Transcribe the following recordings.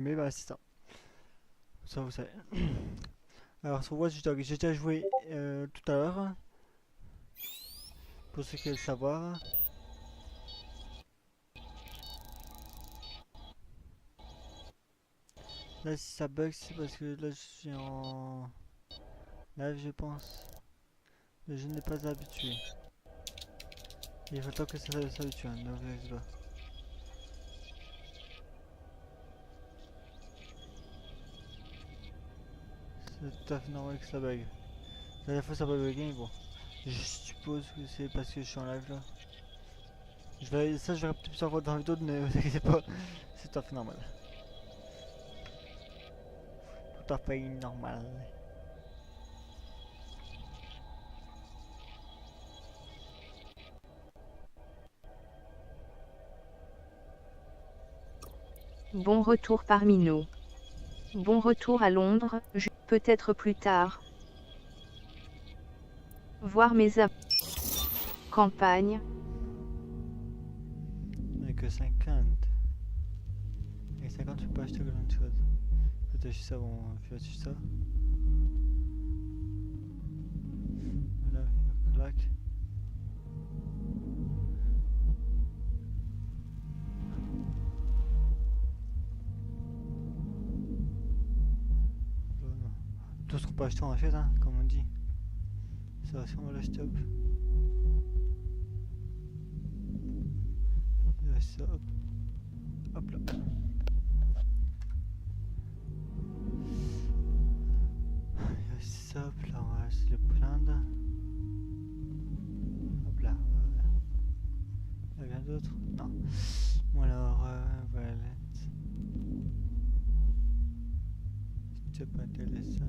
Mais bah c'est ça. Ça vous savez. Alors sur Watch Dogs, j'ai déjà joué tout à l'heure. Pour ceux qui veulent savoir. Là si ça bug c'est parce que là je suis en live je pense. Je n'ai pas habitué. Il faut le temps que ça s'habitue, hein, ne vous inquiétez pas. C'est tout à fait normal que ça bug. La dernière fois ça va bugger mais bon. Je suppose que c'est parce que je suis en live là. Je verrai peut-être plusieurs fois dans la vidéo, ne vous inquiétez pas. C'est tout à fait normal. Tout à fait normal. Bon retour parmi nous. Bon retour à Londres, peut-être plus tard. Voir mes campagne. On est que 50. Avec 50 tu peux pas acheter grand chose. Peut-être acheter ça, bon, je vais acheter ça. Voilà, clac. Tout ce qu'on peut acheter on achète, hein, comme on dit. Ça aussi on va l'acheter, hop. Il reste ça, hop. Hop là. Il reste ça, hop là, on va se le plaindre. Hop là, il y a rien d'autre? Non. Bon alors, voilà. C'est pas intéressant.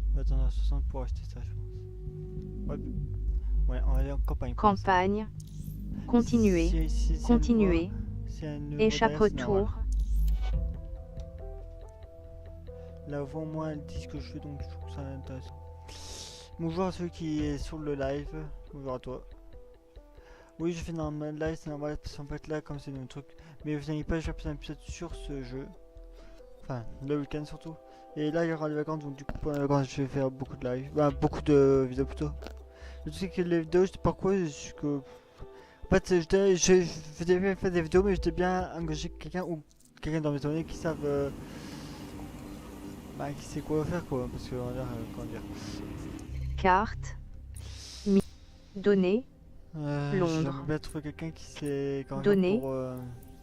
On va attendre à 60 pour acheter ça, je pense. Ouais. Ouais, on va aller en campagne. Campagne. Continuer. Continuer. Échappe-retour. Là, au moins, elle dit ce que je fais, donc je trouve ça intéressant. Bonjour à ceux qui sont sur le live. Bonjour à toi. Oui, je fais dans le live, c'est normal, parce qu'en fait là, comme c'est un truc. Mais vous inquiétez pas, je vais faire un épisode sur ce jeu. Enfin, le week-end surtout. Et là, il y aura les vacances, donc du coup, pendant les vacances, je vais faire beaucoup de live. Bah, beaucoup de vidéos plutôt. Le truc, c'est que les vidéos, je sais pas quoi, que. En fait, je faisais faire des vidéos, mais j'étais bien engagé quelqu'un ou quelqu'un dans mes données qui savent. Bah, qui sait quoi faire, quoi. Parce que, on va dire, comment dire. Carte. Données. Londres. J'aimerais bien trouver quelqu'un qui sait quand Données. pour.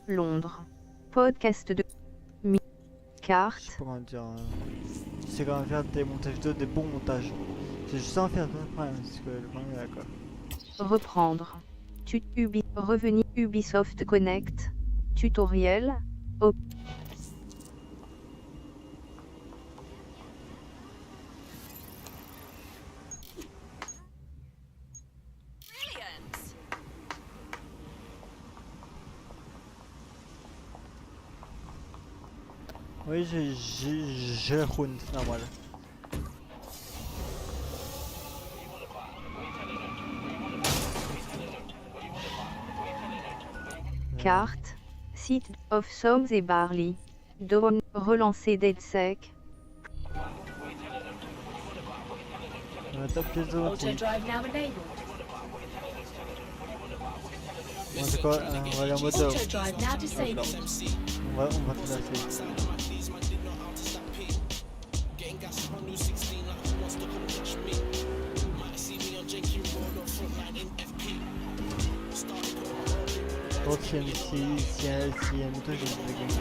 Londres. Podcast de. Carte. Je sais pas comment dire. C'est quand même faire des montages vidéo, des bons montages. Je sais en faire, pas de problème, parce que le problème est d'accord. Reprendre. Revenir Ubisoft Connect. Tutoriel. Oui, j'ai le round, c'est normal. Carte. Site of Soms et Barley. Dawn. Relancer DeadSec. On a top pièce de l'autre. Bon, c'est quoi? On va aller en mode. On va faire ça. Donc si y a un moto, je vais gagner.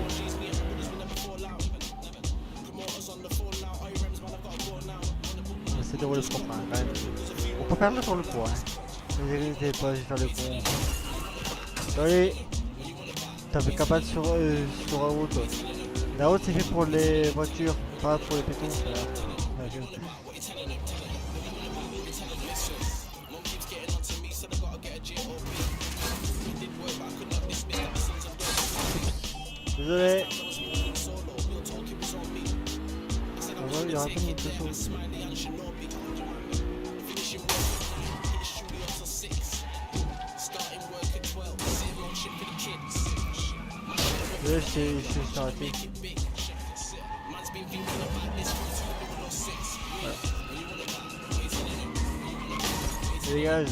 On essaie de rouler le copain quand même. On peut faire le pour le coup, hein. Ne vous inquiétez pas, je vais faire le con. Allez, t'as fait capable sur la route. La route c'est fait pour les voitures, pas pour les pétons. Désolé. Il y aura pas de moto. Je raté. Voilà. Dégage.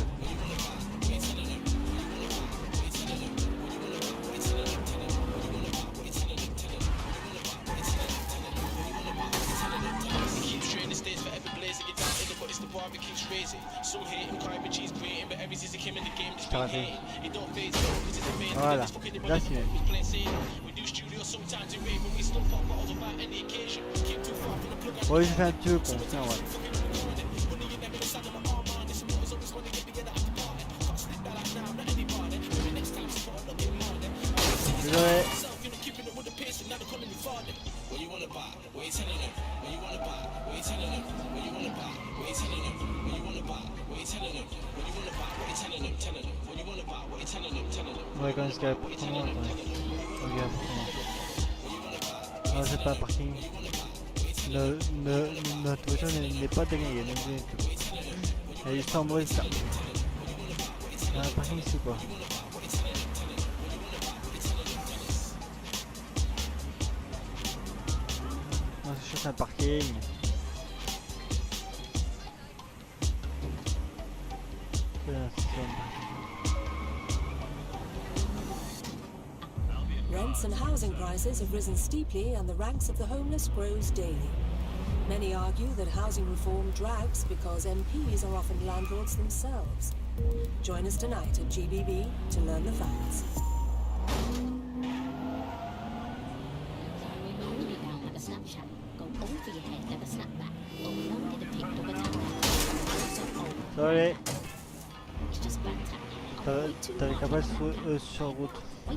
T'as raté. Voilà, là c'est ouais, j'ai fait un petit peu con, tiens, ouais. Désolé. Ouais, quand est-ce qu'il y a l'appartement, attendez. Regarde l'appartement. Non, c'est pas un parking. Notre voiture n'est pas dégainée, ne vous inquiétez pas. Elle est sans bruit, ça. Il y a un parking ici ou quoi? Non, c'est juste un parking. Rents and housing prices have risen steeply and the ranks of the homeless grows daily. Many argue that housing reform drags because MPs are often landlords themselves. Join us tonight at GBB to learn the facts. Sorry. T'avais qu'à pas sur route. I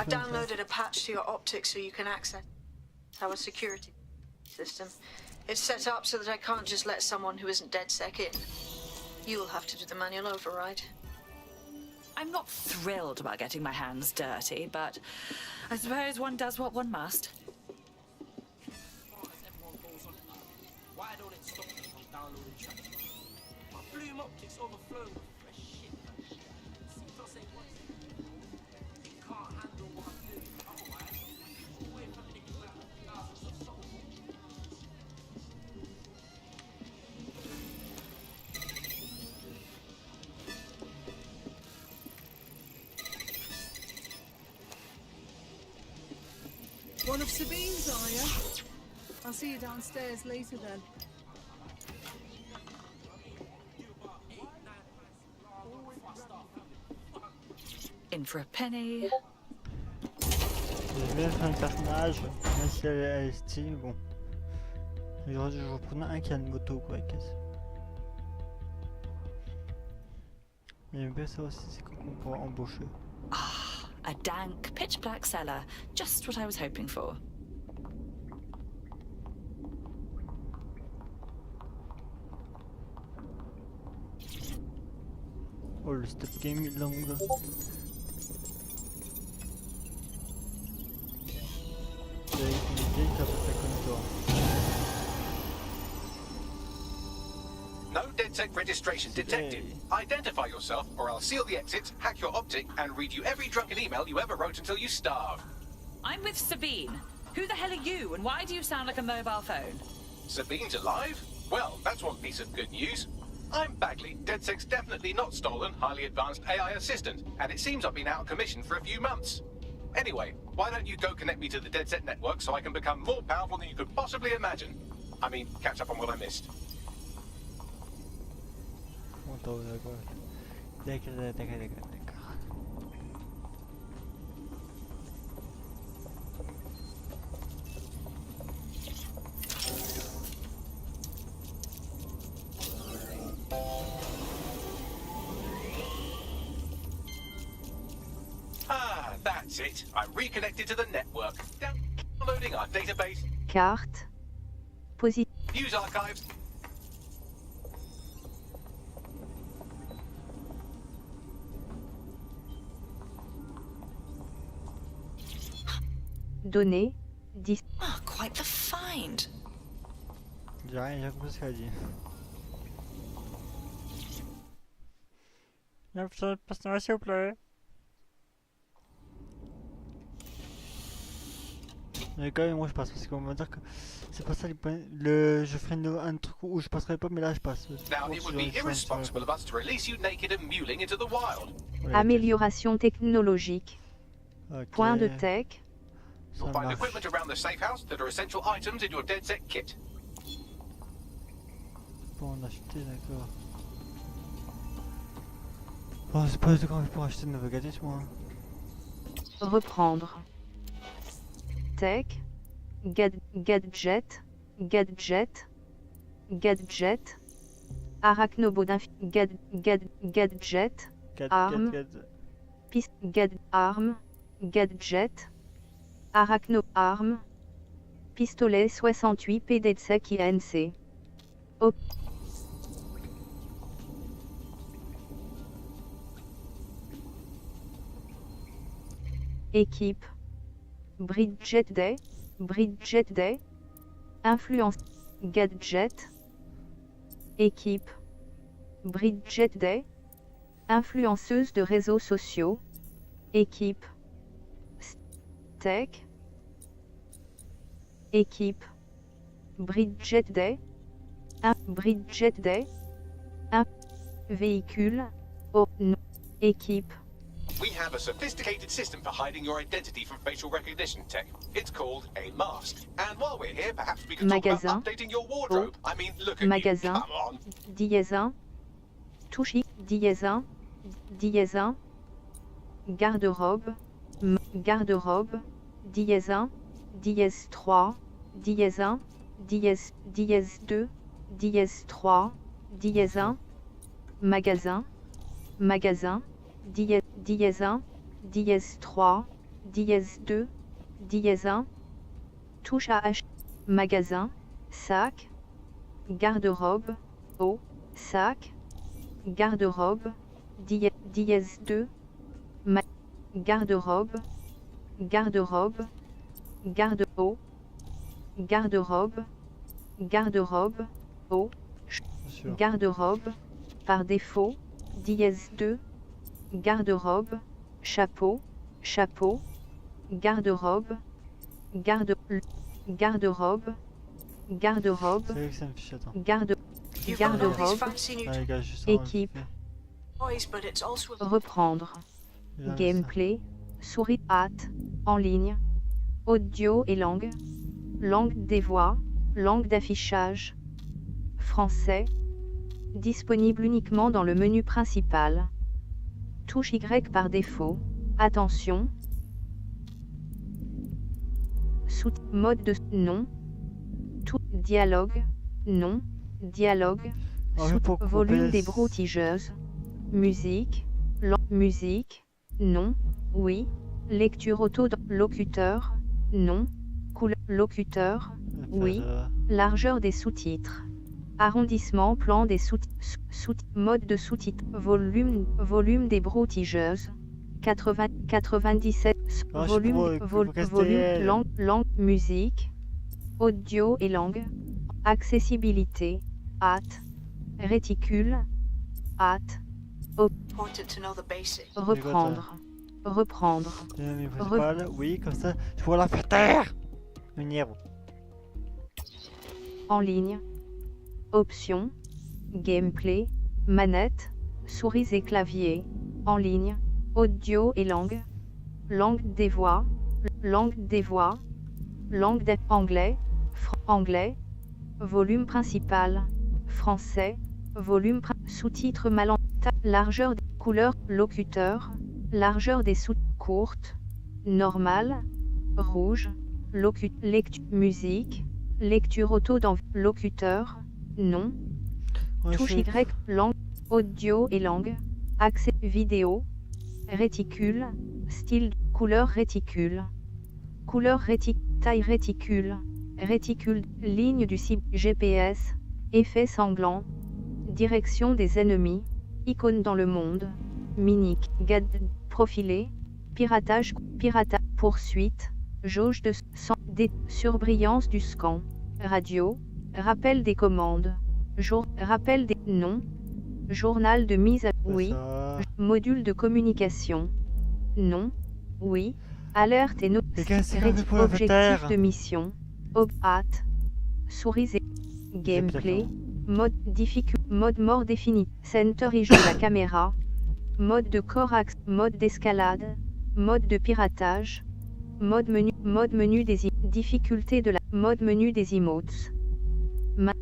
downloaded a patch to your optics so you can access our security system. It's set up so that I can't just let someone who isn't DedSec in. You'll have to do the manual override. I'm not thrilled about getting my hands dirty, but I suppose one does what one must. Why don't it stop me from downloading tracks? My Bloom optics overflow with fresh shit. Seems I'll say once. It can't handle what I'm doing. Otherwise, we're putting about thousands of souls. One of Sabine's, are you? I'll see you downstairs later then. In for a penny. Je vais faire un personnage, même si elle est style, bon. Je reprenais un qui a une moto quoi, caisse. J'aime bien ça aussi, c'est qu'on pourra embaucher. Ah, a dank, pitch black cellar. Just what I was hoping for. Oh, le step game est long là. J'ai une idée qui a fait comme toi. No DedSec registration detected. Identify yourself or I'll seal the exits, hack your optic, and read you every drunken email you ever wrote until you starve. I'm with Sabine. Who the hell are you, and why do you sound like a mobile phone? Sabine's alive? Well, that's one piece of good news. I'm Bagley, DedSec's definitely not stolen, highly advanced AI assistant, and it seems I've been out of commission for a few months. Anyway, why don't you go connect me to the DedSec network so I can become more powerful than you could possibly imagine? I mean, catch up on what I missed. D'accord. Ah, that's it. I'm reconnected to the network. Downloading our database. Carte. Position. Use archives. Données. Oh, quite the find. J'ai rien compris ce qu'elle a dit. Y'a plus de personnage s'il vous plaît. Mais quand même moi je passe parce qu'on va dire que c'est pas ça les points. Je ferai un truc où je passerai pas mais là je passe. Now, it would be irresponsible of us to release you naked and mewling into the wild. Amélioration technologique. Ok. Point de tech. You'll Ça find marche. equipment around the safe house that are essential items in your DedSec kit. Bon, on a acheté, d'accord. Bon, c'est pas du tout quand même pour acheter de nouveaux gadgets, moi. Reprendre. Tech. Gadget. Gadget. Gadget. Arachnobot gadget. Arme. Arme. Gadget. Arachno arme. Pistolet 68 PDSEC INC. Équipe. Bridget Day. Bridget Day. Influence. Gadget. Équipe. Bridget Day. Influenceuse de réseaux sociaux. Équipe. Tech. Équipe. Bridget Day. Bridget Day. Véhicule. Équipe. We have a sophisticated system for hiding your identity from facial recognition tech. It's called a mask. And while we're here, perhaps we can talk Magasin. about updating your wardrobe. I mean, look at Magasin. you. Come on. Dièse 1. Touche. Dièse 1. Dièse 1. Garde-robe. Garde-robe. Dièse 1. Dièse 3. Dièse 1. Dièse 2. Dièse 3. Dièse 1. Magasin. Magasin. Dièse 1. Dièse 3. Dièse 2. Dièse 1. Touche à H. Magasin. Sac. Garde-robe. Eau. Sac. Garde-robe. Dièse 2. Garde-robe. Garde-robe. Garde-eau. Garde-robe. Garde-robe. Eau. Garde-robe. Par défaut. Dièse 2. Garde-robe. Chapeau. Chapeau. Garde-robe. Garde-robe. Garde-robe. C'est vrai que ça me fiche, attends. Garde-robe. Allez, gars, juste Équipe. Reprendre. Gameplay. Souris hâte. En ligne. Audio et langue. Langue des voix. Langue d'affichage. Français. Disponible uniquement dans le menu principal. Touche Y par défaut. Attention. Mode de non. Tout dialogue. Non. Dialogue. Volume des broutigeuses. Musique. Musique. Non. Oui. Lecture auto. Locuteur. Non. Couleur. Locuteur. Oui. Largeur des sous-titres. Arrondissement plan des mode de sous-titres. Volume des broutigeuses. 97. Volume. Langue. Musique. Audio et langue. Accessibilité. Hâte. Réticule. Hâte. Reprendre. Reprendre. Oui, comme ça, je pourrais la faire taire. En ligne. Options. Gameplay. Manette. Souris et clavier. En ligne. Audio et langue. Langue des voix. Langue des voix. Langue anglais. Anglais. Volume principal. Français. Volume sous-titres mal. Largeur des couleurs. Locuteur. Largeur des sous courtes. Normal. Rouge. Lecture. Musique. Lecture auto dans locuteur. Non. Touche Y. Langue. Audio et langue. Accès vidéo. Réticule. Style. Couleur réticule. Couleur taille réticule. Réticule. Ligne du cible. GPS. Effet sanglant. Direction des ennemis. Icône dans le monde. Minique. Profilé. Piratage. Poursuite. Jauge de Surbrillance du scan. Radio. Rappel des commandes. Rappel des... Non. Journal de mise à... Oui. Ça. Module de communication. Non. Oui. Alerte et Quelqu'un s'est fait pour la objectif terre. de mission. Hâte. Souris et... Gameplay. Mode mort défini. Center et jeu la caméra. Mode de Corax. Mode d'escalade. Mode de piratage. Mode menu des difficulté de la mode menu des emotes.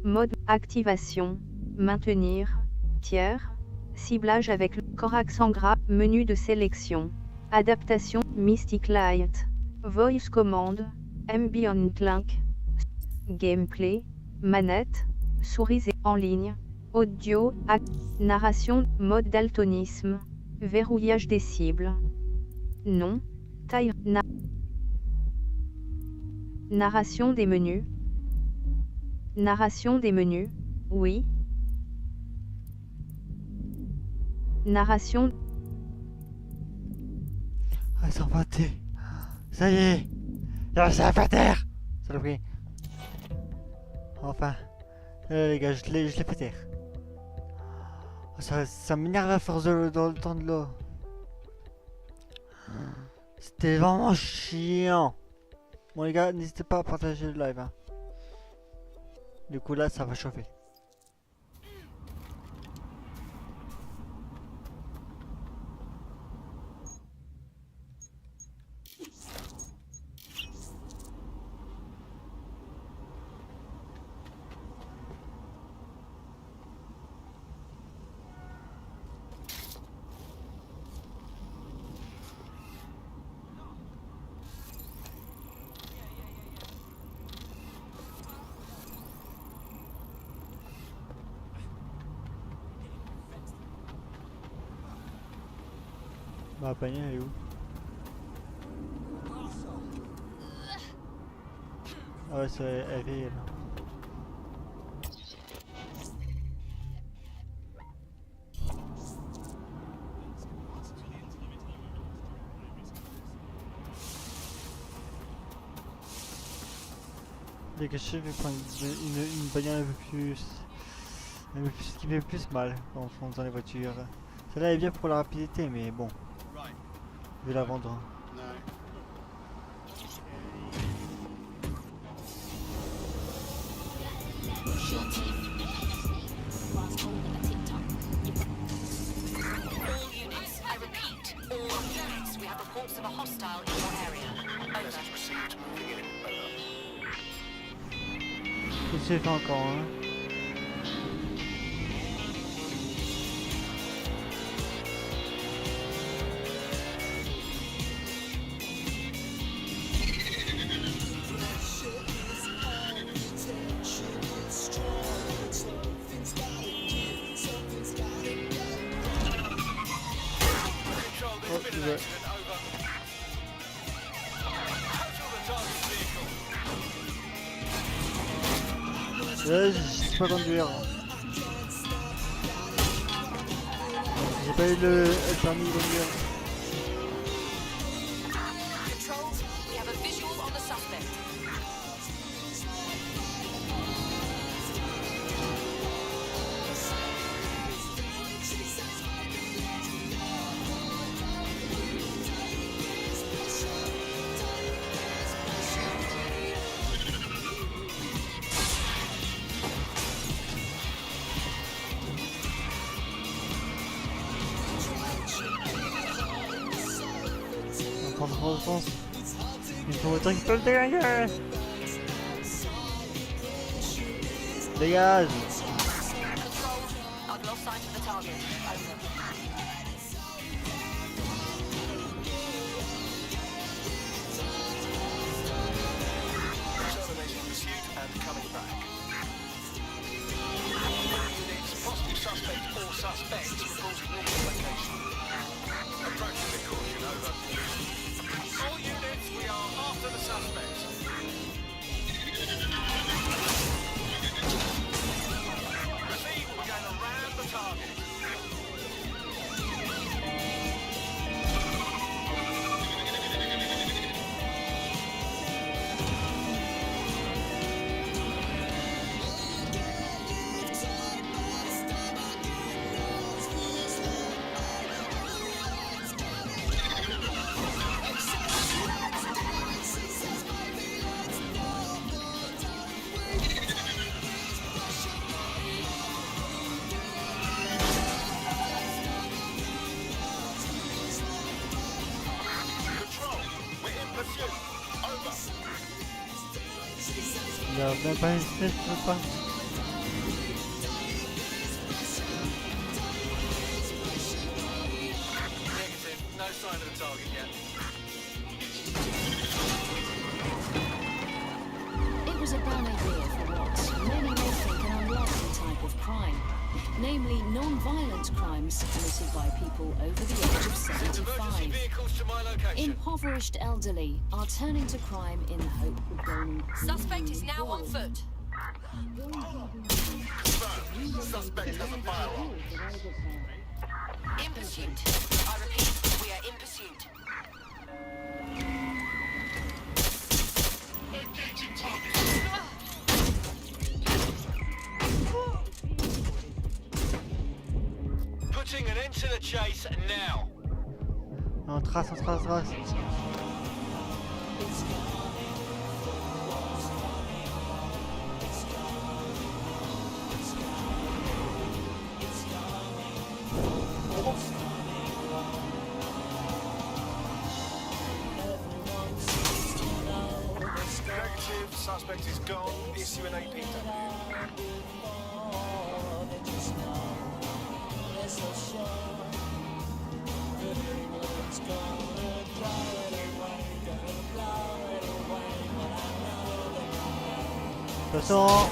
Mode activation. Maintenir. Tiers. Ciblage avec le Corax en gras. Menu de sélection. Adaptation. Mystic Light. Voice command. Ambient Link. Gameplay. Manette. Souris et en ligne. Audio. Narration. Mode daltonisme. Verrouillage des cibles. Non. Taille. Narration des menus. Narration des menus. Oui. Narration. Ah, ils sont pâtés. Ça y est. Ça va pas terre. Saloperie. Enfin. Les gars, je l'ai fait taire. Ça m'énerve à force dans le temps de l'eau. C'était vraiment chiant. Bon les gars, n'hésitez pas à partager le live. Hein. Du coup là, ça va chauffer. Ma panier elle est où? Ah ouais, c'est elle est là. Dès que je vais prendre une bagnole un peu plus qui fait plus mal en fonçant les voitures. Celle-là est bien pour la rapidité, mais bon. Je vais la vendre. Qu'est-ce que j'ai fait encore hein? Là, je sais pas conduire. J'ai pas eu le permis de conduire. En France, il faut autant qu'ils peuvent dégager. Dégage. alors même pas essayer, je peux pas. Negative. No sign of the target yet. It was a banner year for what many may think an unlikely type of crime, namely non-violent crimes committed by people over the age of Emergency 75. vehicles to my location. Impoverished elderly are turning to crime in the hope of gaining. Suspect is now on foot. Suspect has a firearm. In pursuit. I repeat, we are in pursuit. Putting an end to the chase now. On trace, on trace, on trace. Negative. Suspect is gone. Issue an APW. Attention.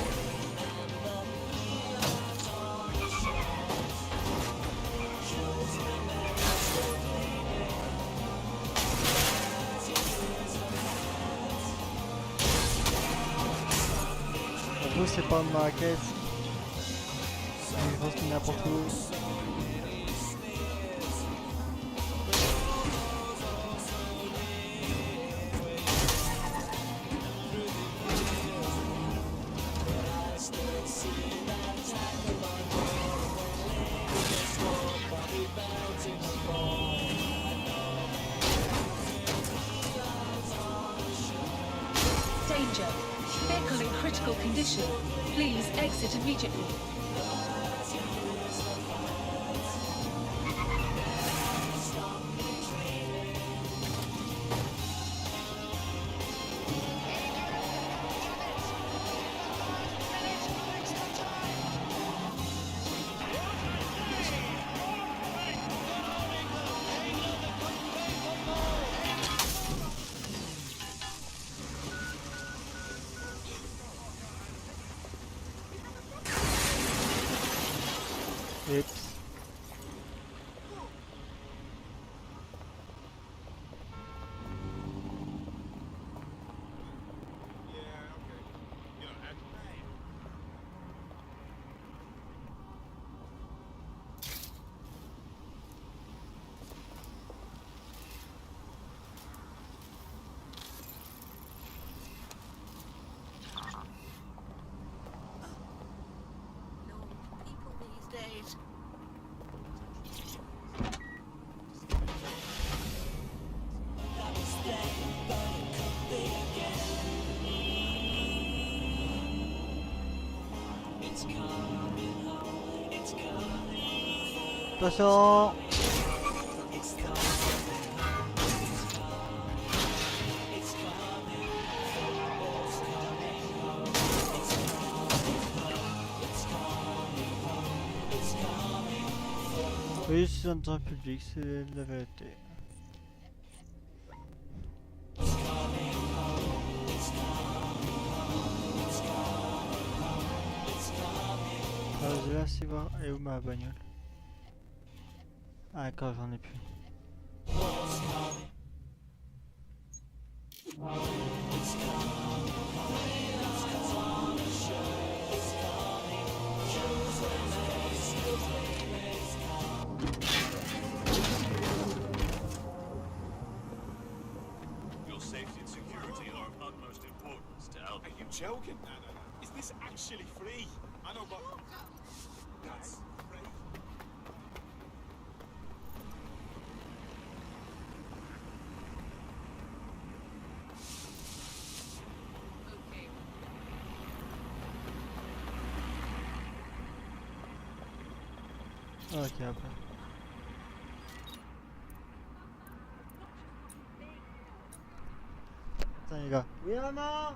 J'avoue c'est pas de ma caisse. Je pense qu'il y en a n'importe où. Danger. Vehicle in critical condition. Please exit immediately. Oups. People these days. Attention. Oui, je suis en temps public, c'est la vérité. Je vais essayer voir. Et où ma bagnole? Ah d'accord, j'en ai plus. Your safety and security are of utmost importance to Albert. Are you joking? No. Is this actually free? I know, but that's free. Ok, après. Attends les gars. Oui maman.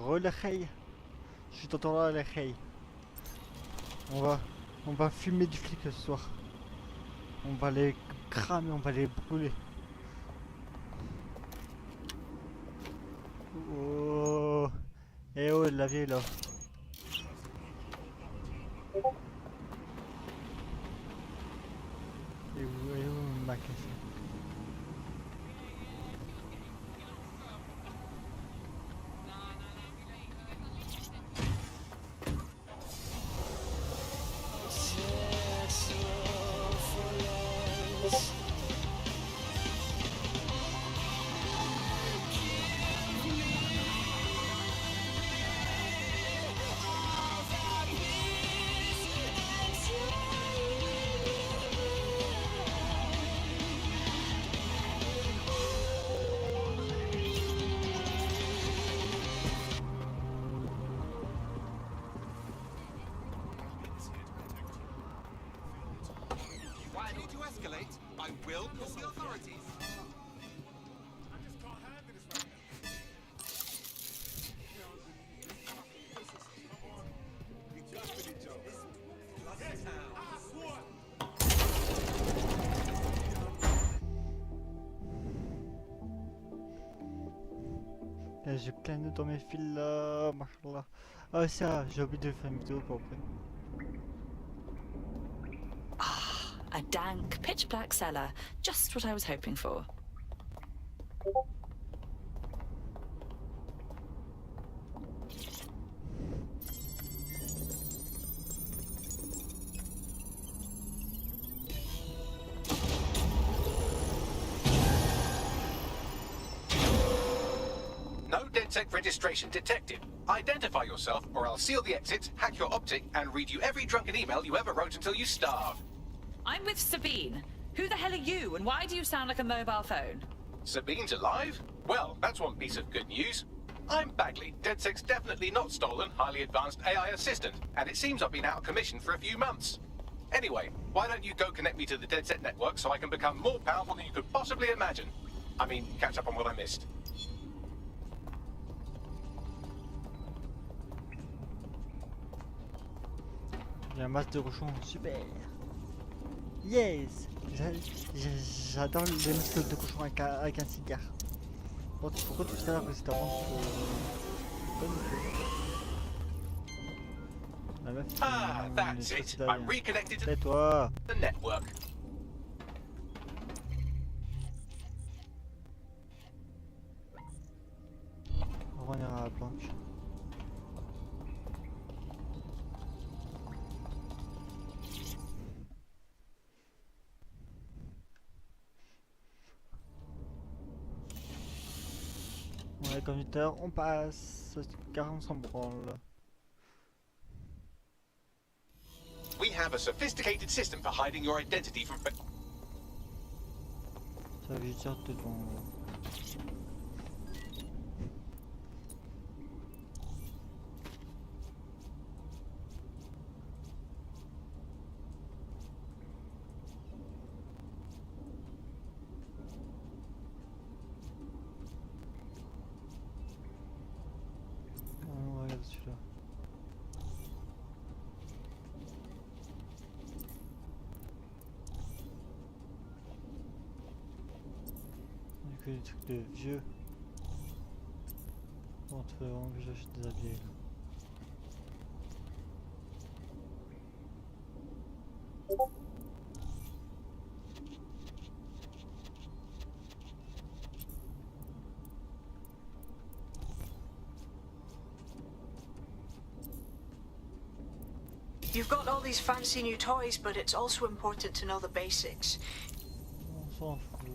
Relaxé. Je t'entends là, relaxé. On va fumer du flic ce soir. On va les cramer, on va les brûler. Oh. Eh oh, la vieille là. Et où ma caisse? Why don't you escalate? I will call the authorities. J'ai plein de dans mes fils là, machallah. Ah ça, j'ai oublié de faire une vidéo pour après. A dank, pitch black cellar. Just what I was hoping for. No DedSec registration detected. Identify yourself or I'll seal the exits, hack your optic, and read you every drunken email you ever wrote until you starve. I'm with Sabine. Who the hell are you, and why do you sound like a mobile phone? Sabine's alive? Well, that's one piece of good news. I'm Bagley, DedSec's definitely not stolen, highly advanced AI assistant, and it seems I've been out of commission for a few months. Anyway, why don't you go connect me to the DedSec network so I can become more powerful than you could possibly imagine? I mean, catch up on what I missed. Il y a un masque de cochon, super. Yes. J'adore les masques de cochon avec un cigare. Bon, pourquoi tout ça que c'est avant Ah, that's it. I'm reconnected to Tais-toi. the network. On revenir à la planche. On est comme 8 heures, on passe, car on s'en branle. We have a sophisticated system for hiding your identity from... Ça veut dire devant. On regarde celui-là. Il y a que des trucs de vieux. Bon, tu veux vraiment que j'achète des habillés là. You've got all these fancy new toys, but it's also important to know the basics. On s'en fout.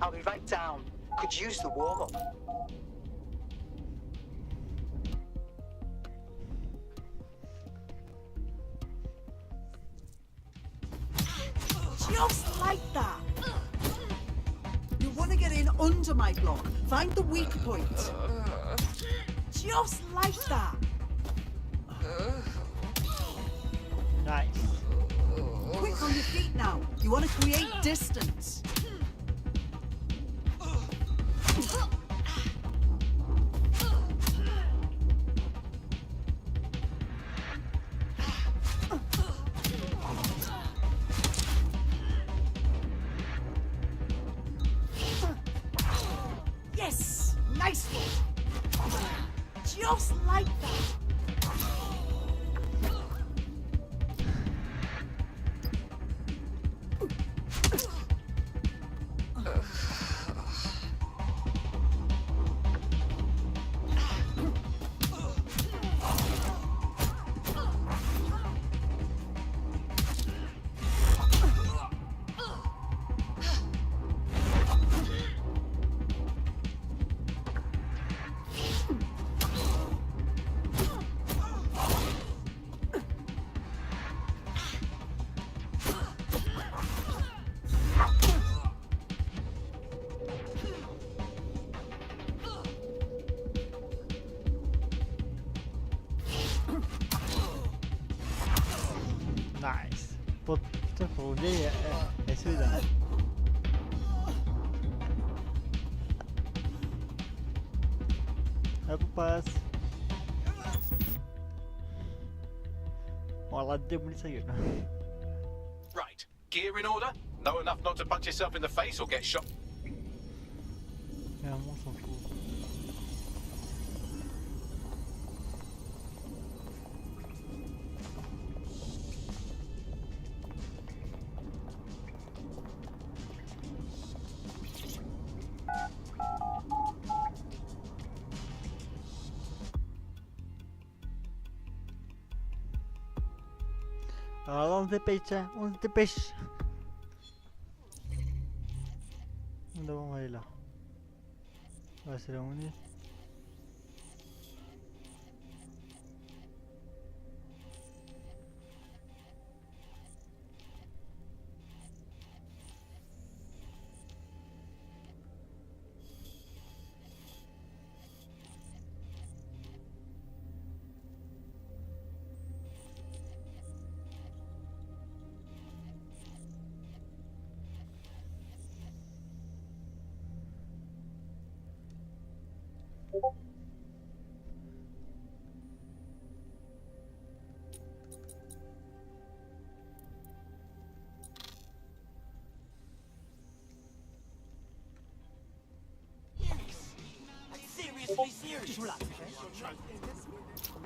I'll be right down. Could use the warm-up. Just like that. You want to get in under my block. Find the weak point. Just like that. Nice. quick on your feet now. You want to create distance. Yes! Nice one! Just like that! Nice. Puta, por vieja é suida. Vai pro passe. Olha lá, deu bonito aí. Right. Gear in order? Know enough not to punch yourself in the face or get shot? É um monstro. Alors on se dépêche, hein, on se dépêche. Onde vamos aller là? Ouais, c'est là où on est.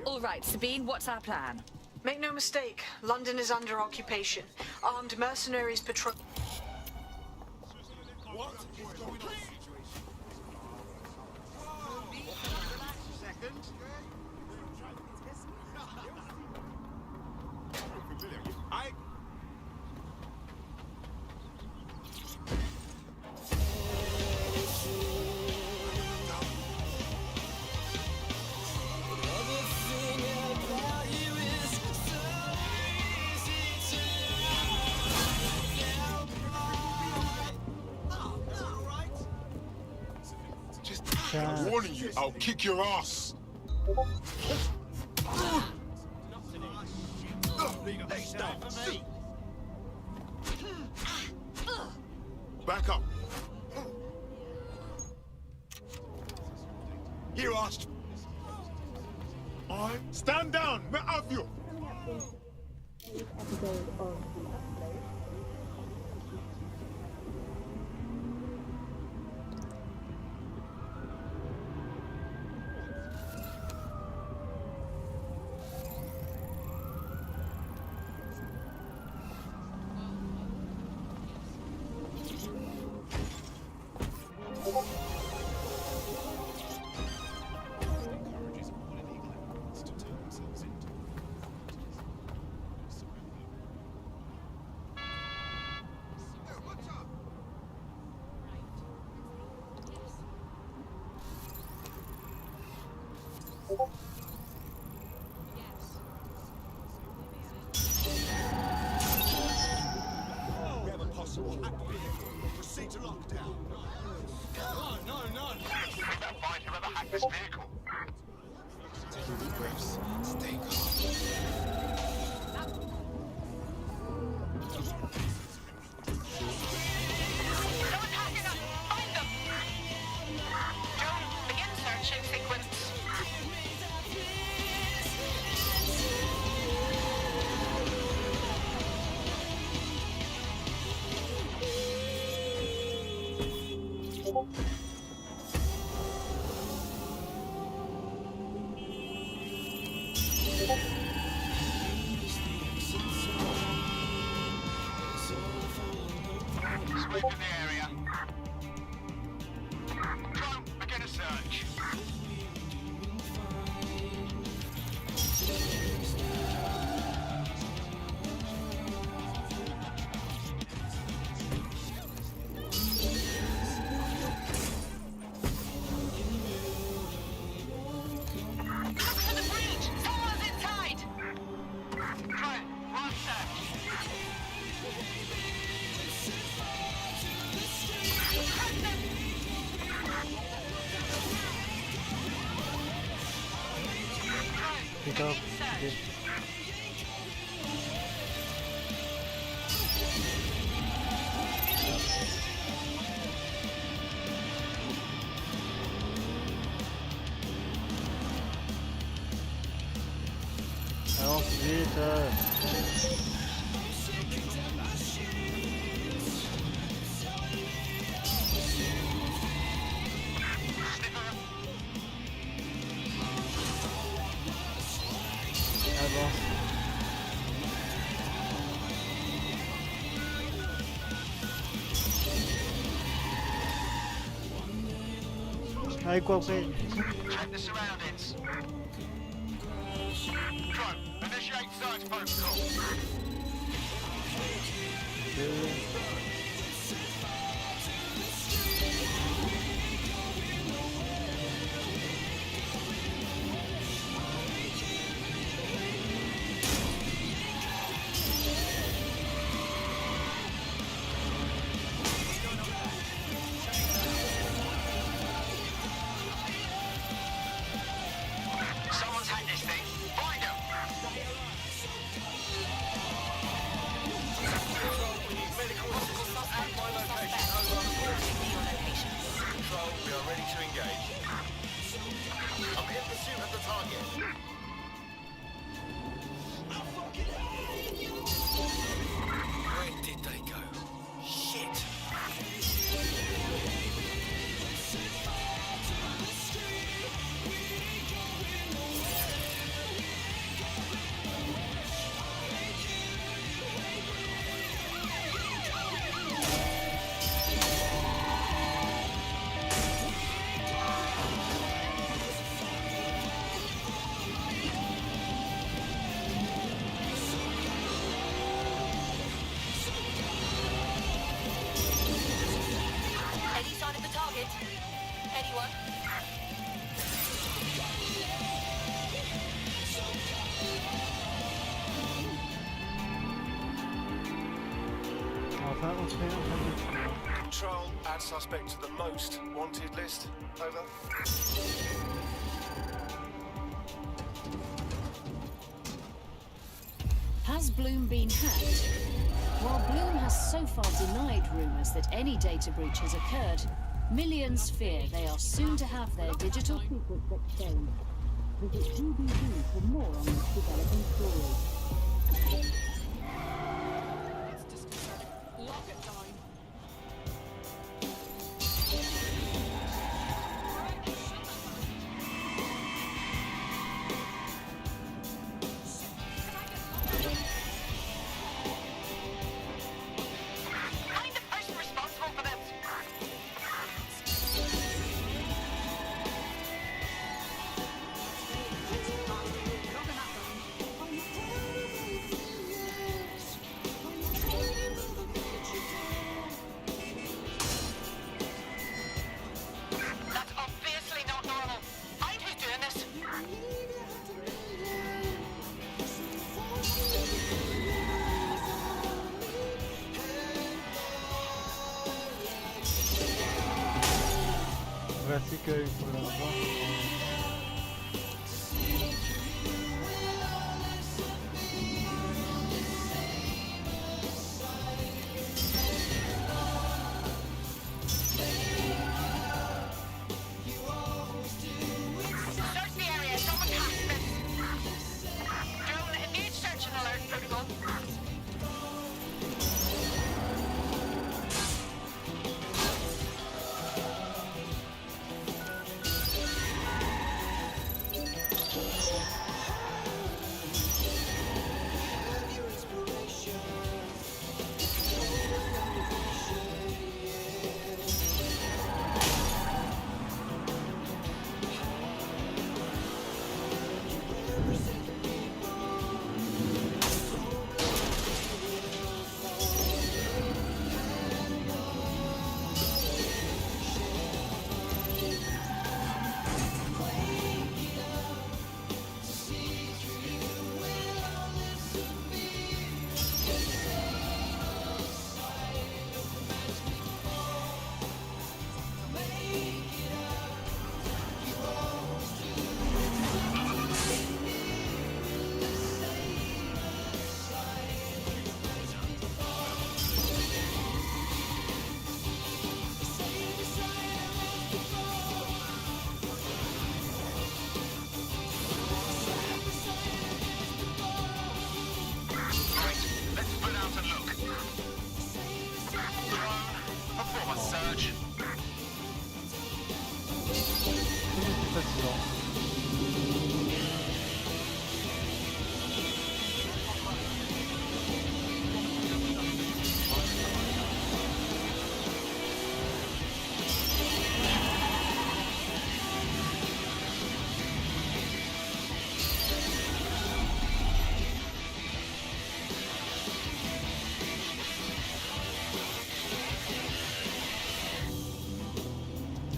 All right, Sabine, what's our plan? Make no mistake, London is under occupation. Armed mercenaries patrol. What is going on? I I'm warning you, I'll kick your ass. Back up. Here, asked. Stand down. Where have you? Grab a possible hack vehicle. Proceed to lockdown. No. Don't find whoever hacked this vehicle. Take deep breaths. Stay calm. Sweeping the area. Drone, begin a search. Pick up. Okay. Alors vite. Avance. Allez, quoi après? Check the surroundings. Drone, initiate search protocol. Someone's hacked this thing. Find them. At my location. Over. Control, we are ready to engage. I'm in pursuit of the target. Where did they go? Shit. Any sign of the target? Anyone? Enfin, on se met en train de... Control, add suspect to the most wanted list. Over. Has Bloom been hacked? While Bloom has so far denied rumours that any data breach has occurred, millions fear they are soon to have their digital secrets exchanged. Visit GBB for more on this developing story. Find the person responsible for this. That's obviously not normal. Find who's doing this. Graphique, il faut l'avoir. Search the area. Someone hacked this. Drone, engage search and alert protocol.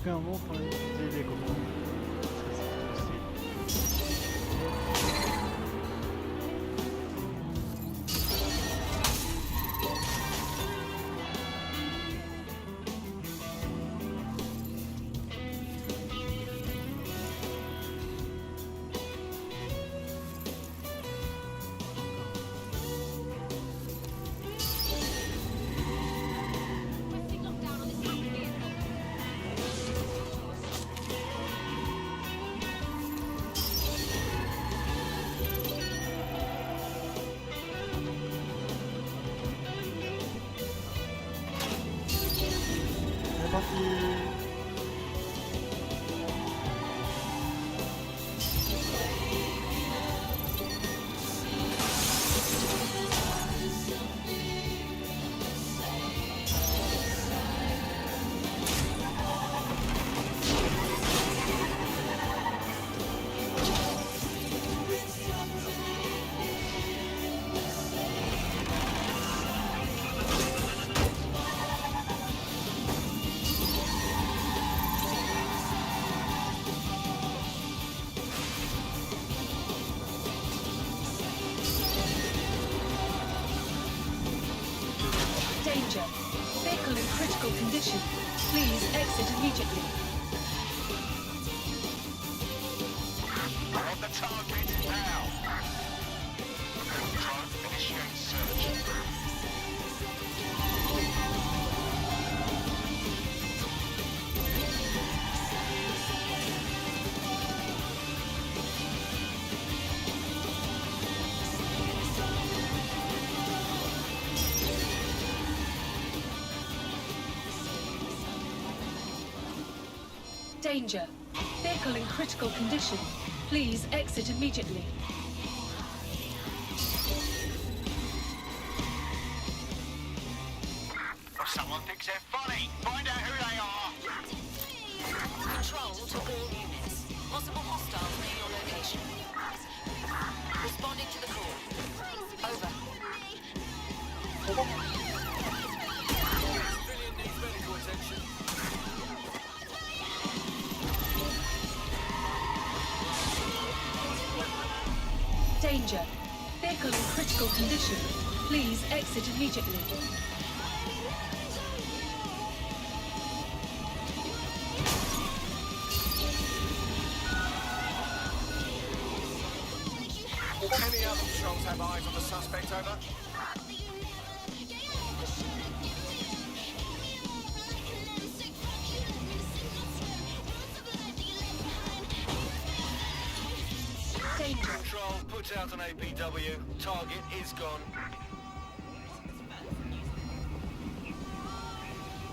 Un mot pour utiliser les commandes. C'est parti. Danger. Vehicle in critical condition. Please exit immediately. We're on the target now. Drone initiate search. Danger. Vehicle in critical condition. Please exit immediately. Someone thinks they're funny. Find out who they are. Control to all units. Possible hostiles near your location. Responding to the call. Over. Civilian needs medical attention. Danger. Vehicle in critical condition. Please exit immediately. Any other patrols have eyes on the suspect, over? Danger. Control, put out an APW. Target is gone.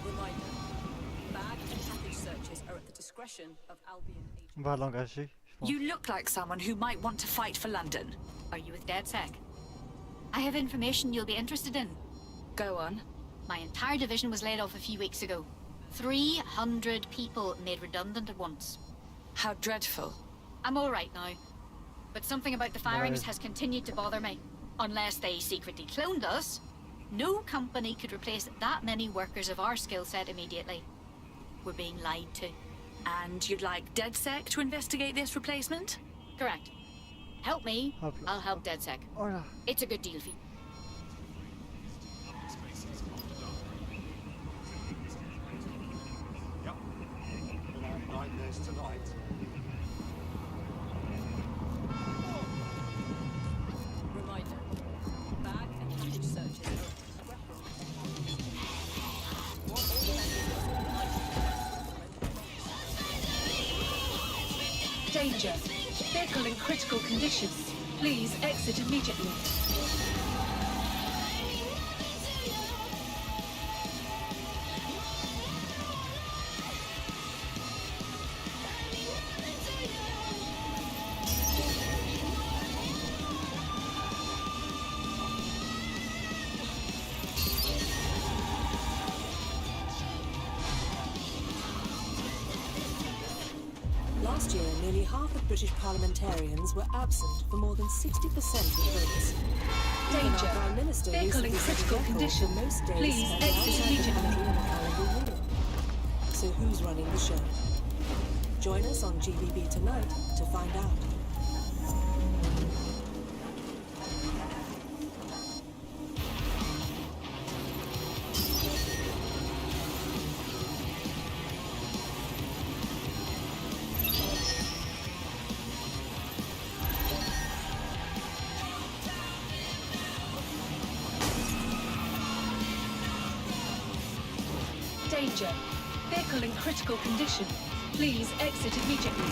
Reminder. Bag and package searches are at the discretion of Albion agents. On va l'engager, je pense. You look like someone who might want to fight for London. Are you with DedSec? I have information you'll be interested in. Go on. My entire division was laid off a few weeks ago. 300 people made redundant at once. How dreadful. I'm all right now. But something about the firings has continued to bother me. Unless they secretly cloned us, no company could replace that many workers of our skill set immediately. We're being lied to. And you'd like DedSec to investigate this replacement? Correct. Help me, Hop là. I'll help DedSec. Oh là. It's a good deal for you. Yep. Gonna have nightmares tonight. Reminder. Bag and package searches are at the discretion. Want all members Danger. Vehicle in critical condition. Please exit immediately. Last year, nearly half of British parliamentarians were absent for more than 60% of votes. Even our Danger. Prime Minister Vehicle in recently set a critical record condition. for most days Please spent exit outside the immediately. country in a calendar year. So who's running the show? Join us on GBB tonight to find out. Danger. Vehicle in critical condition. Please exit immediately.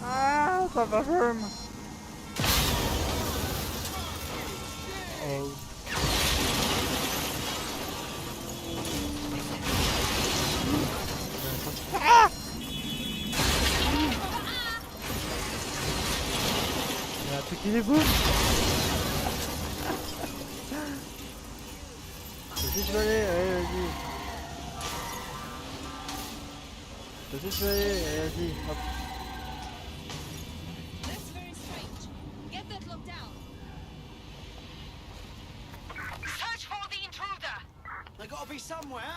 Ah, ça va ferme. Oh. Ah! Il y a un truc qui déboule. Vas-y, je vais aller, allez, vas-y. Vas-y, je vais aller, allez, vas-y, hop. That's very strange. Get that locked down. Search for the intruder. They gotta be somewhere.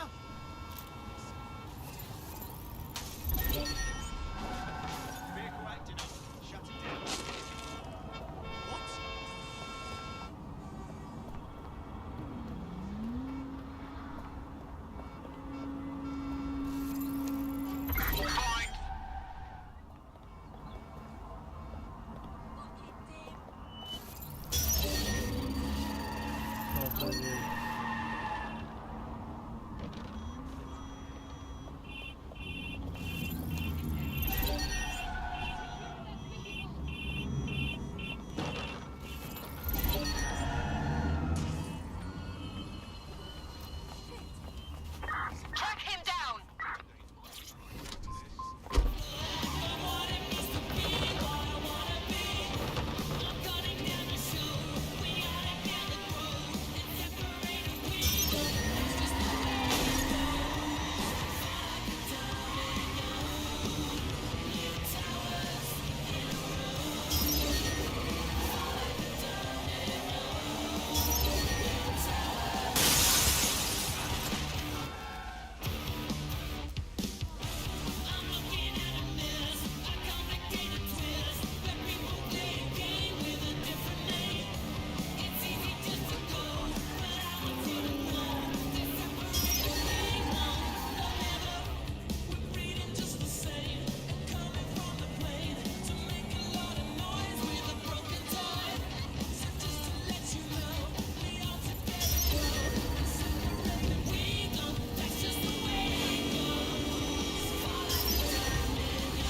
Vehicle acting up. Shut it down. What? Fine. Oh, vas-y. Track him down.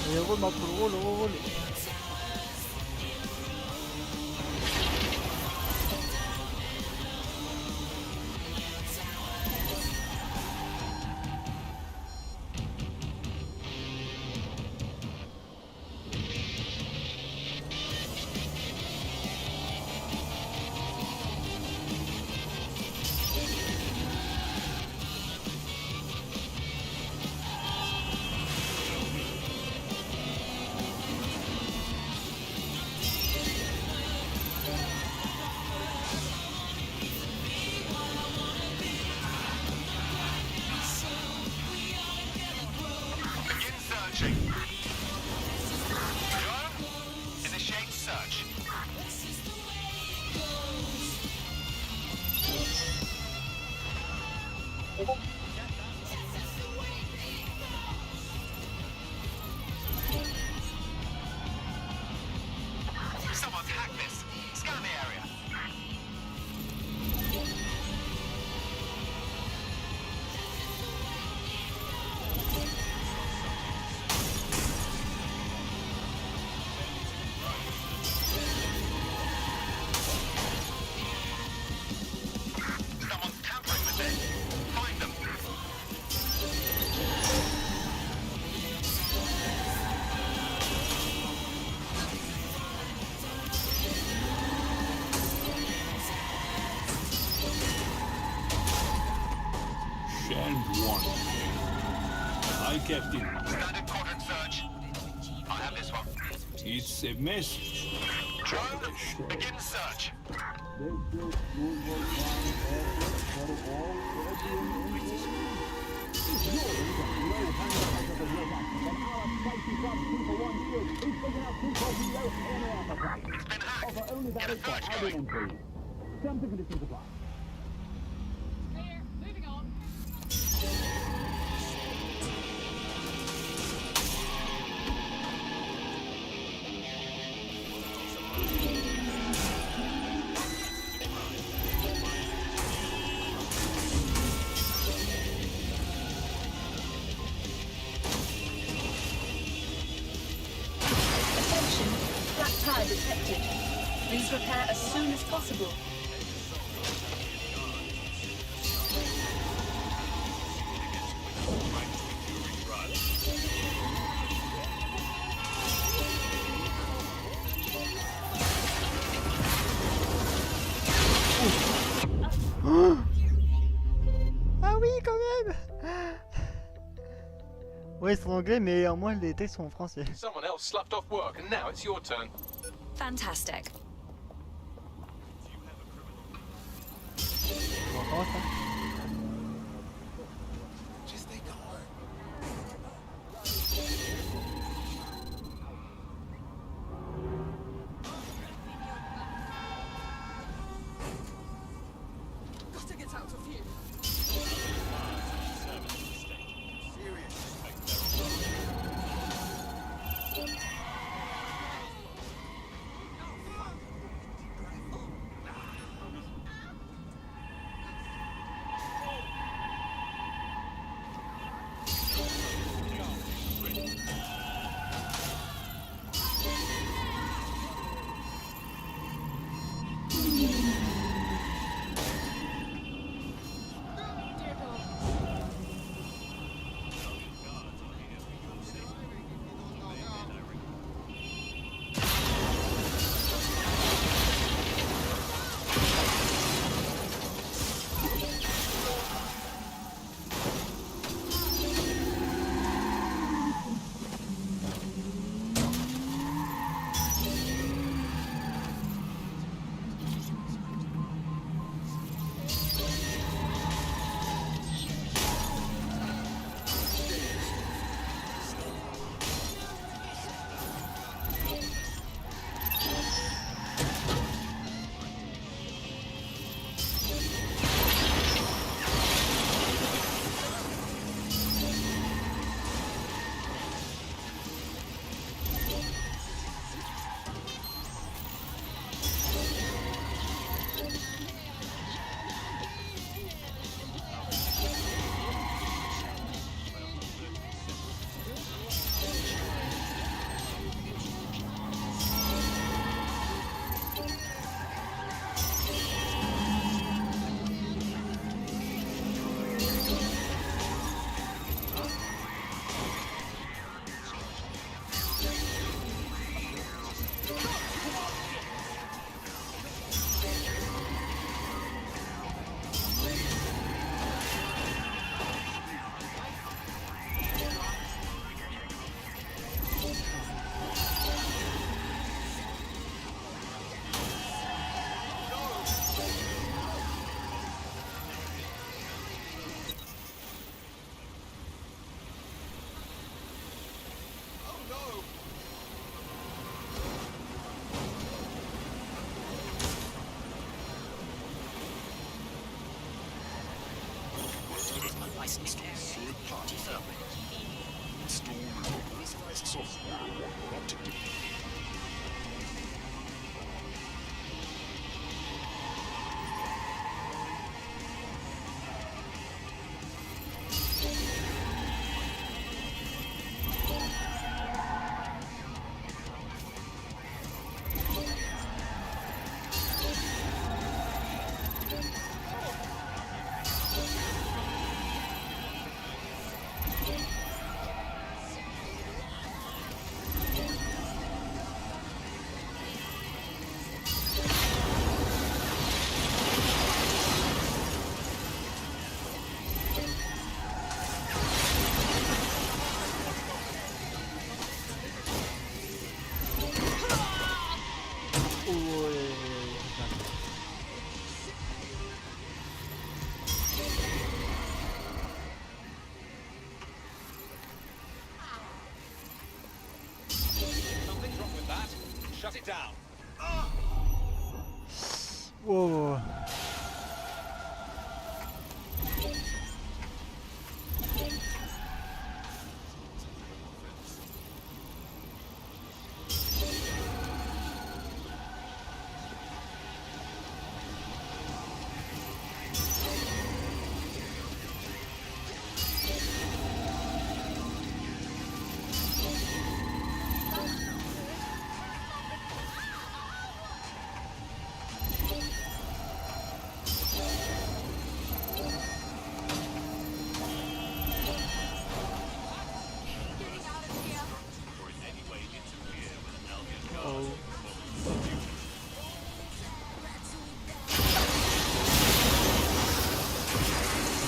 Allez, roule, ma poule, roule, roule, roule. Begin searching. Go. Initiate search. Someone's hacked this. Scan the area. my captain. Standard quadrant search. I have this one. It's a message. Drone, begin search. It's been hacked. Get a search going. Clear. Moving on. Attention. Flat tire detected. Please repair as soon as possible. Ah oui, quand même. Ouais, c'est en anglais, mais au moins les textes sont en français. Someone else sloughed off work, and now it's your turn. Fantastic. Comment ça? Gotta get out of here. Licensed third-party firmware. Install authorized software. Optic device. down. Wow.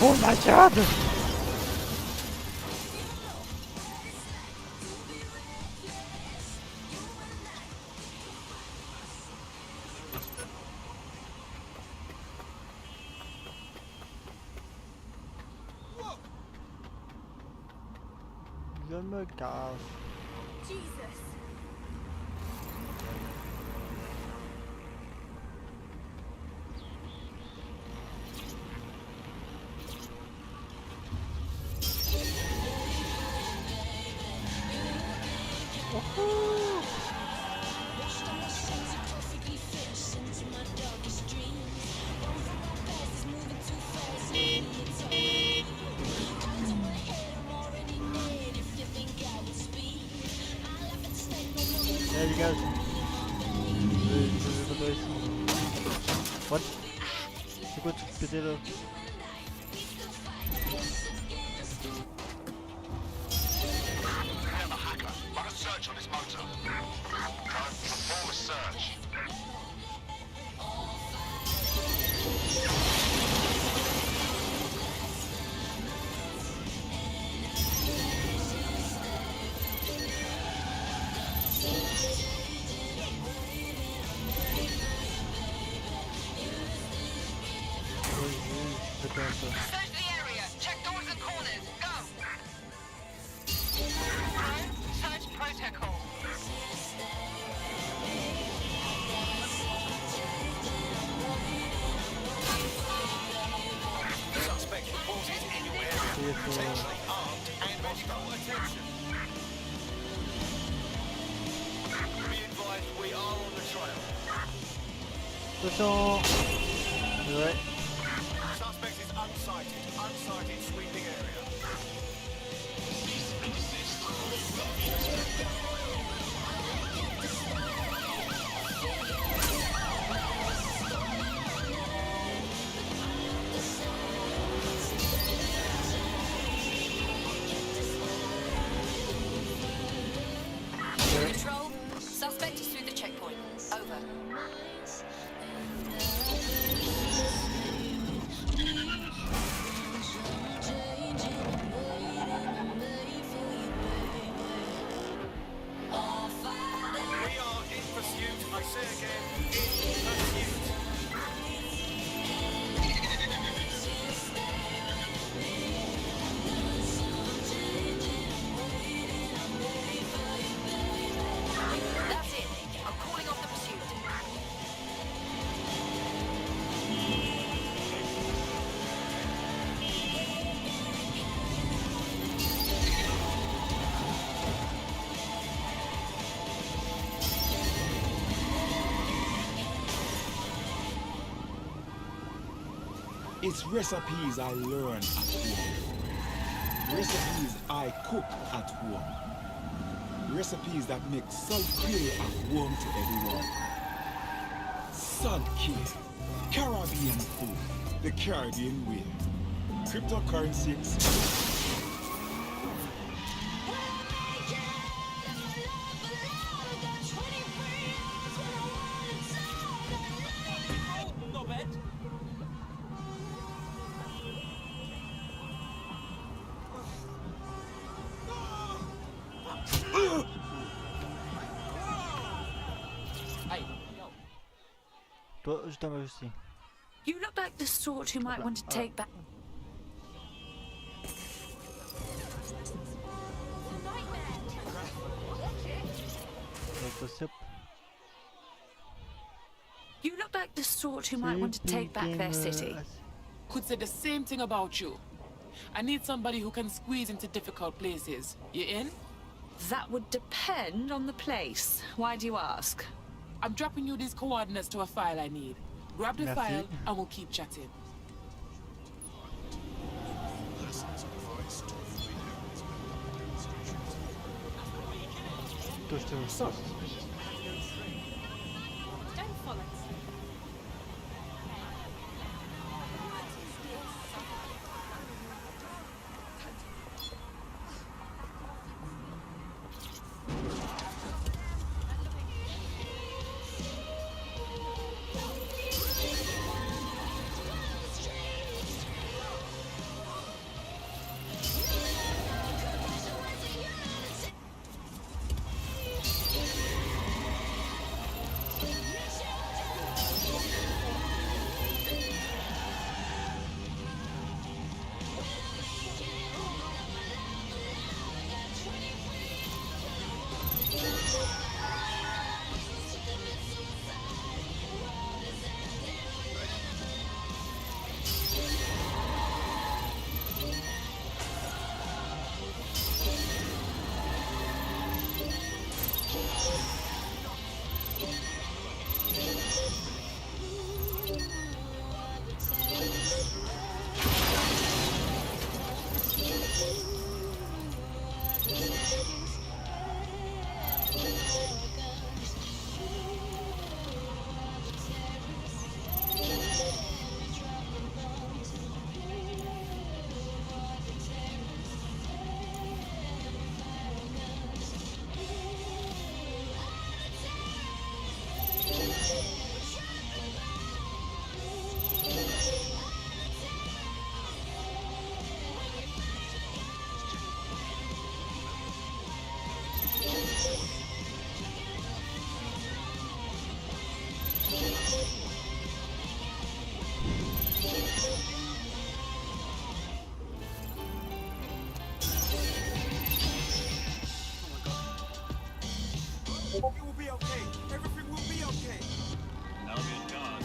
Oh my god! Je me cache. Jesus. Yeah, you guys. What? C'est quoi tout pété là? I am a hacker. Run a search on this motor. Perform a search. Search the area. Check doors and corners. Go. Search protocol. Suspect reported in your area. Potentially armed and medical attention. Be advised, we are on the trail. Attention! Ouais. Suspect is unsighted. Unsighted sweeping area. Control. Suspect is through the checkpoint. Over. We are in pursuit. I say again, in pursuit. That's it. I'm calling off the pursuit. It's recipes I learn at home. Recipes I cook at home. Recipes that make self-care at home to everyone. Sun cake, Caribbean food, the Caribbean way. Cryptocurrency. Not bad. Hey, yo. Toi, je t'en vais aussi. You look like the sort who might want to take back. Donc, ça, like the sort who might want to take back their city. Could say the same thing about you. I need somebody who can squeeze into difficult places. You in? That would depend on the place. Why do you ask? I'm dropping you these coordinates to a file I need. Grab the file and we'll keep chatting. So. Don't follow. It will be okay. Everything will be okay. Now be gone.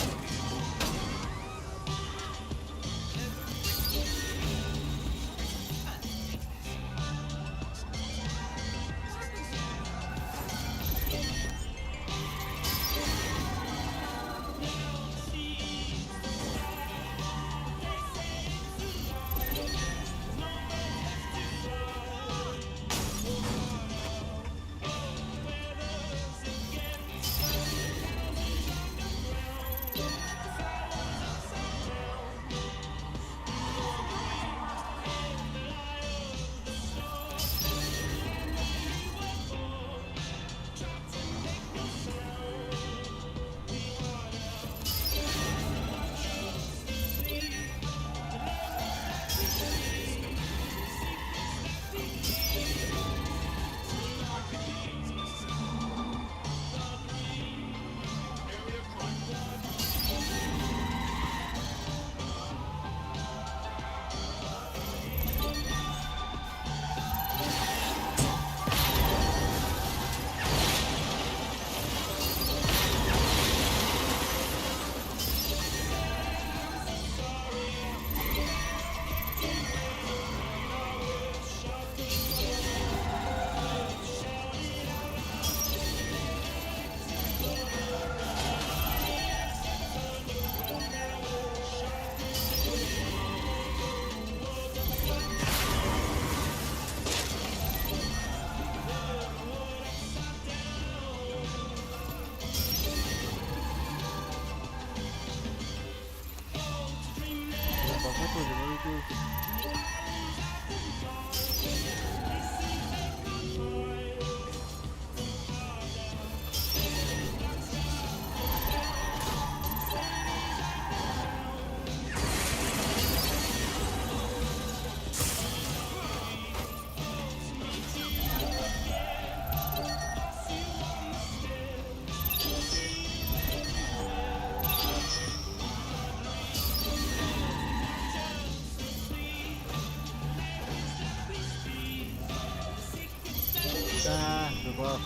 Ah, je vois.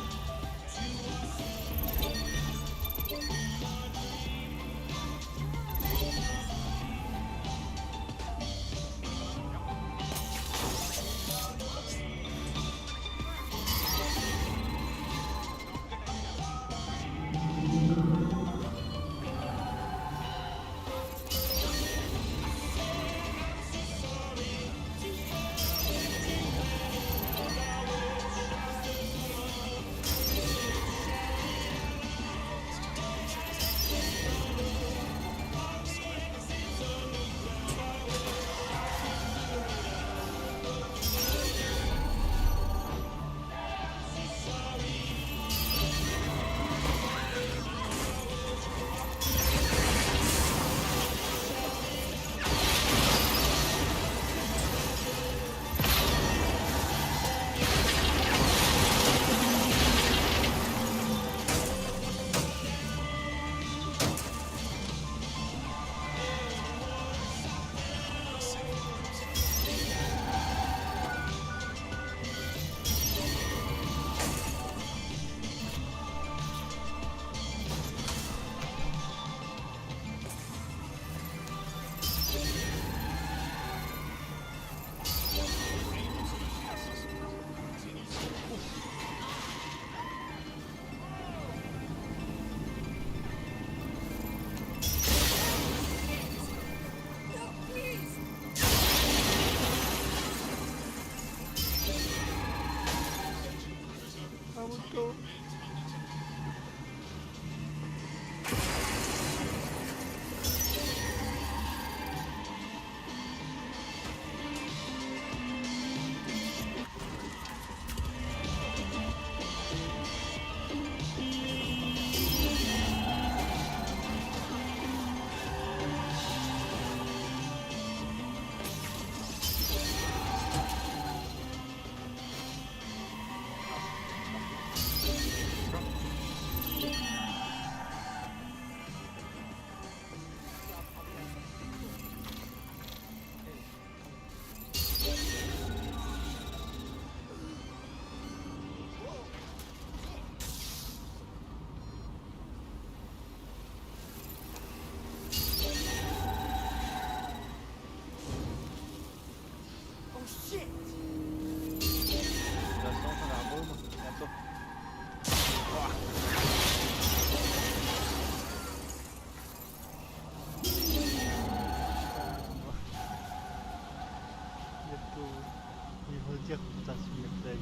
putain, ce mec-là,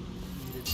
il est...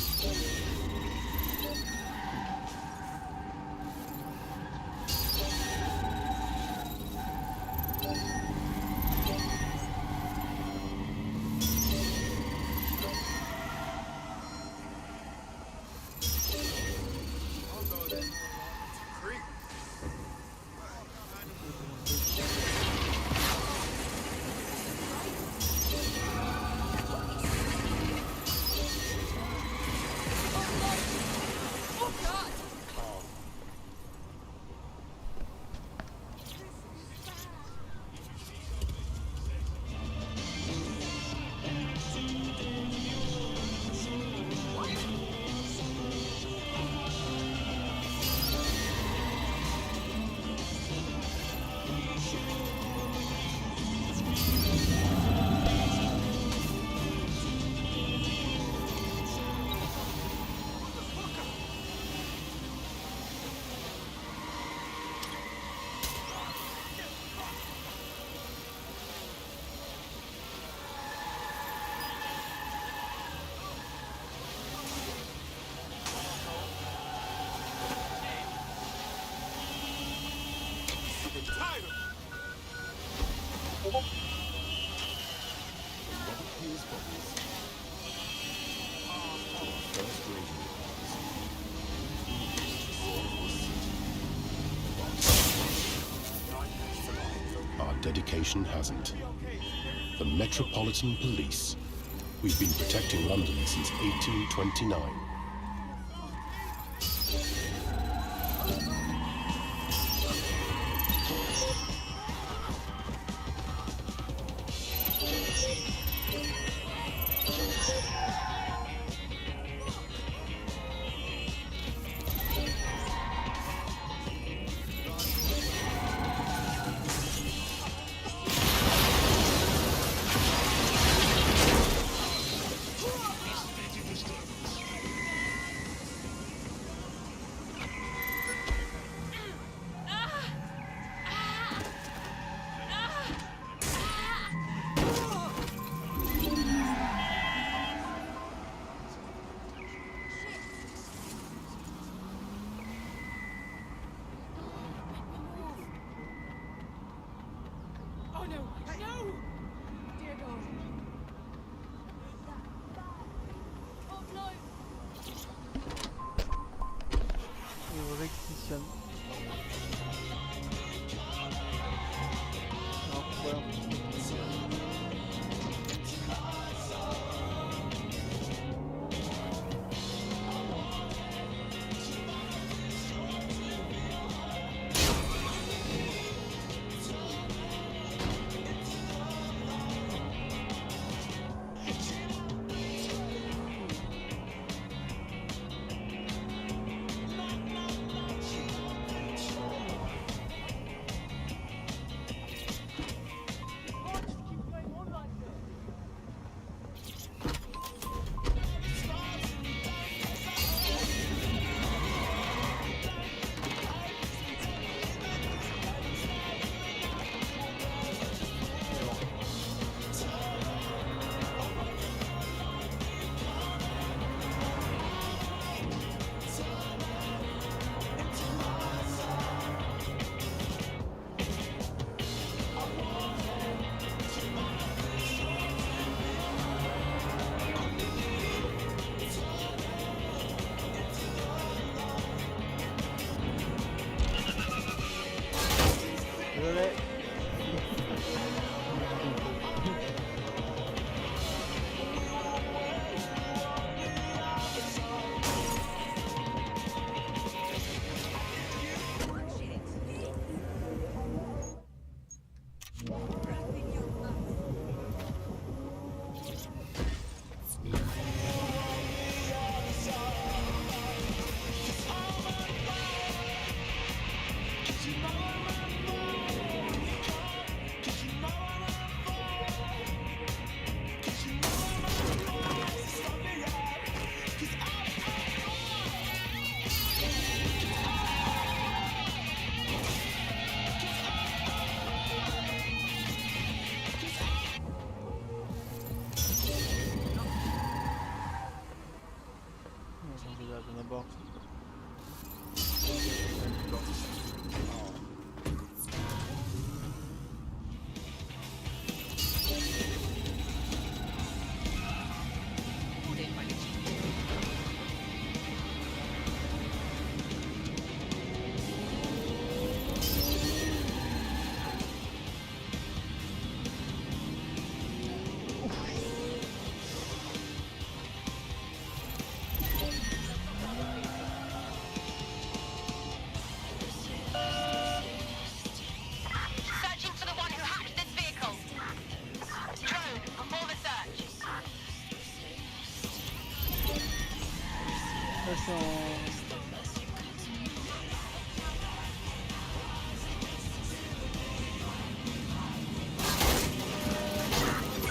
Our dedication hasn't. The Metropolitan Police. We've been protecting London since 1829. Oh no! No! Dear God. Oh no! Et on réquisitionne. Alors, voilà.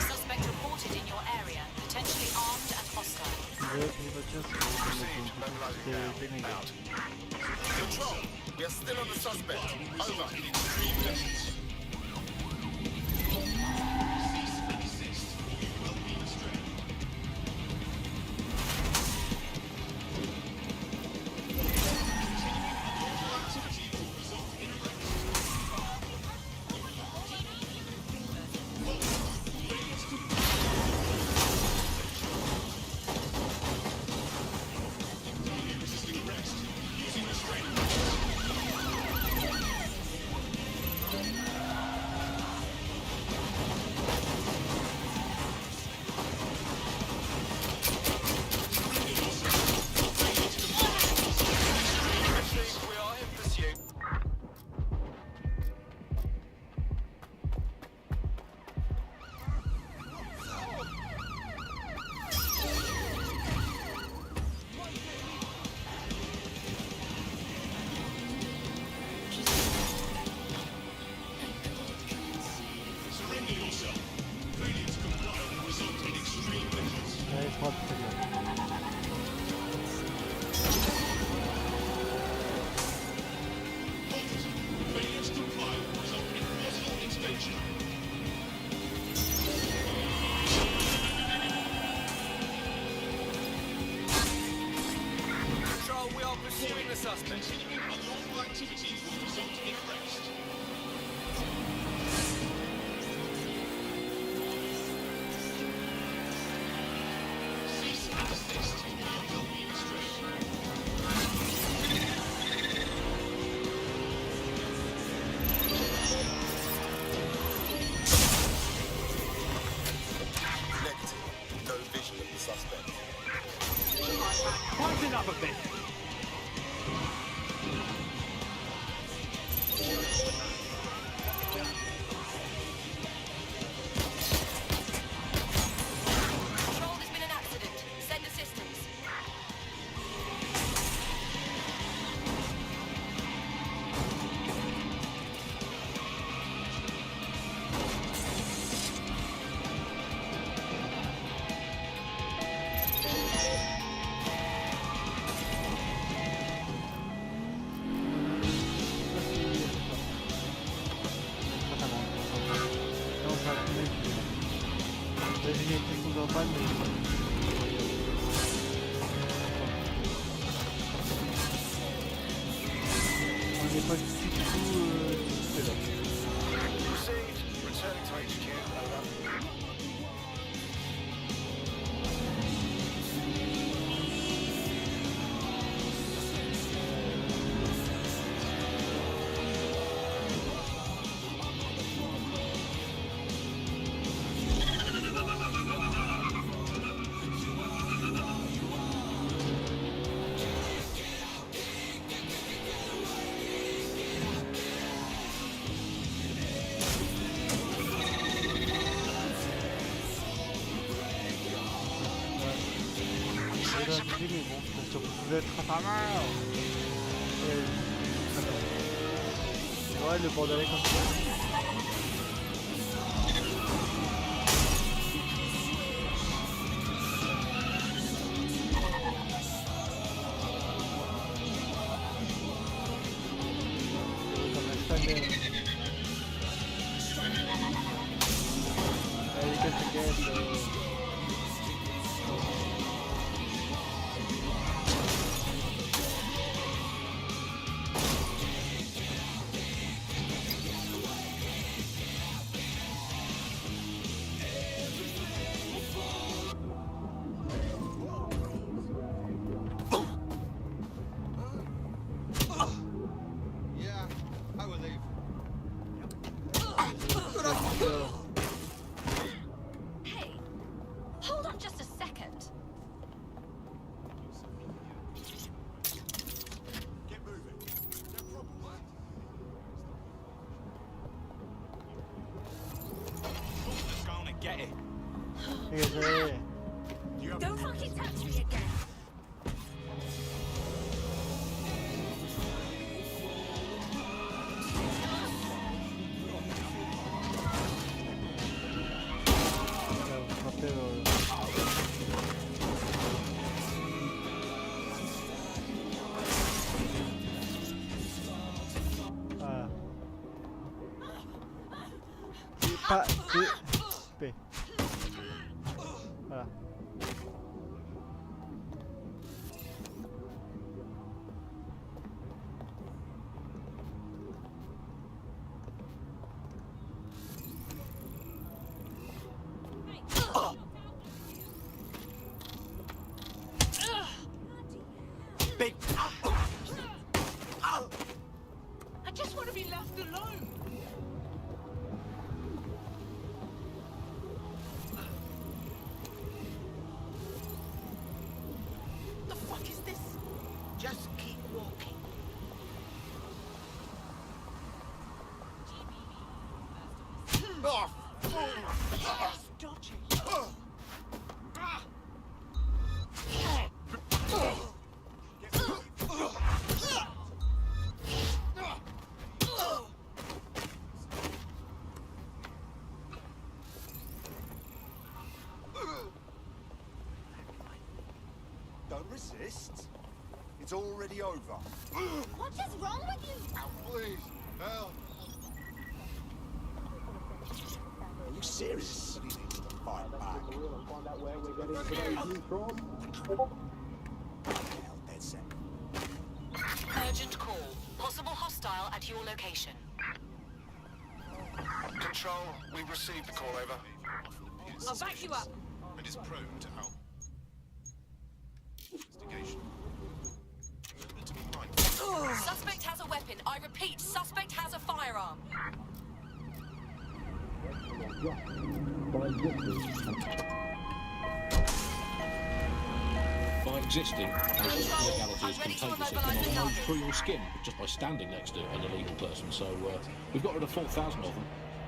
Suspect reported in your area, potentially armed and hostile. Control, we are still on the suspect. Over. Control, we are pursuing the suspect. Unlawful activity will result in arrest. Cease and desist. You will be restrained. Negative. No vision of the suspect. Tighten up a bit. Control, there's been an accident. Send assistance. On n'est pas du tout là. Proceed. Returning to HQ. Over. Mais bon, ça pouvait être pas mal. Ouais, le bordelais comme ça. Hey, hold on just a second. Get moving. No problem. Just go on and get it. Désolé. Don't fucking touch me again. pas de paix. Voilà. Big. I just want to be left alone. The fuck is this? Just keep walking. Oh, dodgy. Don't resist. It's already over. What is wrong with you? Please, help. Are you serious? Fight back. Find out where we're getting today's news from. Hell, dead set. Urgent call. Possible hostile at your location. Control, we've received the call, over. I'll back you up. And is prone to help. Investigation. Movement to be mindful. Suspect has a weapon. I repeat, suspect has a firearm. By existing, as legality is contagious, it can run through your skin just by standing next to an illegal person. So we've got rid of 4,000 of them.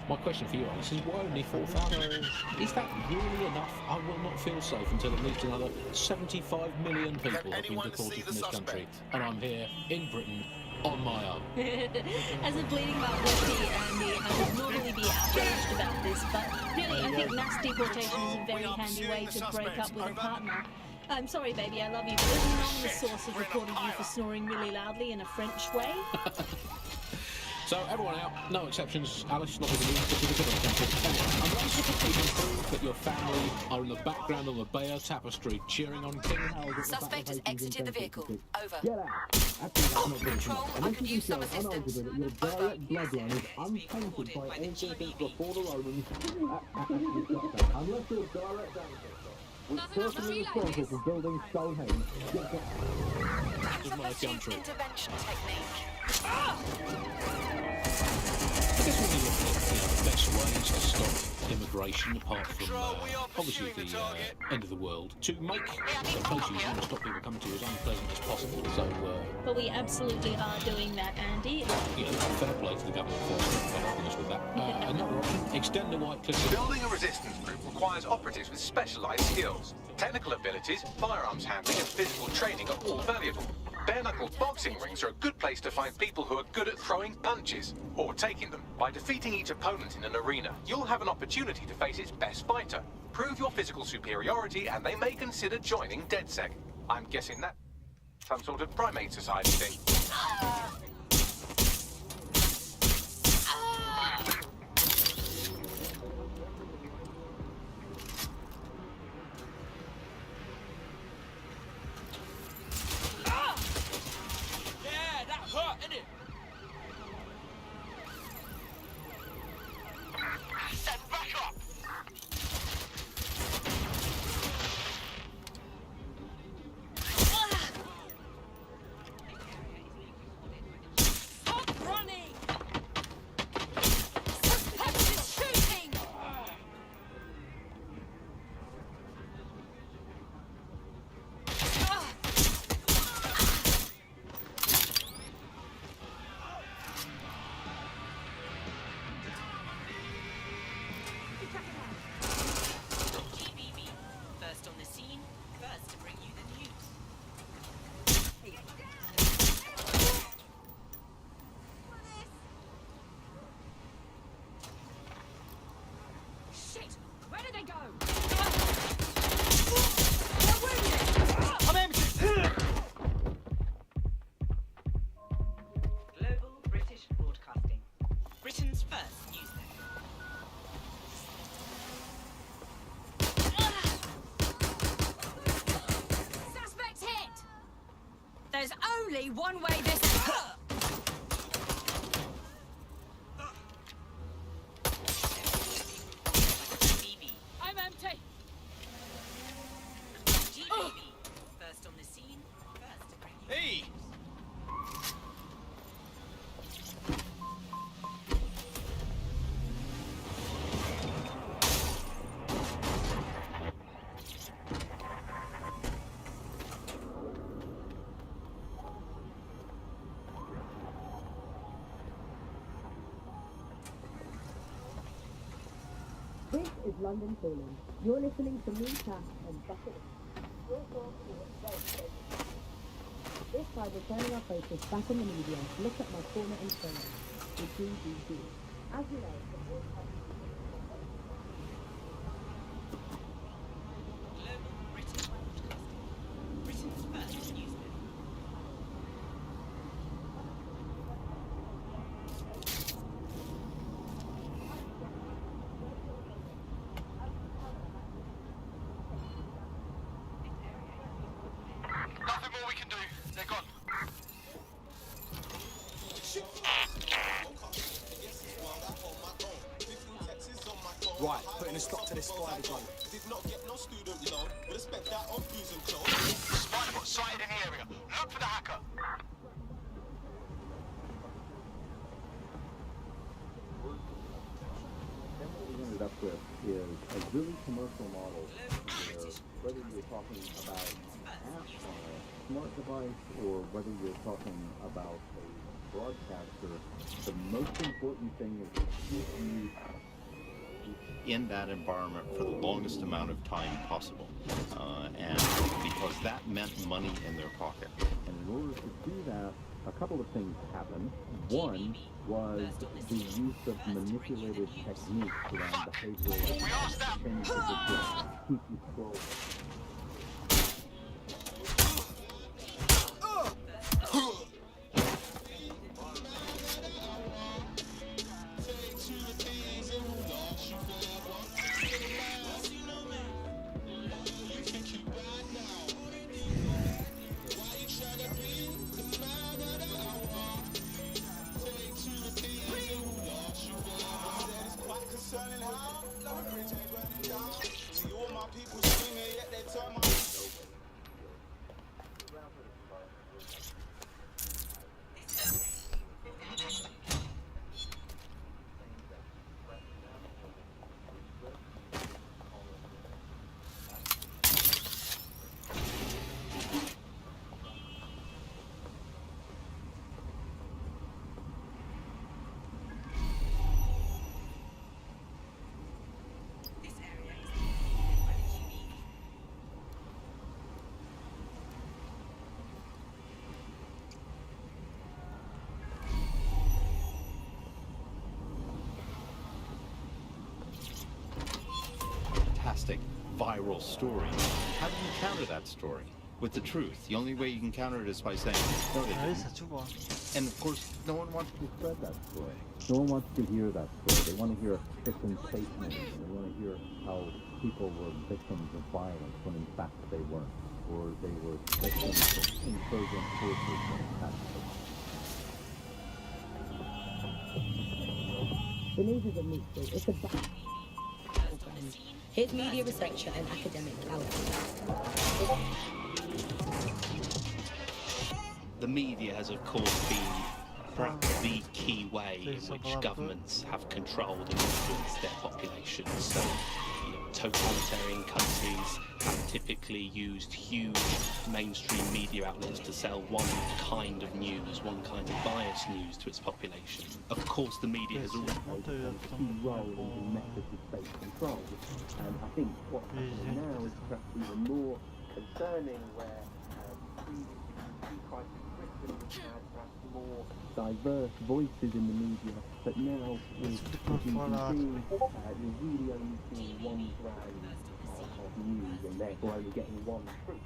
My question for you, Alice, is why only 4,000? Is that really enough? I will not feel safe until at least another 75 million people have been deported from this country. And I'm here in Britain on my own. As a bleeding heart lefty, Andy, I would normally be outraged about this, but really, I think mass deportation is a very handy way to break up with a partner. I'm sorry, baby, I love you, but there's an anonymous source has reported you for snoring really loudly in a French way. So everyone out, no exceptions. Alice, not even you, which is a good example. Unless you can prove that your family are in the background of the Bayer tapestry, cheering on King. Suspect has exited the vehicle. Over. Get out. Control, I could use some assistance. Your direct bloodline is untainted by anything before the Romans. Unless you're direct ancestor, which personally responsible for building Stonehenge. Use the pursuit intervention technique. I guess when you look at the best ways to stop immigration, apart from obviously the end of the world, to make the places you want to stop people coming to as unpleasant as possible. So, but we absolutely are doing that, Andy. Yeah, fair play to the government for helping us with that. Another option: extend the white cliff. Building a resistance group requires operatives with specialised skills. Technical abilities, firearms handling, and physical training are all valuable. Bare-knuckle boxing rings are a good place to find people who are good at throwing punches, or taking them. By defeating each opponent in an arena, you'll have an opportunity to face its best fighter. Prove your physical superiority, and they may consider joining DedSec. I'm guessing that's some sort of primate society thing. one way this... I'm empty. First on the scene, first to bring you... Hey! This is London Calling. You're listening to me, Cass, and Bucket. This time we're turning our focus back on the media to look at my former employer, the GDG. As you know, the broadcast... Britain's first newspaper. Nothing more we can do. They're gone. Right, putting a stop to this spider gun. Did not get no student loan. Would have spent that on fusing clothes. Spider got sighted in the area. Look for the hacker. Then what we ended up with is a really commercial model where whether you're talking about an app on a smart device or whether you're talking about a broadcaster, the most important thing is to keep you in that environment for the longest amount of time possible, and because that meant money in their pocket. And in order to do that, a couple of things happened. One was the use of manipulated techniques around behavioral things that would keep you scrolling. Viral story. How do you counter that story? With the truth. The only way you can counter it is by saying, no, they didn't. And of course, no one wants to spread that story. No one wants to hear that story. They want to hear victim statements. They want to hear how people were victims of violence when in fact they weren't. Or they were victims of insurgent forces when in fact they weren't. The news is a news story. It's a bad. Here's media researcher and academic Alex. The media has, of course, been perhaps the key way in which governments have controlled and influenced their populations. So, totalitarian countries have typically used huge mainstream media outlets to sell one kind of news, one kind of biased news to its population. Of course, the media has always played a key role in methods of state control. And I think what's happening now is perhaps even more concerning, where previously crisis victims had perhaps more diverse voices in the media, but now with BBC, you're really only seeing one brand of news and therefore only getting one truth.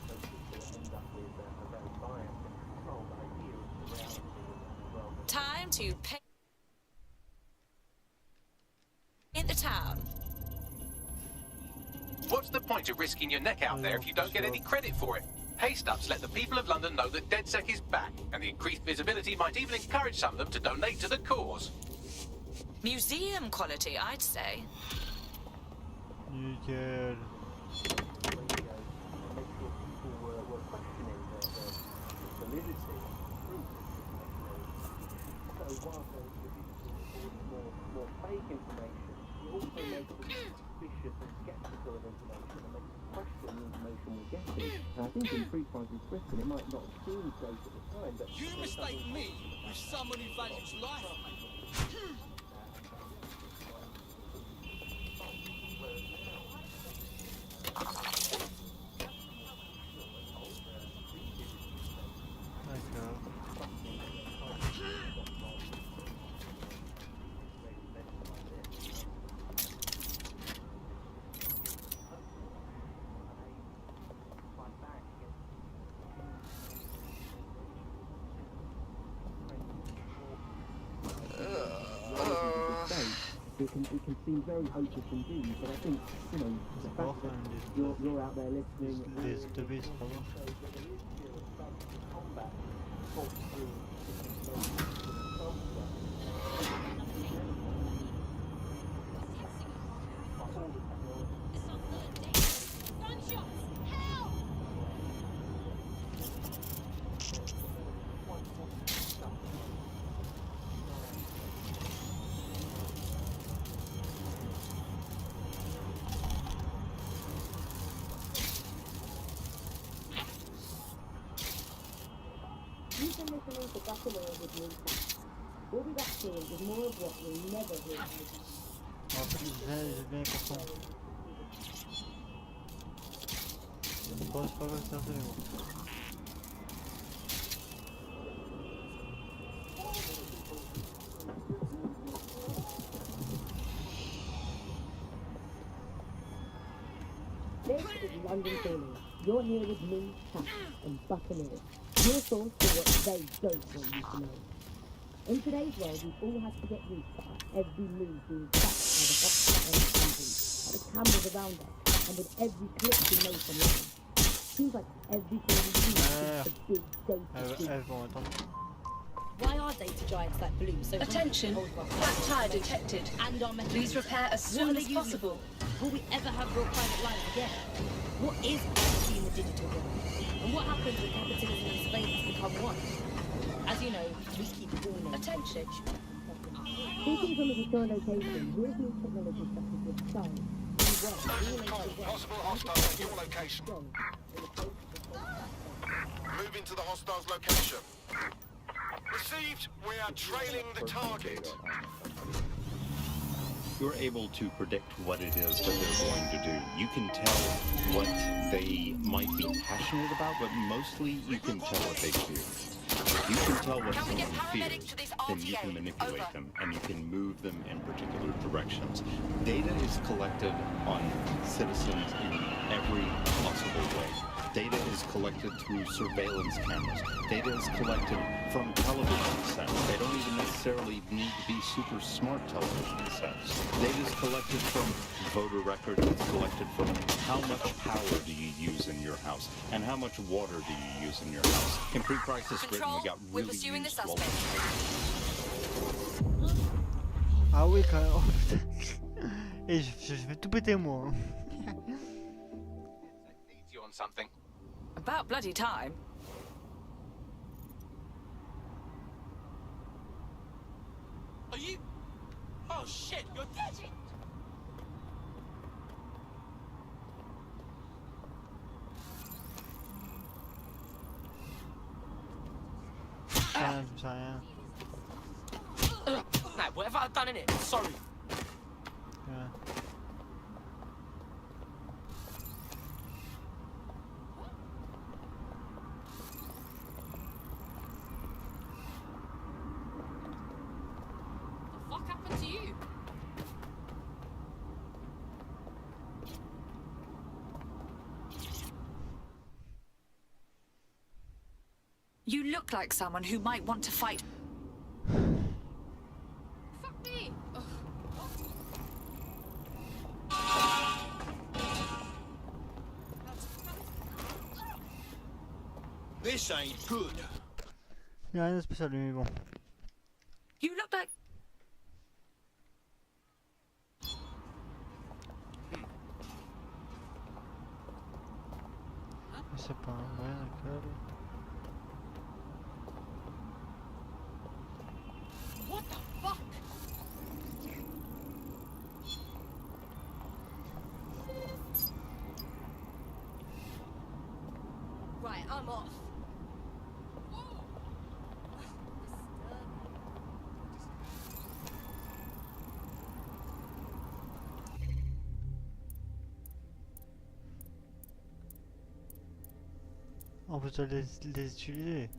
So people end up with a very biased and controlled idea of the reality of the world. Time to paint the town. What's the point of risking your neck out there if you don't get any credit for it? Pay-stubs let the people of London know that DedSec is back, and the increased visibility might even encourage some of them to donate to the cause. Museum quality, I'd say. Nickel. More fake information, it also makes us suspicious and skeptical of information and makes us question the information we're getting. And I think in pre-crisis Britain it might not seem great at the time, but... You mistake me with someone who values life. It can seem very hopeless indeed, but I think, you know, the fact that you're out there listening... You've been listening to Buffalo with me. We'll be back soon with more of what you'll never hear. En fait, j'ai bien compris. Bon, c'est pas grave, c'est un peu bon. This is London Calling. You're here with me, Kat, and Buccaneers. Your source for what they don't want you to know. In today's world, we all have to get used to every move being tracked by the boxes on the TV, by the cameras around us, and with every click we make online. Seems like everything we do is a big data. Why are data giants like Blue so... Attention, flat tire detected. And our methods. Please repair as soon as possible. Will we ever have real private lives again? What is privacy in the digital world? And what happens when capitalism and surveillance become one? As you know, we keep warning. Attention. Speaking from a secure location, here's new technology such as this sign. Possible hostiles at your location. Moving to the hostiles' location. Received. We are trailing the target. You're able to predict what it is that they're going to do. You can tell what they might be passionate about, but mostly you can tell what they fear. If you can tell what someone fears, then you can manipulate them and you can move them in particular directions. Data is collected on citizens in every possible way. Data is collected through surveillance cameras. Data is collected from television sets. They don't even necessarily need to be super smart television sets. Data is collected from voter records. It's collected from how much power do you use in your house and how much water do you use in your house. In pre-crisis Britain, we got really pursuing the used suspect. Ah oui, quand même. Oh, putain. Et je vais tout péter moi. You on something? About bloody time. Are you? Oh shit, you're dead! Nah, whatever I've done in it, sorry. Yeah. What happened to you? You look like someone who might want to fight. Fuck me! Ugh. This ain't good. Il n'y a rien de spécial, mais bon. You look like... C'est pas un vrai alcool. What the fuck? Right, I'm off. On peut les utiliser.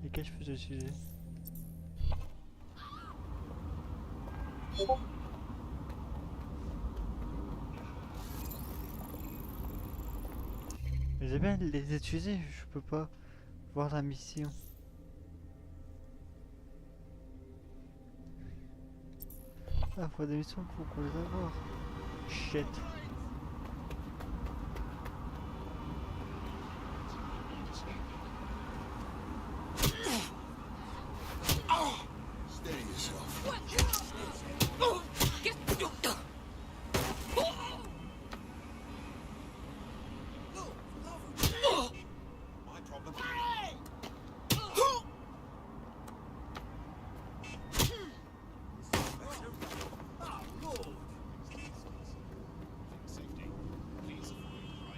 Lesquels je peux utiliser? Mais j'ai bien les utiliser, je peux pas voir la mission. Ah, faut des missions pour les avoir. Shit. Steady yourself. My problem.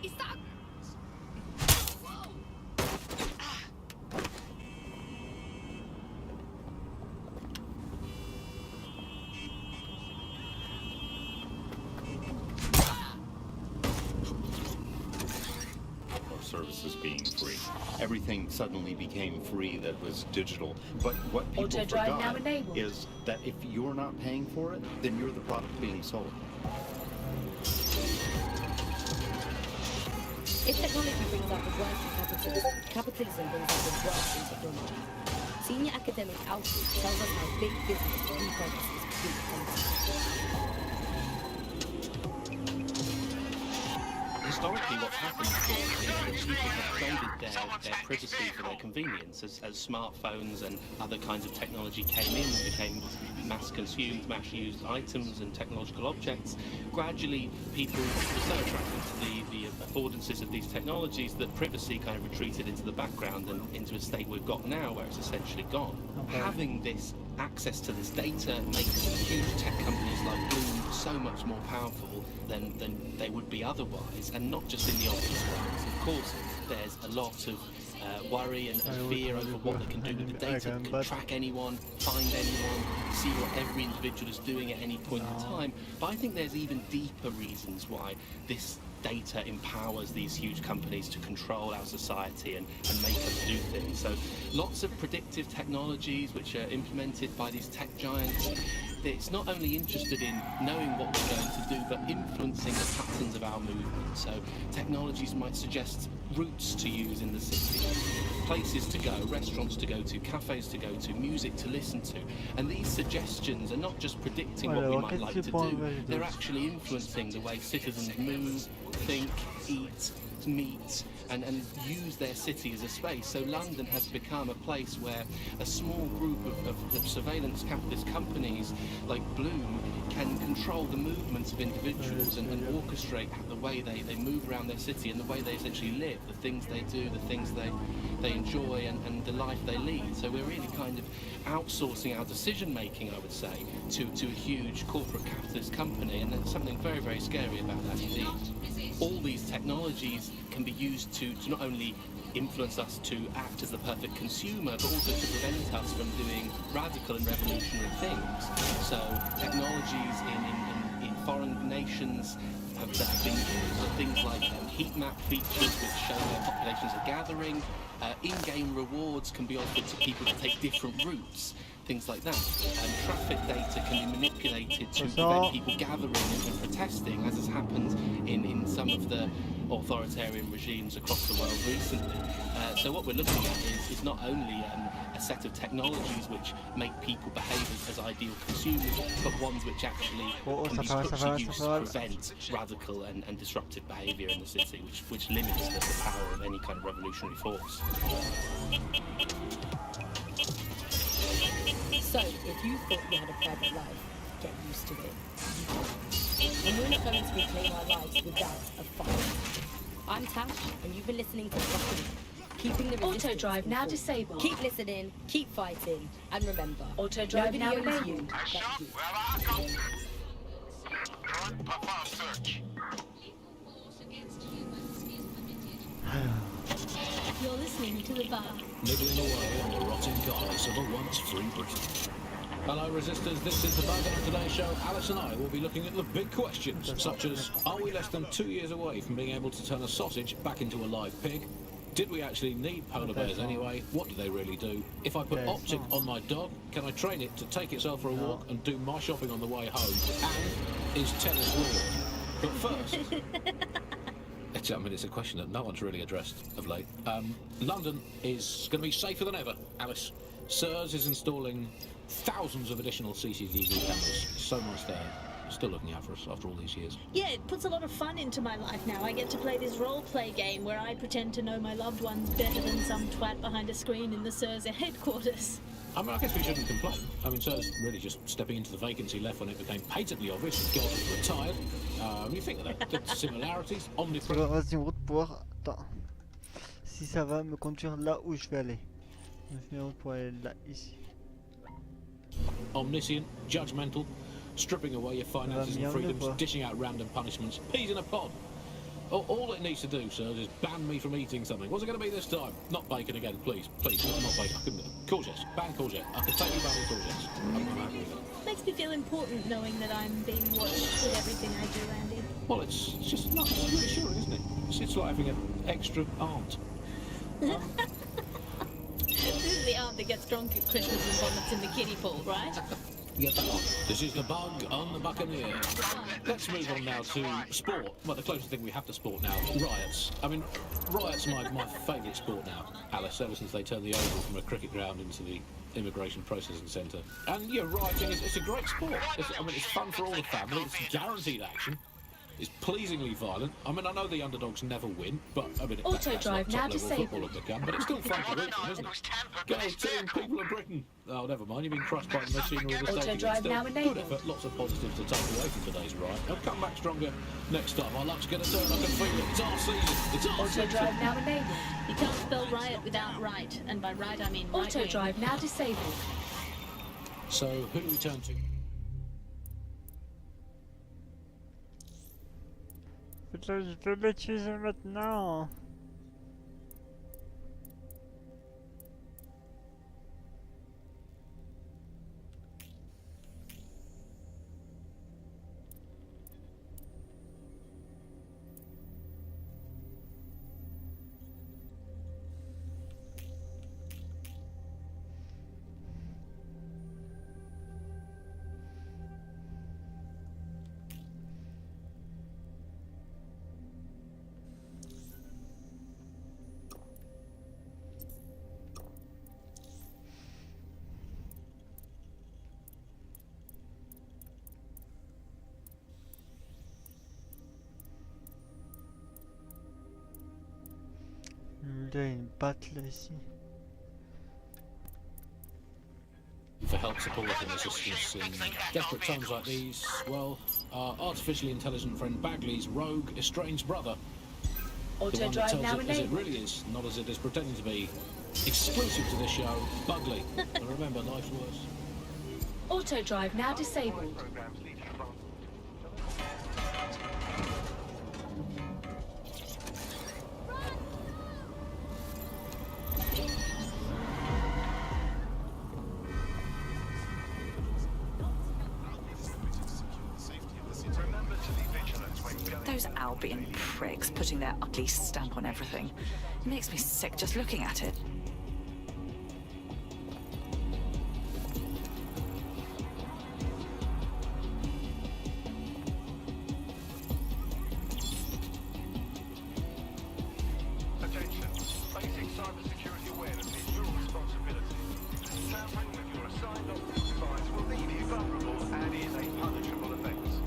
Is that... Services being free. Everything suddenly became free that was digital. But what people Auto-drive now forgot enabled. is that if you're not paying for it, then you're the product being sold. If technology brings out the worst in capitalism brings out the worst in technology. Senior academic outreach tells us how big business repurposes big content. Historically, what's happened is that people have traded their privacy for their convenience as smartphones and other kinds of technology came in and became mass-consumed, mass-used items and technological objects. Gradually, people were so attracted to the affordances of these technologies that privacy kind of retreated into the background and into a state we've got now where it's essentially gone. Okay. Having this access to this data makes huge tech companies like Bloom so much more powerful than they would be otherwise, and not just in the obvious ways. Of course, there's a lot of worry and fear over what they can do with the data, can track anyone, find anyone, see what every individual is doing at any point in time. But I think there's even deeper reasons why this data empowers these huge companies to control our society and make us do things. So lots of predictive technologies which are implemented by these tech giants. It's not only interested in knowing what we're going to do, but influencing the patterns of our movement. So technologies might suggest routes to use in the city, places to go, restaurants to go to, cafes to go to, music to listen to. And these suggestions are not just predicting what we might like to do, they're actually influencing the way citizens move, think, eat, meet, and use their city as a space. So London has become a place where a small group of surveillance capitalist companies like Bloom can control the movements of individuals and orchestrate the way they move around their city and the way they essentially live, the things they do, the things they enjoy, and the life they lead. So we're really kind of outsourcing our decision making, I would say, to a huge corporate capitalist company, and there's something very, very scary about that indeed. All these technologies can be used to not only influence us to act as the perfect consumer, but also to prevent us from doing radical and revolutionary things. So technologies in foreign nations have been things like heat map features which show where populations are gathering. In-game rewards can be offered to people to take different routes, things like that. Traffic data can be manipulated to prevent people gathering and protesting, as has happened in some of the authoritarian regimes across the world recently. So what we're looking at is not only a set of technologies which make people behave as ideal consumers, but ones which actually can be structurally used to prevent radical and disruptive behaviour in the city, which limits the power of any kind of revolutionary force. So, if you thought you had a private life, get used to it. And we're not going to reclaim our lives without a fight. I'm Tash, and you've been listening to Fucking Keeping the Resistance. Auto drive now disabled. Keep listening, keep fighting, and remember, auto drive now enabled. You. You're listening to the bar. Nibbling away on the rotting carcass of a once free Britain. Hello resistors, this is the Bug, and on today's show Alice and I will be looking at the big questions, such as, are we less than 2 years away from being able to turn a sausage back into a live pig? Did we actually need polar bears anyway? What do they really do? If I put Optic on my dog, can I train it to take itself for a walk and do my shopping on the way home? And is tennis real? But first... it's a question that no one's really addressed of late. London is going to be safer than ever, Alice. SIRS is installing thousands of additional CCTV cameras. So much there. Still looking out for us after all these years. Yeah, it puts a lot of fun into my life now. I get to play this role-play game where I pretend to know my loved ones better than some twat behind a screen in the SIRS headquarters. I mean, I guess we shouldn't complain. I mean, SIRS really just stepping into the vacancy left when it became patently obvious that God was retired. You think of that. The similarities, omnipresent. Vas-y, on route pour... Attends. Si ça va me conduire là où je vais aller. Je vais en route pour aller là, ici. Omniscient, judgmental, stripping away your finances and freedoms, dishing out random punishments, peas in a pod. All it needs to do, sir, is ban me from eating something. What's it going to be this time? Not bacon again, please. Please, not bacon. I couldn't... Courgettes. Ban courgette. I could take you banning courgettes. I'm happy with that. Makes me feel important knowing that I'm being watched with everything I do, Andy. Well, it's just not reassuring, isn't it? It's like having an extra aunt. This is the aunt that gets drunk at Christmas and vomits in the kiddie pool, right? Yeah, this is the Bug on the Buccaneer. Let's move on now to sport. Well, the closest thing we have to sport now, riots. I mean, riots are my favourite sport now, Alice, ever since they turned the Oval from a cricket ground into the Immigration Processing Centre. And yeah, rioting it's a great sport. It's fun for all the family, it's guaranteed action. It's pleasingly violent. I mean, I know the underdogs never win, but I mean, that's like top-level football have become, but it's still fun to root them, isn't it? Go team, people of Britain! Oh, never mind, you've been crushed by the machinery of the state. Good effort, lots of positives to take away from today's riot. They'll come back stronger next time. Our luck's going to turn, I can feel it. It's our season. It's our season. Auto drive now enabled. You can't spell riot without right, and by right I mean right. Auto drive now disabled. So, who do we turn to? Putain, je peux l'utiliser maintenant. Il y a une batte là ici. For help, support and assistance in desperate times like these, well, our artificially intelligent friend Bagley's rogue, estranged brother. The one that tells it as it really is, not as it is pretending to be. Exclusive to this show, Bugley. And remember, life's worse. Auto drive now disabled. World-beaten pricks putting their ugly stamp on everything. It makes me sick just looking at it. Attention. Basic cybersecurity awareness is your responsibility. Tampering with your assigned optical device will leave you vulnerable and is a punishable offense.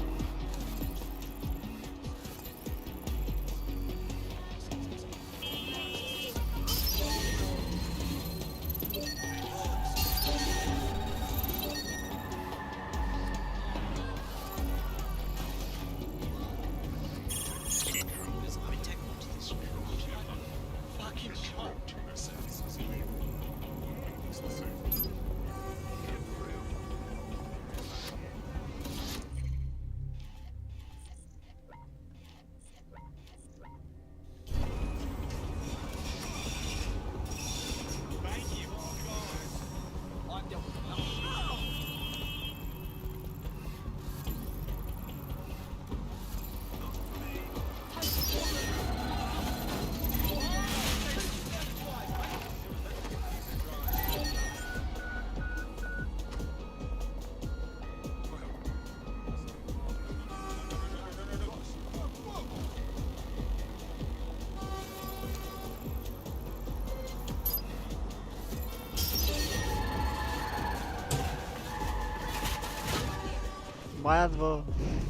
Bravo!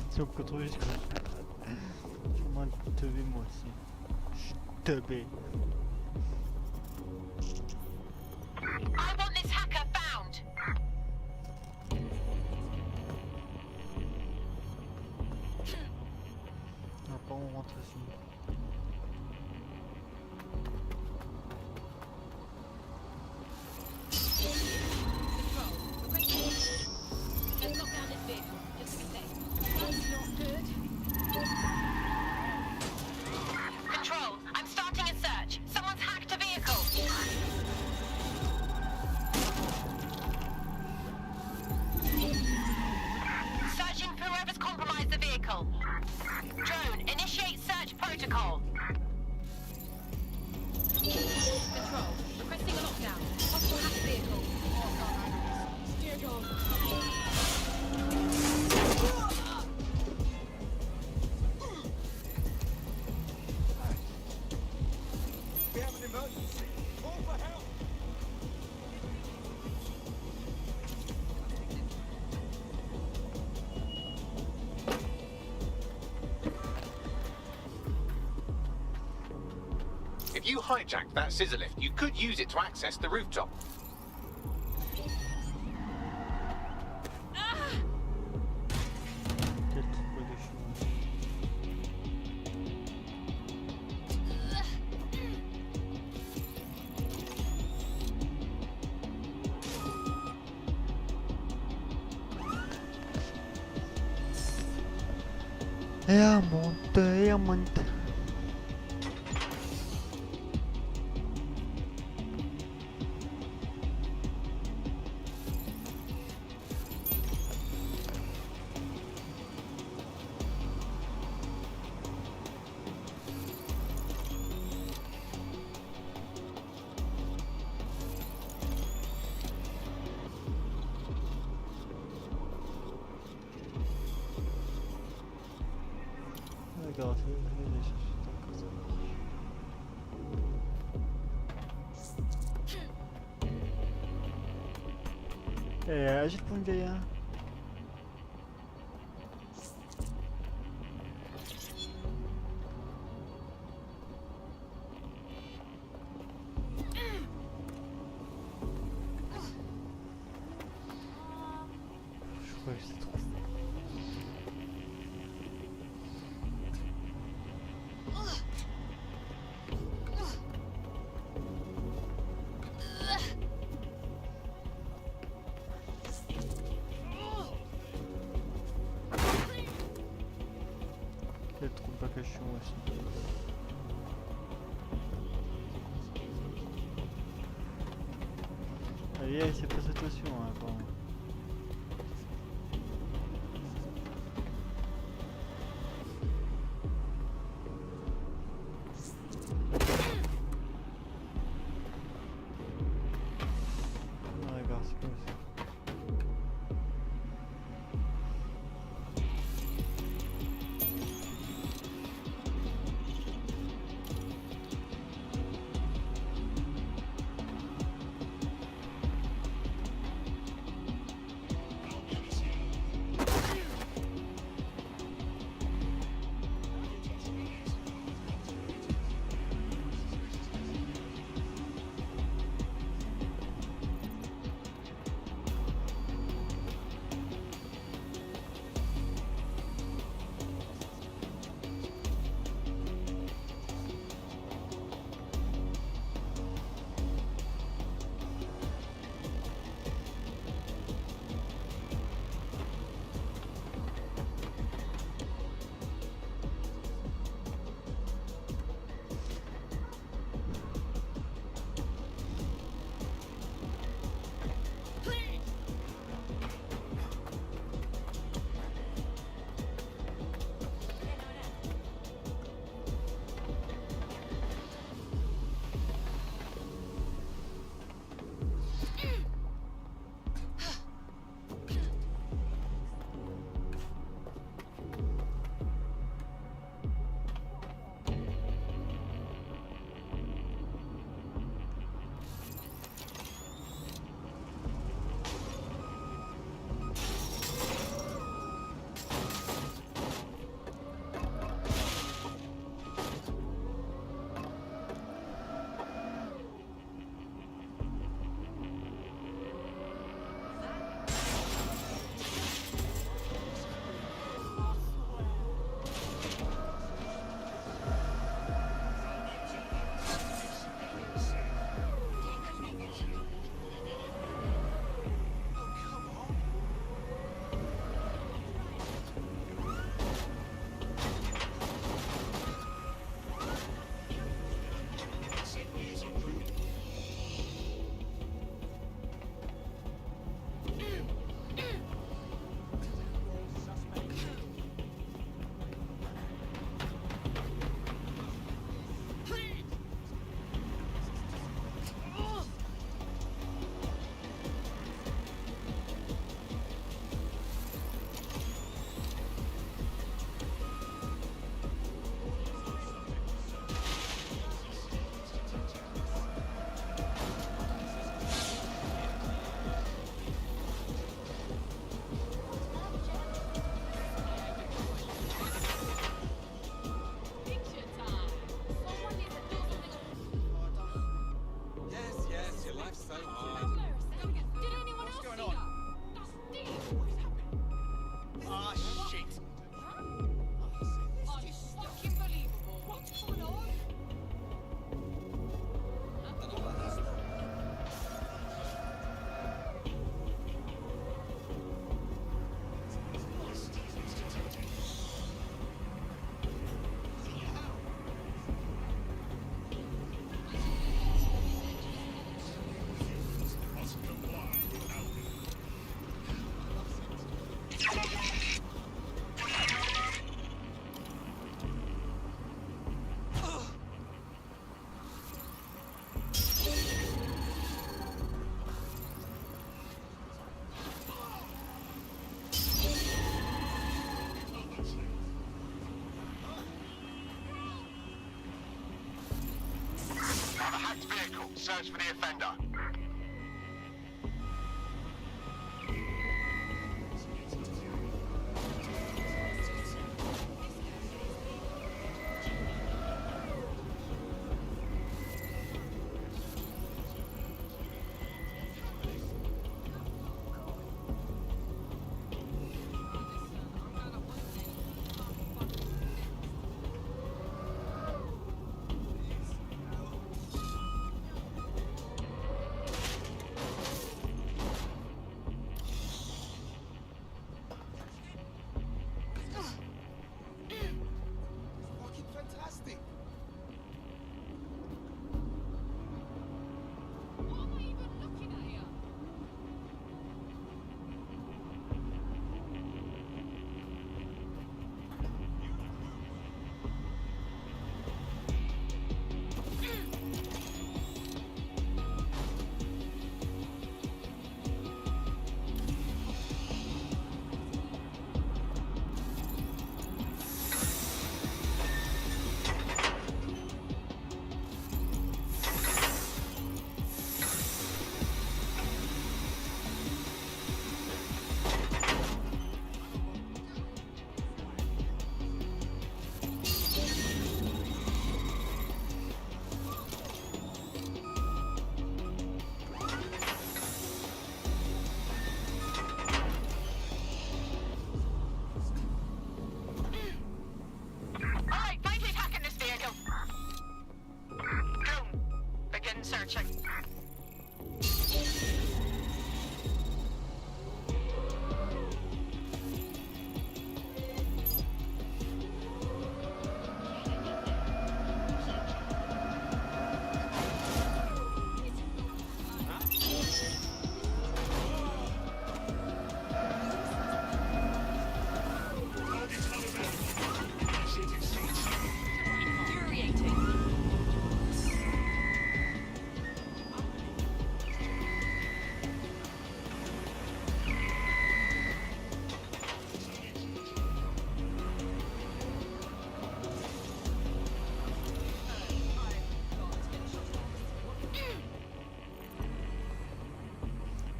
C'est au contrôle jusqu'à... Je suis en train de teubé moi aussi. Je suis teubé. I want this hacker found. On va pas en rentrer ici. Let's lock down this vehicle, just to be safe. That's not good. Control, I'm starting a search. Someone's hacked a vehicle. Searching for whoever's compromised the vehicle. Drone, initiate search protocol. Control, requesting a lockdown. Possible hacked vehicle. Dear God. We have an emergency. Call for help. If you hijacked that scissor lift, you could use it to access the rooftop. Quel trouble de cheveux. Et on monte. D'accord, je vais aller chercher ça comme ça. Agite pour une vieille, hein. Je crois que c'est trop. Quel trou de vacation aussi. Allez, c'est pas cette situation, hein, apparemment. Search for the offender.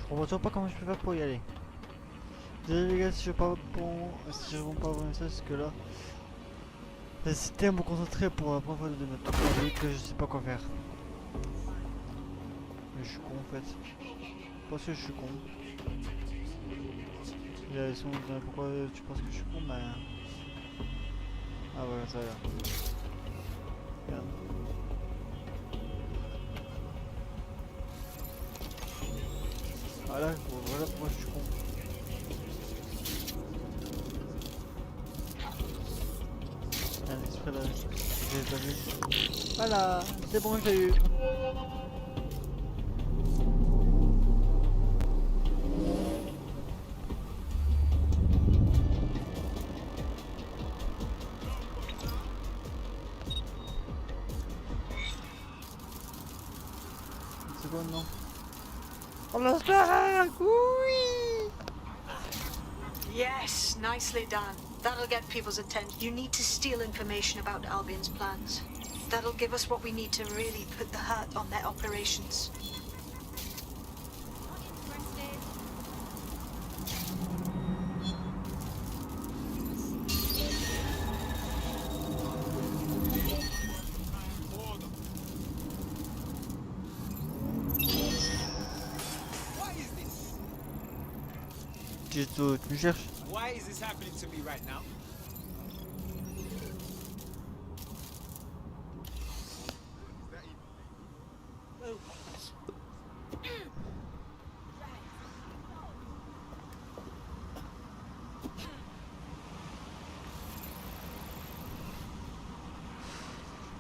Je comprends toujours pas comment je peux faire pour y aller. Désolé les gars si je réponds pas à vos messages parce que là j'hésitais à me concentrer pour la première fois de notre vie que je sais pas quoi faire. Mais je suis con en fait. Parce que je suis con. Ils sont pourquoi tu penses que je suis con mais. Ah ouais ça va. Regarde. Voilà pourquoi je suis con. Un exprès là, j'ai pas vu. Voilà, c'est bon, j'ai eu. Une seconde, non. On lance la oui. Yes, nicely done. That'll get people's attention. You need to steal information about Albion's plans. That'll give us what we need to really put the hurt on their operations. Tu me cherches? Why is this happening to me right now?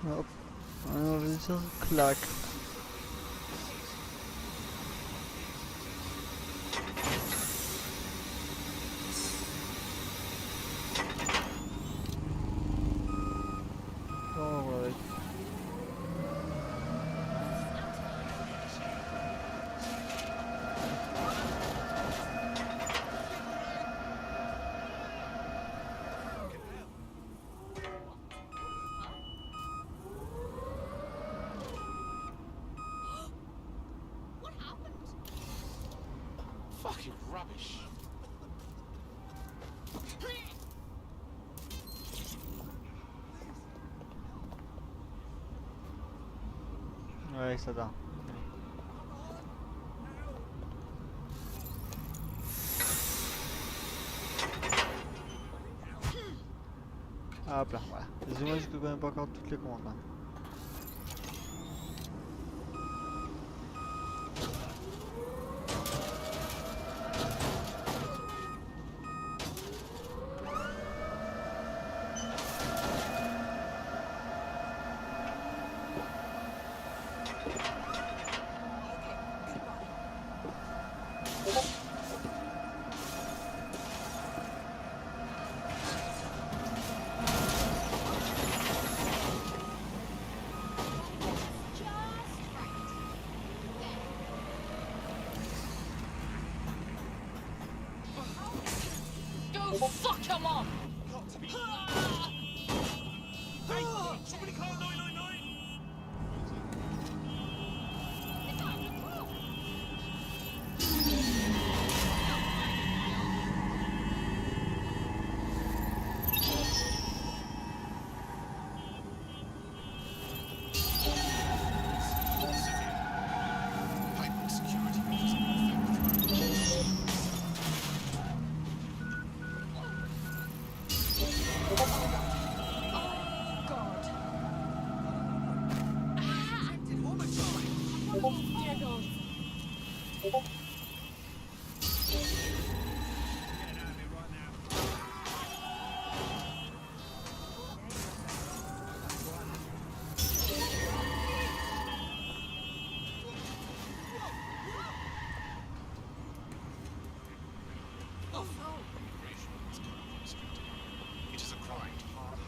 Hop, alors je vais dire clac. Fucking rubbish. Ouais, ça va. Hop là, voilà. Désolé, je ne connais pas encore toutes les commandes. Hein. Go fuck your mom! Hey, somebody call 999! Dear God. It is a crime to harm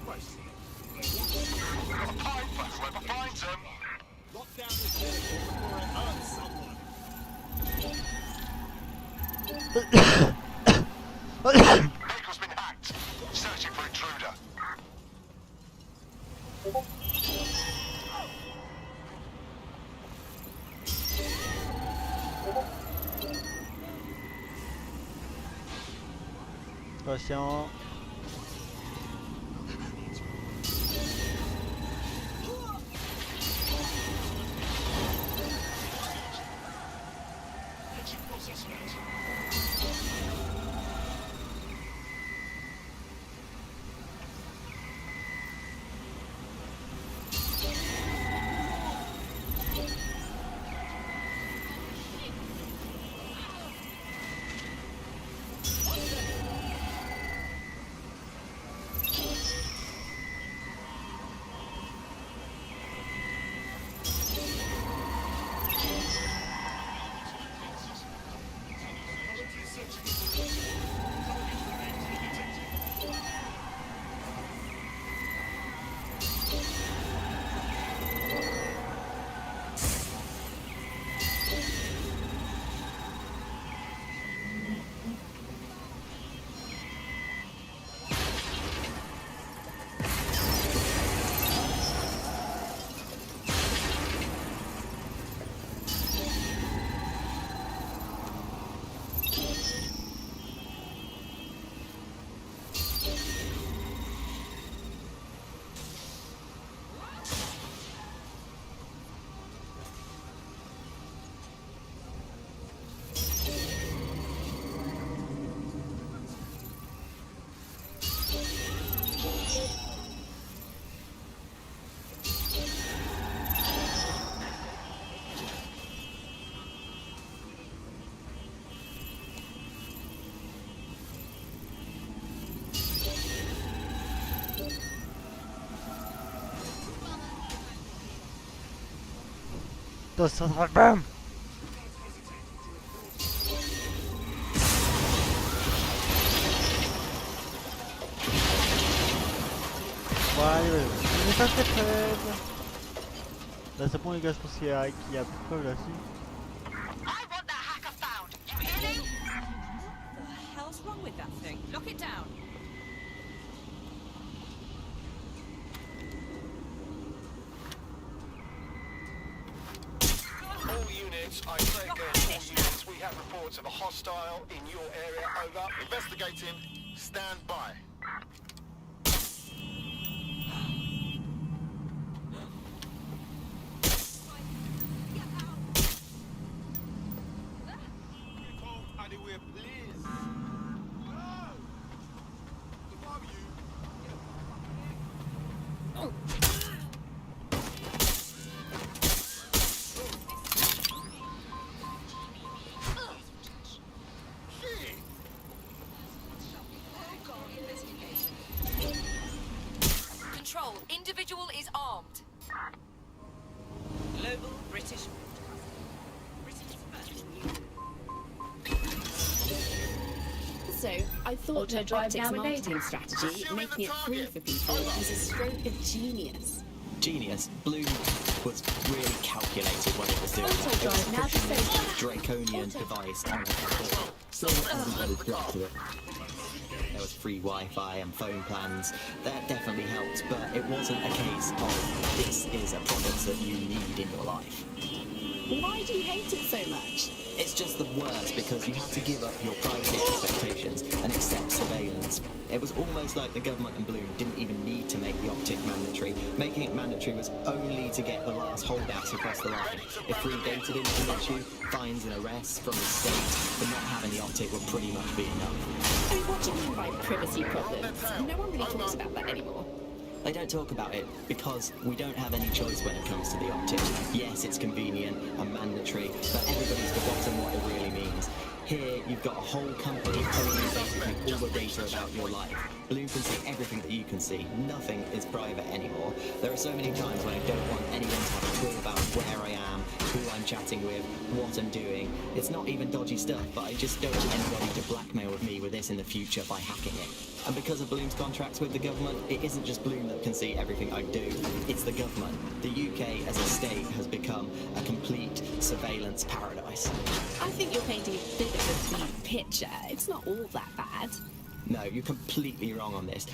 otherwise named. Got a pine for whoever finds them. Lock down this vehicle before it hurts someone. Vehicle's been hacked. Searching for intruder. Patient. Das ist halt BAM! Ouais, on est pas très faible. Là c'est bon les gars, je pense qu'il y a plus de preuves là-dessus. What the hell's wrong with that thing? Lock it down. All units, I say again, all units, we have reports of a hostile in your area. Over. Investigating. Stand by. Anywhere, please. No. If I were you, Oh. Control, individual is armed. Global British. So, I thought her drive-down dating strategy, making it free for people, was a stroke of genius. Genius. Bloom was really calculated when it was doing that. It was Now to pushing say a draconian device on it. So everybody got to it. There was free Wi-Fi and phone plans. That definitely helped, but it wasn't a case of this is a product that you need in your life. Why do you hate it so much? It's just the worst because you have to give up your privacy expectations and accept surveillance. It was almost like the government and Bloom didn't even need to make the optic mandatory. Making it mandatory was only to get the last holdouts across the line. If free data didn't convince you, fines and arrests from the state, but not having the optic would pretty much be enough. I mean, what do you mean by privacy problems? No one really talks about that anymore. They don't talk about it because we don't have any choice when it comes to the optics. Yes, it's convenient and mandatory, but everybody's forgotten what it really means. Here, you've got a whole company owning basically all the data about your life. Bloom can see everything that you can see. Nothing is private anymore. There are so many times when I don't want anyone to have a clue about where I am, who I'm chatting with, what I'm doing. It's not even dodgy stuff, but I just don't want anybody to blackmail with me with this in the future by hacking it. And because of Bloom's contracts with the government, it isn't just Bloom that can see everything I do. It's the government. The UK as a state has become a complete surveillance paradise. I think you're painting a bit of a bleak picture. It's not all that bad. No, you're completely wrong on this.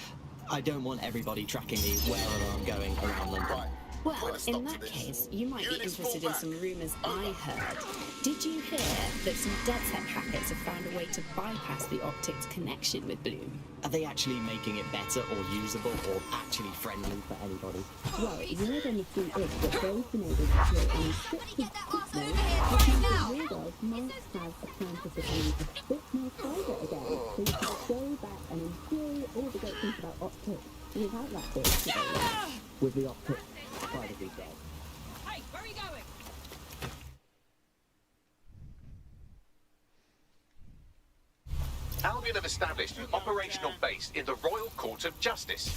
I don't want everybody tracking me wherever I'm going around London. Well, in that case, you might be interested in some rumours I heard. Did you hear that some DedSec hackers have found a way to bypass the optics connection with Bloom? Are they actually making it better or usable or actually friendly for anybody? Well, word on the street is that those been able to create an encrypted signal which means that weirdos might have a plan to become a bit more private again, so you can go back and enjoy all the great things about optics without that bit today. With the optics, privacy dead. Hey, where are you going? Albion have established an operational base in the Royal Court of Justice.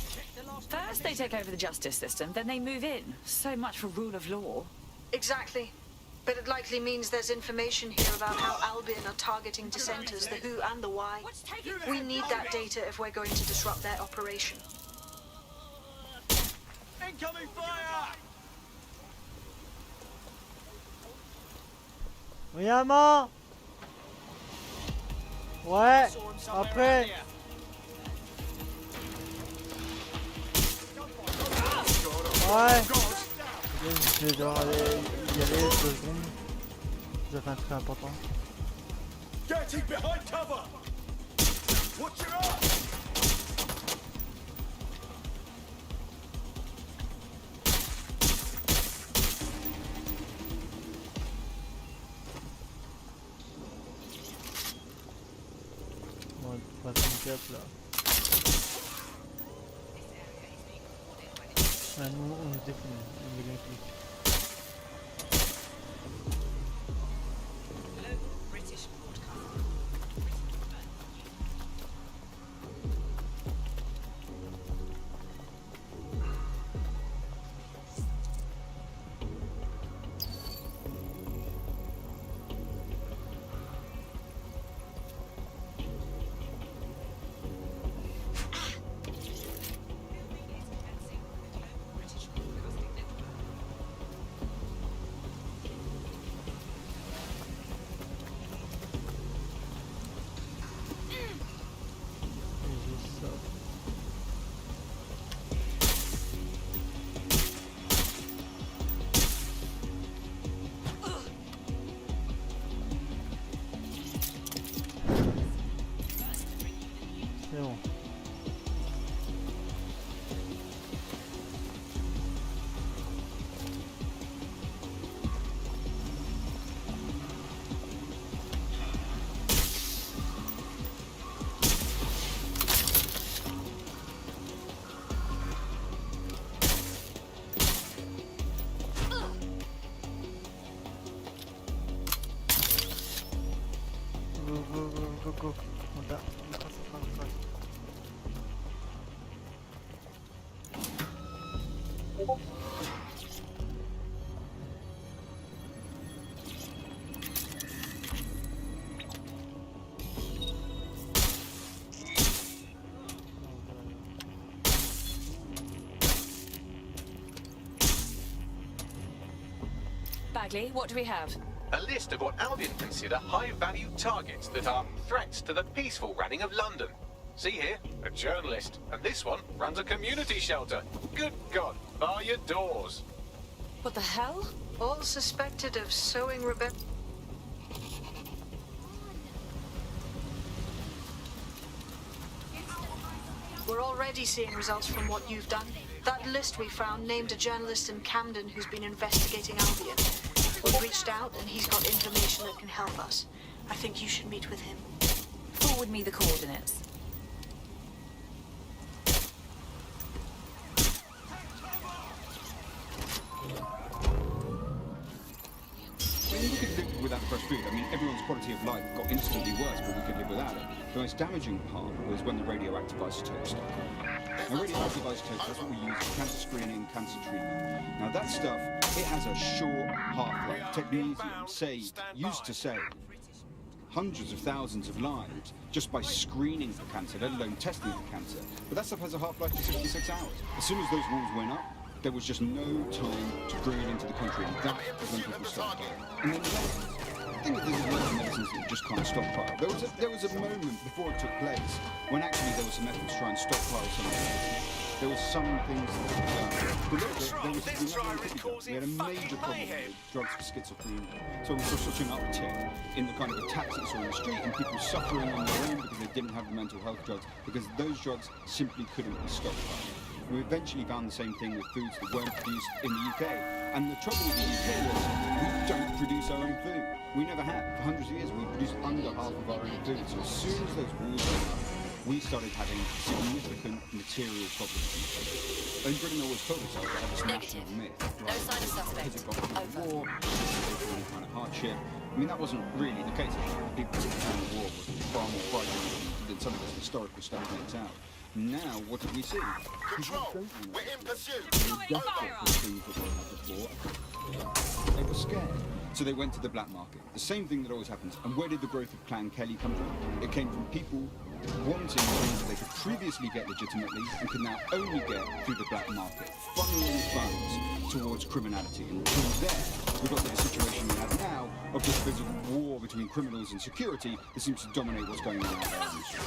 First they take over the justice system, then they move in. So much for rule of law. Exactly. But it likely means there's information here about how Albion are targeting dissenters, the who and the why. We need that data if we're going to disrupt their operation. Incoming fire! Oui, maman. Ouais, après. Ouais. Je vais devoir y aller 2 secondes. J'ai fait un truc important. Getting behind cover! Watch your eye! Bon, on va passer une cape là. Ah, nous, on se défoule, on est bien plus. C'est bon. Go. On t'a. Bagley, what do we have? A list of what Albion consider high-value targets that are threats to the peaceful running of London. See here, a journalist, and this one runs a community shelter. Good God, bar your doors. What the hell? All suspected of sowing rebellion. We're already seeing results from what you've done. That list we found named a journalist in Camden who's been investigating Albion. We've reached out and he's got information that can help us. I think you should meet with him. Forward me the coordinates. I mean, we could live without fresh food. I mean, everyone's quality of life got instantly worse, but we could live without it. The most damaging part was when the radioactive isotope stopped. Now, radioactive isotopes, that's what we use for cancer screening, cancer treatment. Now, that stuff, it has a short half-life. Technetium used to save hundreds of thousands of lives just by screening for cancer, let alone testing for cancer. But that stuff has a half-life of 66 hours. As soon as those walls went up, there was just no time to bring it into the country, and that was when people started dying. And then I think there's a lot of medicines that you just can't stockpile. There was a moment before it took place when actually there was some effort to try and stockpile some of it. There was some things that were done. We had a major problem with drugs for schizophrenia. So we saw such an uptick in the kind of attacks that we saw in the street and people suffering on their own because they didn't have the mental health drugs, because those drugs simply couldn't be stockpiled. We eventually found the same thing with foods that weren't produced in the UK. And the trouble with the UK was we don't produce our own food. We never have. For hundreds of years, we produced under half of our own food. So as soon as those walls went up, we started having significant material problems. And Britain always told us that had this national myth. No sign of suspect. Because it got through the war, any kind of hardship. I mean, that wasn't really the case. People who found the war were far more frightening than some of this historical stuff makes out. Now, what did we see? Control, we're in pursuit. They were scared, so they went to the black market. The same thing that always happens. And where did the growth of Clan Kelly come from? It came from people wanting things that they could previously get legitimately and could now only get through the black market, funneling funds towards criminality. And from there, we've got the situation we have now of this physical war between criminals and security that seems to dominate what's going on out there in the street.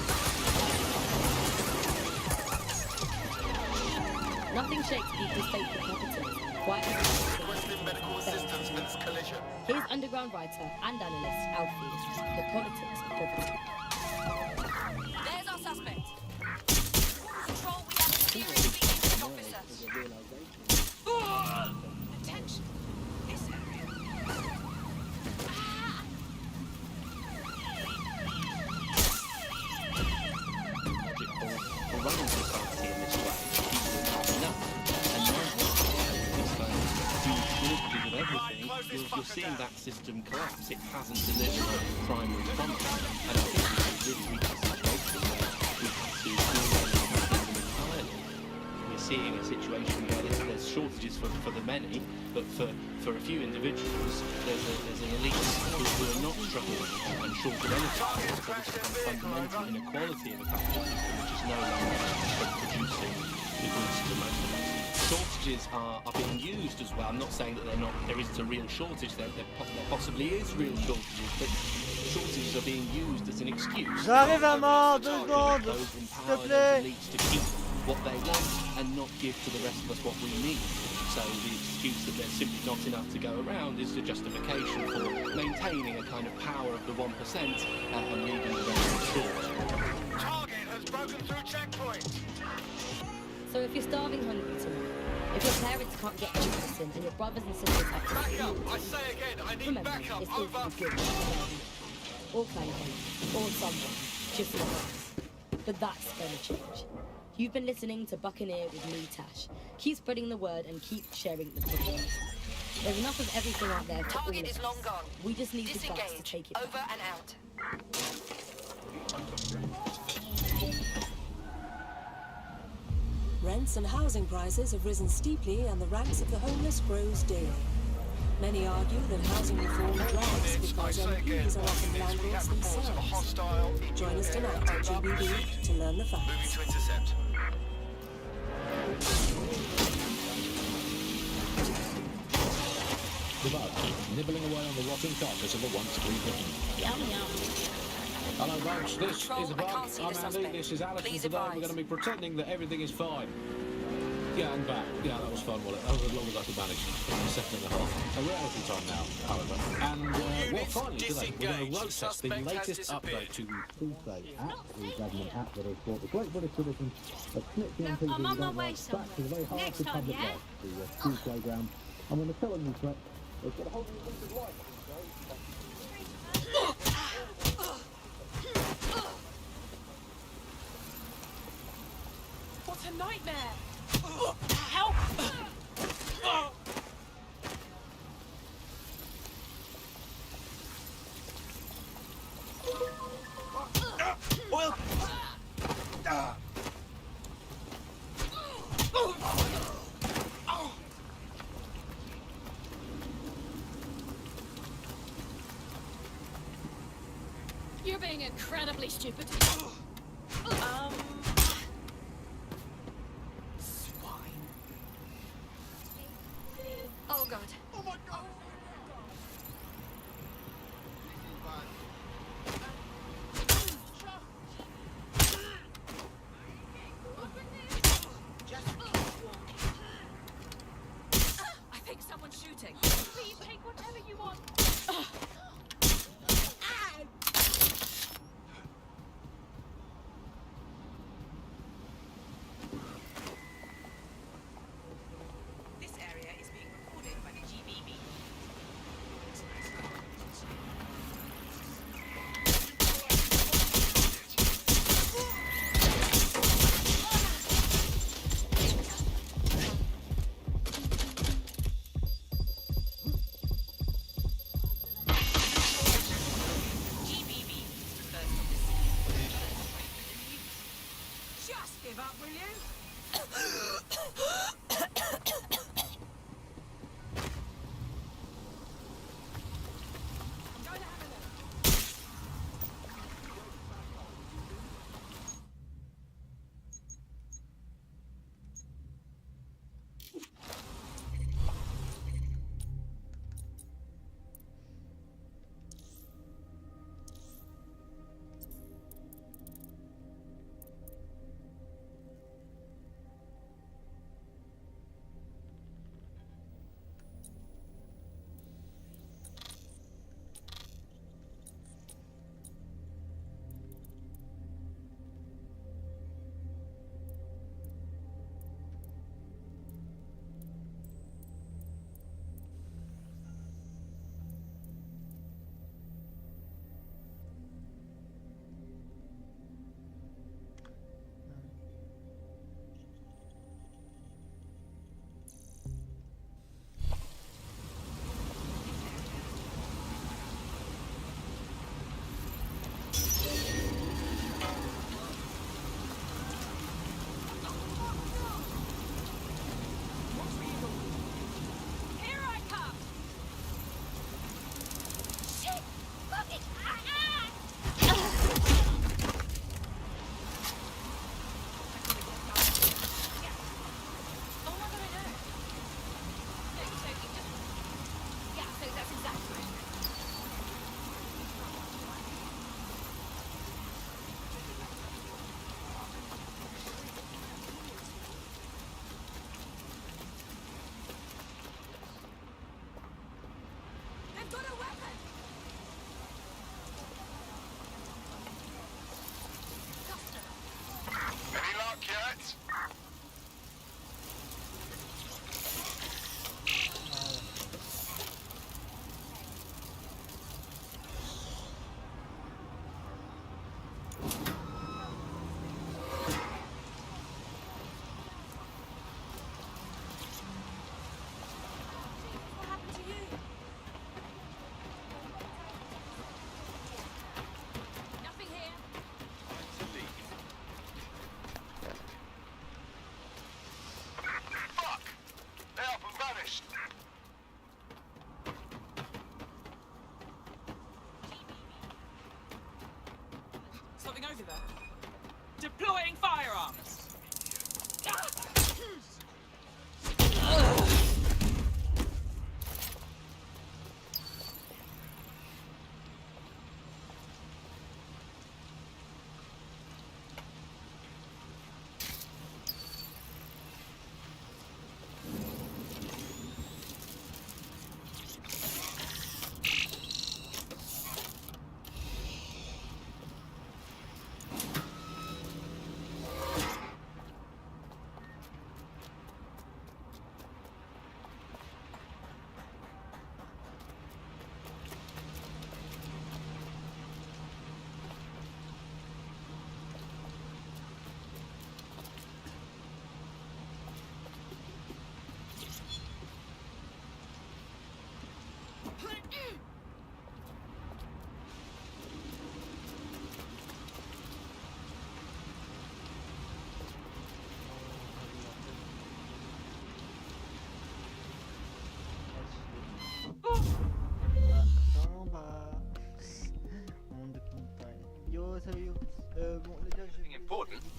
Nothing shakes people's faith in capitalism. Why? Requesting medical assistance for this collision. Here's underground writer and analyst Alfie, the politics of poverty. There's our suspect. Control, we have a serious speaking officer. Attention. This area. For running society in this way, you're seeing that system collapse. It hasn't delivered a primary promise. And I think we've really reached a situation where we have to do entirely. We're seeing a situation where there's shortages for the many, but for a few individuals, there's an elite who are not struggling and short of anything. So this kind of fundamental inequality of a capitalism, which is no longer producing the goods to the most. Shortages are being used as well. I'm not saying that there isn't a real shortage. There possibly is real shortages, but shortages are being used as an excuse. J'arrive à mort, 2 secondes, s'il te plaît. Elites to keep what they want and not give to the rest of us what we need. So the excuse that there's simply not enough to go around is the justification for maintaining a kind of power of the 1% and leaving the rest short. Target has broken through checkpoint. So if you're starving hungry tonight, if your parents can't get medicine and your brothers and sisters have to back up! I say again, I need remember, backup. it's all for the good of the or Clan Kelly, or someone, just like us. But that's going to change. You've been listening to Buccaneer with me, Tash. Keep spreading the word and keep sharing the podcast. There's enough of everything out there for all of us. Target is long gone. We just need the guts to Disengage. take it Over back. and out. Rents and housing prices have risen steeply and the ranks of the homeless grows daily. Many argue that housing reform drags because MPs are often landlords themselves. Join us tonight at GBB to learn the facts. To intercept. The bug, nibbling away on the rotten carcass of a once-clean hidden. Yum yum. Hello folks, this Control, is the I bug. can't see the I'm Andy, suspect. this is Alex, and Please today we're advise. going to be pretending that everything is fine. Yeah, and back. Yeah, that was fun, wasn't it? That was as long as I could manage. A second and a half. A reality time now, however. And, well, finally, today, we're going to road test the latest update to... Tuesday at the government app that has brought the great British tradition of snitching on people I'm who on my don't way like somewhere. back to the very heart Next of time, public yeah? life, the school playground. And when the telling you threat, they've got a whole new lease of life. What's a nightmare? Help! Oil! You're being incredibly stupid. Oh god. Oh my god! I think someone's shooting. Please take whatever you want. This area is being recorded by the GBB. GBB, first on the scene. Just give up, will you? I'm going to have a look. Here I come! Shit! Fuck it! Oh my god, I know. So that's exactly right. They've got a weapon! Any luck yet? What happened to you? Nothing here. Fuck! They up and vanished. Something over there. Deploying firearms.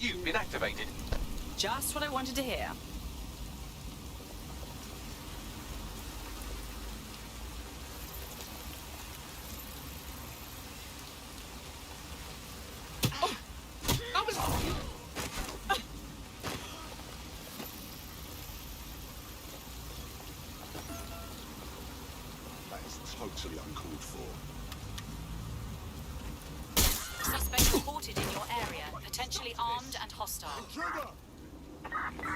You've been activated. Just what I wanted to hear. That is totally uncalled for. Suspect reported in your area, potentially armed and hostile.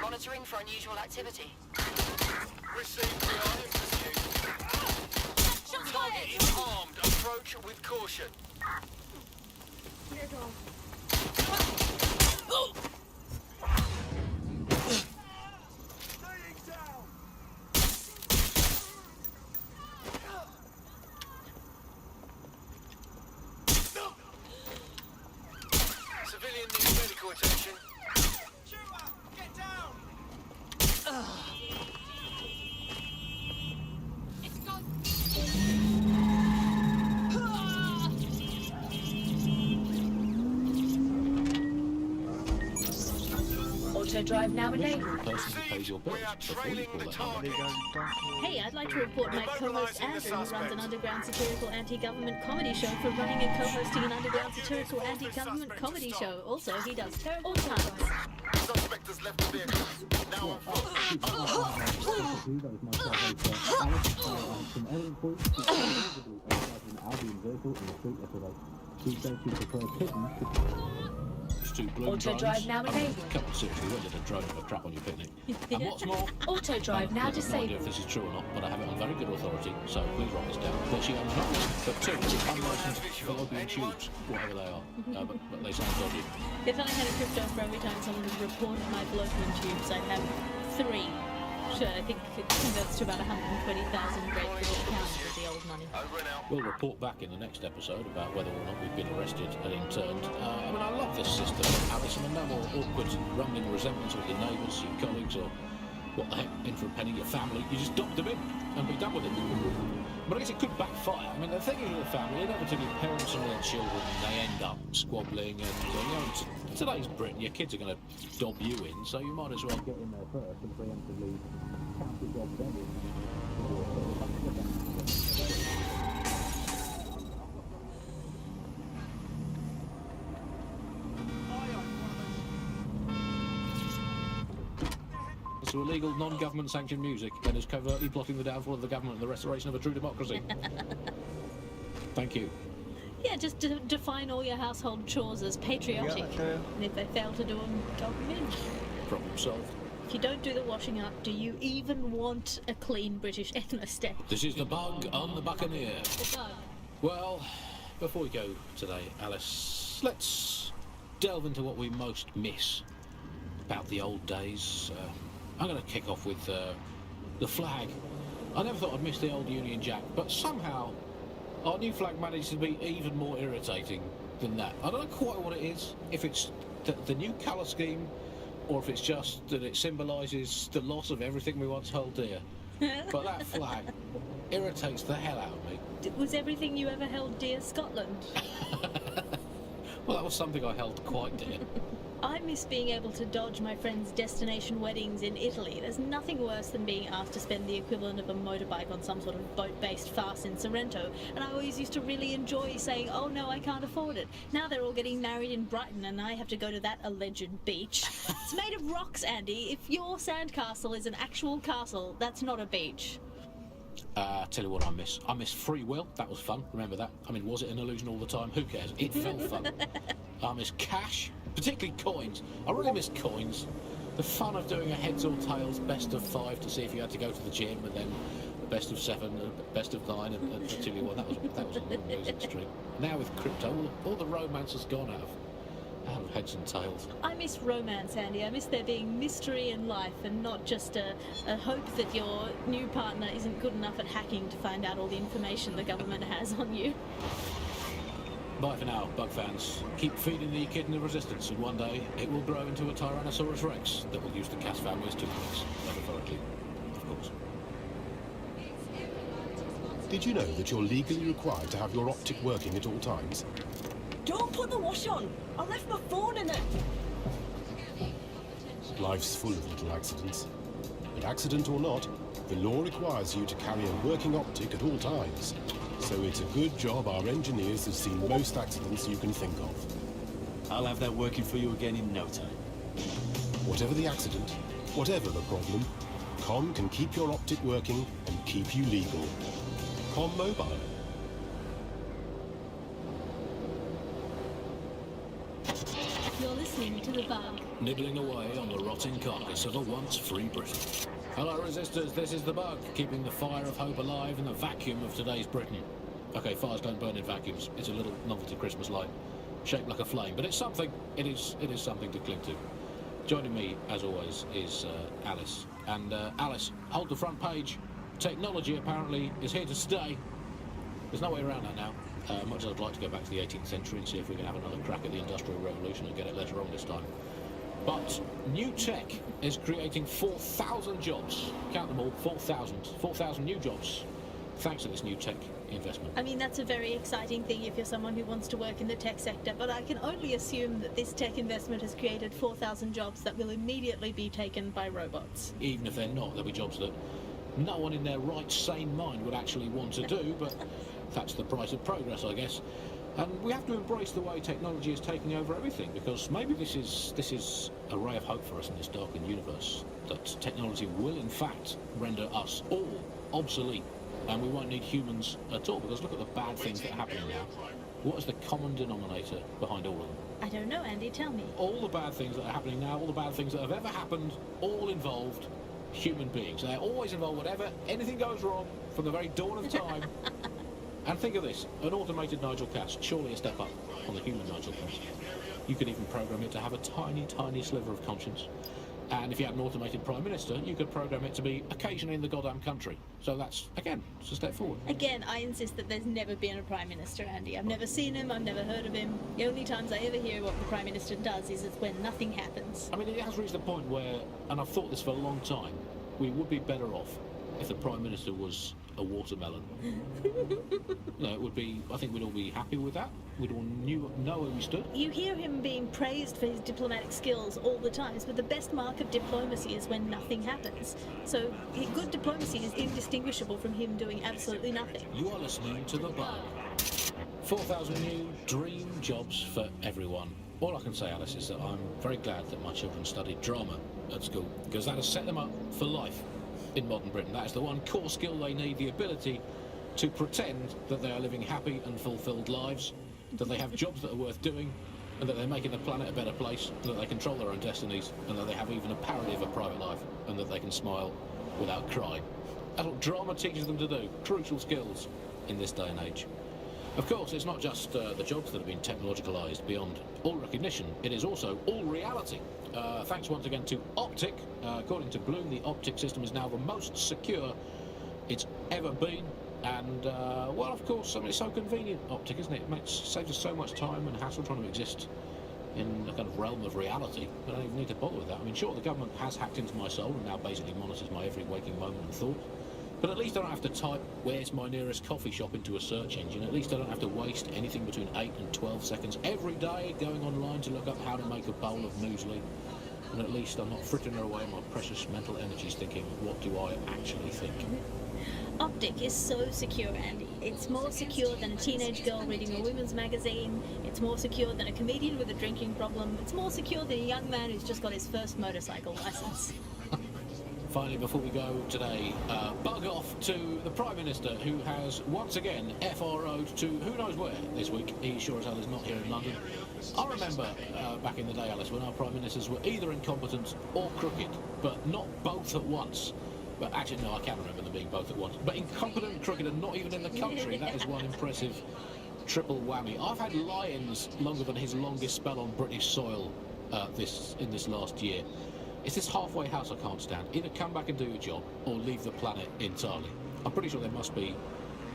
Monitoring for unusual activity. Received behind pursuit. Target is armed. Approach with caution. Civilian needs medical attention. Get down! Auto drive now enabled. Person who pays your bills before you call that number. Hey, I'd like to report my co-host Andrew, who runs an underground satirical anti-government comedy show, for running and co-hosting an underground satirical anti-government comedy show. Also, he does terrible times. Suspect has left the vehicle. Now on foot. Auto drive now enabled. Come on, seriously, when did a drone have a trap on your picnic? And what's more, Auto drive now I have no idea disabled. if this is true or not, but I have it on very good authority, so please write this down. That she owns not one, but two unlicensed fallopian tubes, whatever they are. But they sound dodgy. If I had a crypto for every time someone had reported my fallopian tubes, I'd have 3. Sure, I think it converts to about 120,000 great accounts with the old money. We'll report back in the next episode about whether or not we've been arrested and interned. I mean, I love this system, Alice. I mean, no more awkward, rumbling resentments with your neighbours, your colleagues, or what the heck, in for a penny, your family. You just dock them in and be done with it. But I guess it could backfire. I mean, the thing is with the family, inevitably parents and their children, they end up squabbling, and today's Britain, your kids are going to dob you in, so you might as well get in there first and preemptively count the job them in. To illegal, non-government sanctioned music and is covertly plotting the downfall of the government and the restoration of a true democracy. Thank you. Yeah, just define all your household chores as patriotic. Yeah, and if they fail to do them, dock them in. Problem solved. If you don't do the washing up, do you even want a clean British ethnostate? This is the bug on the Buccaneer. The bug. Well, before we go today, Alice, let's delve into what we most miss about the old days. I'm going to kick off with the flag. I never thought I'd miss the old Union Jack, but somehow our new flag managed to be even more irritating than that. I don't know quite what it is, if it's the new colour scheme, or if it's just that it symbolises the loss of everything we once held dear. But that flag irritates the hell out of me. Was everything you ever held dear Scotland? Well, that was something I held quite dear. I miss being able to dodge my friends' destination weddings in Italy. There's nothing worse than being asked to spend the equivalent of a motorbike on some sort of boat-based farce in Sorrento, and I always used to really enjoy saying, oh no, I can't afford it. Now they're all getting married in Brighton and I have to go to that alleged beach. It's made of rocks, Andy. If your sandcastle is an actual castle, that's not a beach. Tell you what I miss. I miss free will. That was fun. Remember that? I mean, was it an illusion all the time? Who cares? It felt fun. I miss cash, particularly coins. I really miss coins. The fun of doing a heads or tails best of 5 to see if you had to go to the gym, and then a best of 7, and best of 9, and until you won. That was a long losing streak. Now with crypto, all the romance has gone out of heads and tails. I miss romance, Andy. I miss there being mystery in life and not just a hope that your new partner isn't good enough at hacking to find out all the information the government has on you. Bye for now, bug fans. Keep feeding the echidna of resistance, and one day it will grow into a Tyrannosaurus Rex that will use the Cass family's toothpicks, metaphorically, of course. Did you know that you're legally required to have your optic working at all times? Don't put the wash on. I left my phone in it. Life's full of little accidents. But accident or not, the law requires you to carry a working optic at all times. So it's a good job our engineers have seen most accidents you can think of. I'll have that working for you again in no time. Whatever the accident, whatever the problem, Com can keep your optic working and keep you legal. Com Mobile. You're listening to The Bug. Nibbling away on the rotting carcass of a once free Britain. Hello resistors, this is The Bug, keeping the fire of hope alive in the vacuum of today's Britain. Okay, fires don't burn in vacuums. It's a little novelty Christmas light, shaped like a flame, but it's something. It is something to cling to. Joining me, as always, is Alice. And Alice, hold the front page. Technology apparently is here to stay. There's no way around that now. Much as I'd like to go back to the 18th century and see if we can have another crack at the Industrial Revolution and get it later on this time. But new tech is creating 4,000 jobs. Count them all, 4,000. 4,000 new jobs, thanks to this new tech investment. I mean, that's a very exciting thing if you're someone who wants to work in the tech sector, but I can only assume that this tech investment has created 4,000 jobs that will immediately be taken by robots. Even if they're not, there'll be jobs that no one in their right, sane mind would actually want to do, but that's the price of progress, I guess. And we have to embrace the way technology is taking over everything, because maybe this is a ray of hope for us in this darkened universe, that technology will in fact render us all obsolete, and we won't need humans at all, because look at the bad things that are happening now. What is the common denominator behind all of them? I don't know, Andy, tell me. All the bad things that are happening now, all the bad things that have ever happened, all involved human beings. They're always involved whenever anything goes wrong from the very dawn of time. And think of this, an automated Nigel Cass, surely a step up on the human Nigel Cass. You could even program it to have a tiny, tiny sliver of conscience. And if you had an automated Prime Minister, you could program it to be occasionally in the goddamn country. So that's, again, it's a step forward. Again, I insist that there's never been a Prime Minister, Andy. I've never seen him, I've never heard of him. The only times I ever hear what the Prime Minister does is it's when nothing happens. I mean, it has reached the point where, and I've thought this for a long time, we would be better off if the Prime Minister was a watermelon. No, it would be, I think we'd all be happy with that. We'd all know where we stood. You hear him being praised for his diplomatic skills all the time, but the best mark of diplomacy is when nothing happens. So good diplomacy is indistinguishable from him doing absolutely nothing. You are listening to The Bug. 4,000 new dream jobs for everyone. All I can say, Alice, is that I'm very glad that my children studied drama at school, because that has set them up for life in modern Britain. That is the one core skill they need, the ability to pretend that they are living happy and fulfilled lives, that they have jobs that are worth doing, and that they're making the planet a better place, and that they control their own destinies, and that they have even a parody of a private life, and that they can smile without crying. That's what drama teaches them to do. Crucial skills in this day and age. Of course, it's not just the jobs that have been technologicalised beyond all recognition, it is also all reality. Thanks once again to Optic. According to Bloom, the Optic system is now the most secure it's ever been. And, well, of course, I mean, it's so convenient, Optic, isn't it? It saves us so much time and hassle trying to exist in a kind of realm of reality. I don't even need to bother with that. I mean, sure, the government has hacked into my soul and now basically monitors my every waking moment and thought. But at least I don't have to type, where's my nearest coffee shop, into a search engine. At least I don't have to waste anything between 8 and 12 seconds every day going online to look up how to make a bowl of muesli. And at least I'm not frittering away my precious mental energies thinking, what do I actually think? Optic is so secure, Andy. It's more secure than a teenage girl reading a women's magazine. It's more secure than a comedian with a drinking problem. It's more secure than a young man who's just got his first motorcycle license. Finally, before we go today, bug off to the Prime Minister, who has once again FRO'd to who knows where this week. He sure as hell is not here in London. I remember back in the day, Alice, when our Prime Ministers were either incompetent or crooked, but not both at once. But actually, no, I can remember them being both at once. But incompetent, crooked, and not even in the country, that is one impressive triple whammy. I've had lions longer than his longest spell on British soil in this last year. It's this halfway house I can't stand. Either come back and do your job, or leave the planet entirely. I'm pretty sure there must be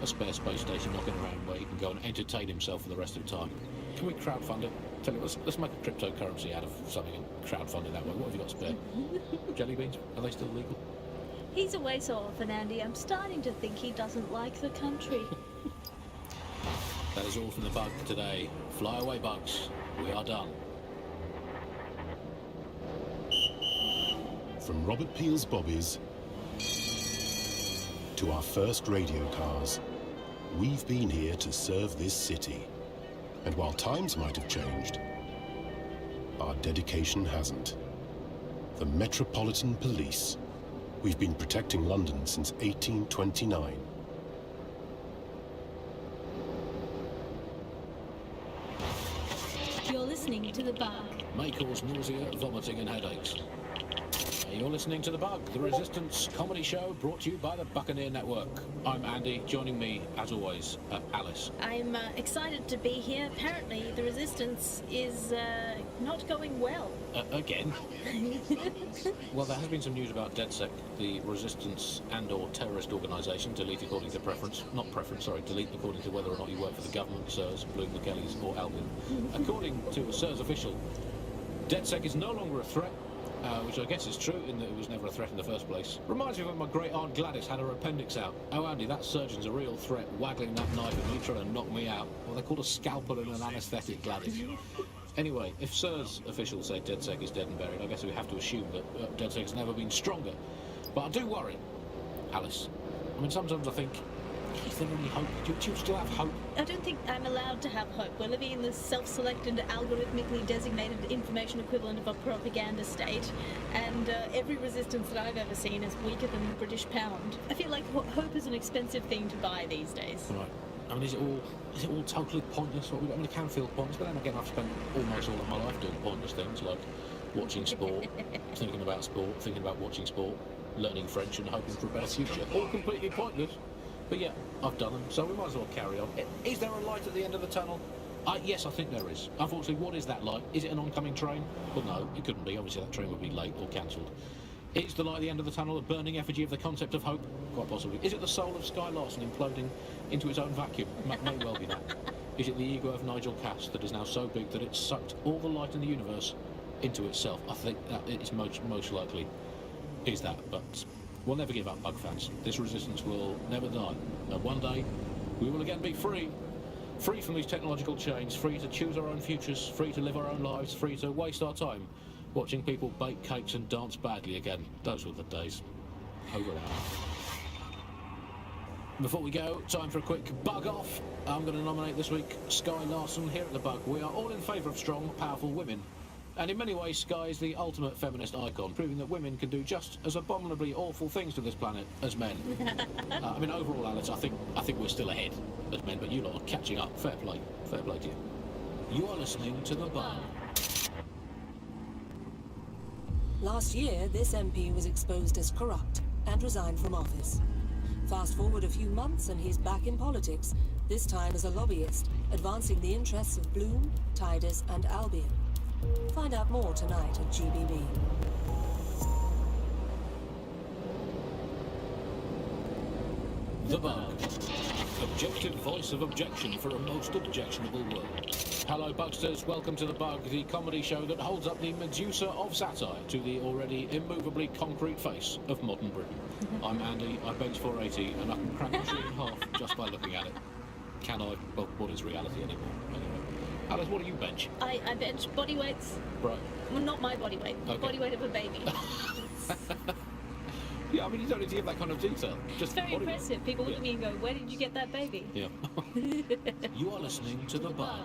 a spare space station knocking around where he can go and entertain himself for the rest of the time. Can we crowdfund it? Tell you, let's make a cryptocurrency out of something and crowdfund it that way. What have you got spare? Jelly beans? Are they still legal? He's away so often, Andy. I'm starting to think he doesn't like the country. That is all from the Bug today. Fly away, bugs. We are done. From Robert Peel's bobbies to our first radio cars, we've been here to serve this city. And while times might have changed, our dedication hasn't. The Metropolitan Police. We've been protecting London since 1829. You're listening to The Bug. May cause nausea, vomiting and headaches. You're listening to The Bug, the Resistance comedy show brought to you by the Buccaneer Network. I'm Andy, joining me, as always, Alice. I'm excited to be here. Apparently, the Resistance is not going well. Again? Well, there has been some news about DedSec, the Resistance and/or terrorist organisation, delete according to preference. Not preference, sorry, delete according to whether or not you work for the government, SIRS, Bloom, the Kellys or Albion. According to a SIRS official, DedSec is no longer a threat. Which I guess is true, in that it was never a threat in the first place. Reminds me of when my great-aunt Gladys had her appendix out. Oh, Andy, that surgeon's a real threat, waggling that knife at me, trying to knock me out. Well, they called a scalpel and an anaesthetic, Gladys. Anyway, if SIRS officials say DedSec is dead and buried, I guess we have to assume that DedSec has never been stronger. But I do worry, Alice. I mean, sometimes I think, is there any hope? Do you still have hope? I don't think I'm allowed to have hope. We're living in the self-selected, algorithmically designated information equivalent of a propaganda state, and every resistance that I've ever seen is weaker than the British pound. I feel like hope is an expensive thing to buy these days. Right. I mean, is it all totally pointless? I mean, it can feel pointless, but then again, I've spent almost all of my life doing pointless things, like watching sport, thinking about watching sport, learning French and hoping for a better future. All completely pointless. But yeah, I've done them, so we might as well carry on. Is there a light at the end of the tunnel? Yes, I think there is. Unfortunately, what is that light? Is it an oncoming train? Well, no, it couldn't be. Obviously, that train would be late or cancelled. Is the light at the end of the tunnel a burning effigy of the concept of hope? Quite possibly. Is it the soul of Sky Larson imploding into its own vacuum? May well be that. Is it the ego of Nigel Cass that is now so big that it's sucked all the light in the universe into itself? I think that it's most likely is that, but we'll never give up, Bug fans. This resistance will never die. And one day, we will again be free. Free from these technological chains, free to choose our own futures, free to live our own lives, free to waste our time watching people bake cakes and dance badly again. Those were the days. Over and out. Before we go, time for a quick bug off. I'm going to nominate this week Sky Larson here at the Bug. We are all in favour of strong, powerful women. And in many ways, Sky is the ultimate feminist icon, proving that women can do just as abominably awful things to this planet as men. I mean, overall, Alice, I think we're still ahead as men, but you lot are catching up. Fair play to you. You are listening to The Bug. Last year, this MP was exposed as corrupt and resigned from office. Fast forward a few months and he's back in politics, this time as a lobbyist, advancing the interests of Bloom, Tidus and Albion. Find out more tonight at GBB. The Bug. Objective voice of objection for a most objectionable world. Hello, Bugsters. Welcome to The Bug, the comedy show that holds up the Medusa of satire to the already immovably concrete face of modern Britain. I'm Andy, I bench 480, and I can crank the machine in half just by looking at it. Can I? Well, what is reality anymore? Anyway. Alice, what do you bench? I bench body weights. Right. Well, not my body weight. The body weight of a baby. Yeah, I mean, you don't need to give that kind of detail. Just it's very impressive. Weight. People look at me and go, where did you get that baby? Yeah. You are listening to The Bug.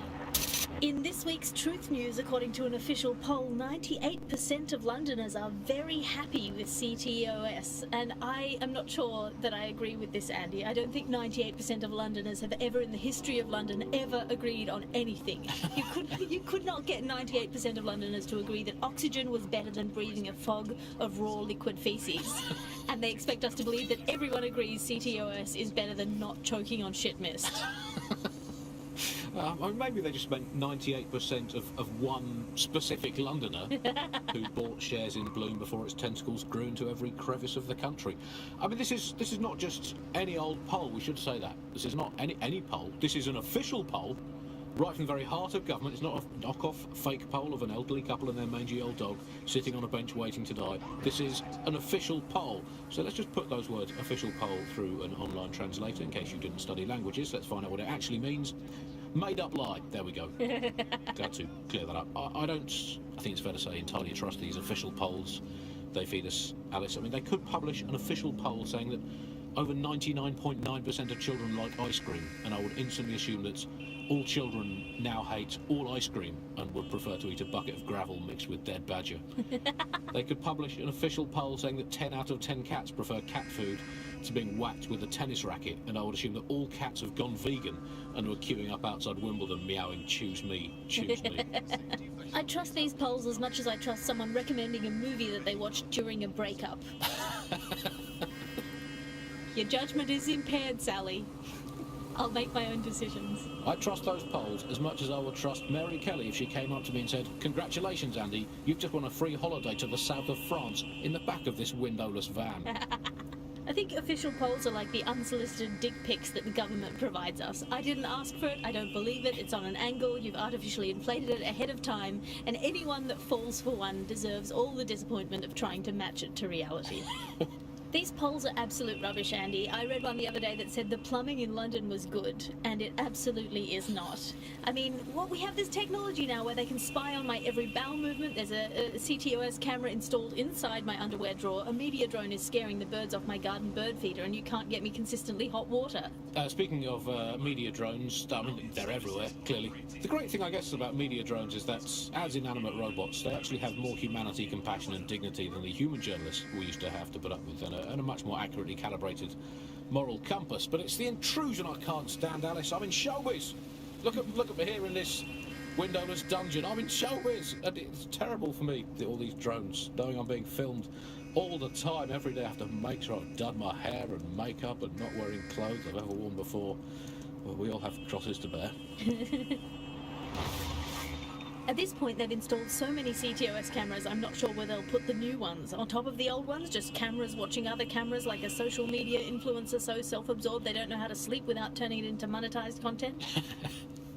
In this week's Truth News, according to an official poll, 98% of Londoners are very happy with CTOS, and I am not sure that I agree with this, Andy. I don't think 98% of Londoners have ever in the history of London ever agreed on anything. You could not get 98% of Londoners to agree that oxygen was better than breathing a fog of raw liquid feces. And they expect us to believe that everyone agrees CTOS is better than not choking on shit mist. Maybe they just meant 98% of one specific Londoner who bought shares in Bloom before its tentacles grew into every crevice of the country. I mean, this is not just any old poll, we should say that. This is not any poll. This is an official poll, right from the very heart of government. It's not a knockoff fake poll of an elderly couple and their mangy old dog sitting on a bench waiting to die. This is an official poll. So let's just put those words, official poll, through an online translator in case you didn't study languages. Let's find out what it actually means. Made up lie. There we go. Glad to clear that up. I think it's fair to say entirely trust these official polls they feed us, Alice. I mean, they could publish an official poll saying that over 99.9% of children like ice cream, and I would instantly assume that all children now hate all ice cream and would prefer to eat a bucket of gravel mixed with dead badger. They could publish an official poll saying that 10 out of 10 cats prefer cat food to being whacked with a tennis racket, and I would assume that all cats have gone vegan and were queuing up outside Wimbledon meowing, choose me, choose me. I trust these polls as much as I trust someone recommending a movie that they watched during a breakup. Your judgment is impaired, Sally. I'll make my own decisions. I trust those polls as much as I would trust Mary Kelly if she came up to me and said, "Congratulations, Andy, you've just won a free holiday to the south of France in the back of this windowless van." I think official polls are like the unsolicited dick pics that the government provides us. I didn't ask for it, I don't believe it, it's on an angle, you've artificially inflated it ahead of time, and anyone that falls for one deserves all the disappointment of trying to match it to reality. These polls are absolute rubbish, Andy. I read one the other day that said the plumbing in London was good, and it absolutely is not. I mean, we have this technology now where they can spy on my every bowel movement. There's a CTOS camera installed inside my underwear drawer. A media drone is scaring the birds off my garden bird feeder, and you can't get me consistently hot water. Speaking of media drones, I mean, they're everywhere, clearly. The great thing, I guess, about media drones is that, as inanimate robots, they actually have more humanity, compassion and dignity than the human journalists we used to have to put up with, and a much more accurately calibrated moral compass. But it's the intrusion I can't stand, Alice. I'm in showbiz. Look at me here in this windowless dungeon. I'm in showbiz, and it's terrible for me, all these drones, knowing I'm being filmed all the time. Every day I have to make sure I've done my hair and makeup and not wearing clothes I've ever worn before. Well, we all have crosses to bear. At this point, they've installed so many CTOS cameras, I'm not sure where they'll put the new ones. On top of the old ones, just cameras watching other cameras, like a social media influencer so self-absorbed they don't know how to sleep without turning it into monetized content.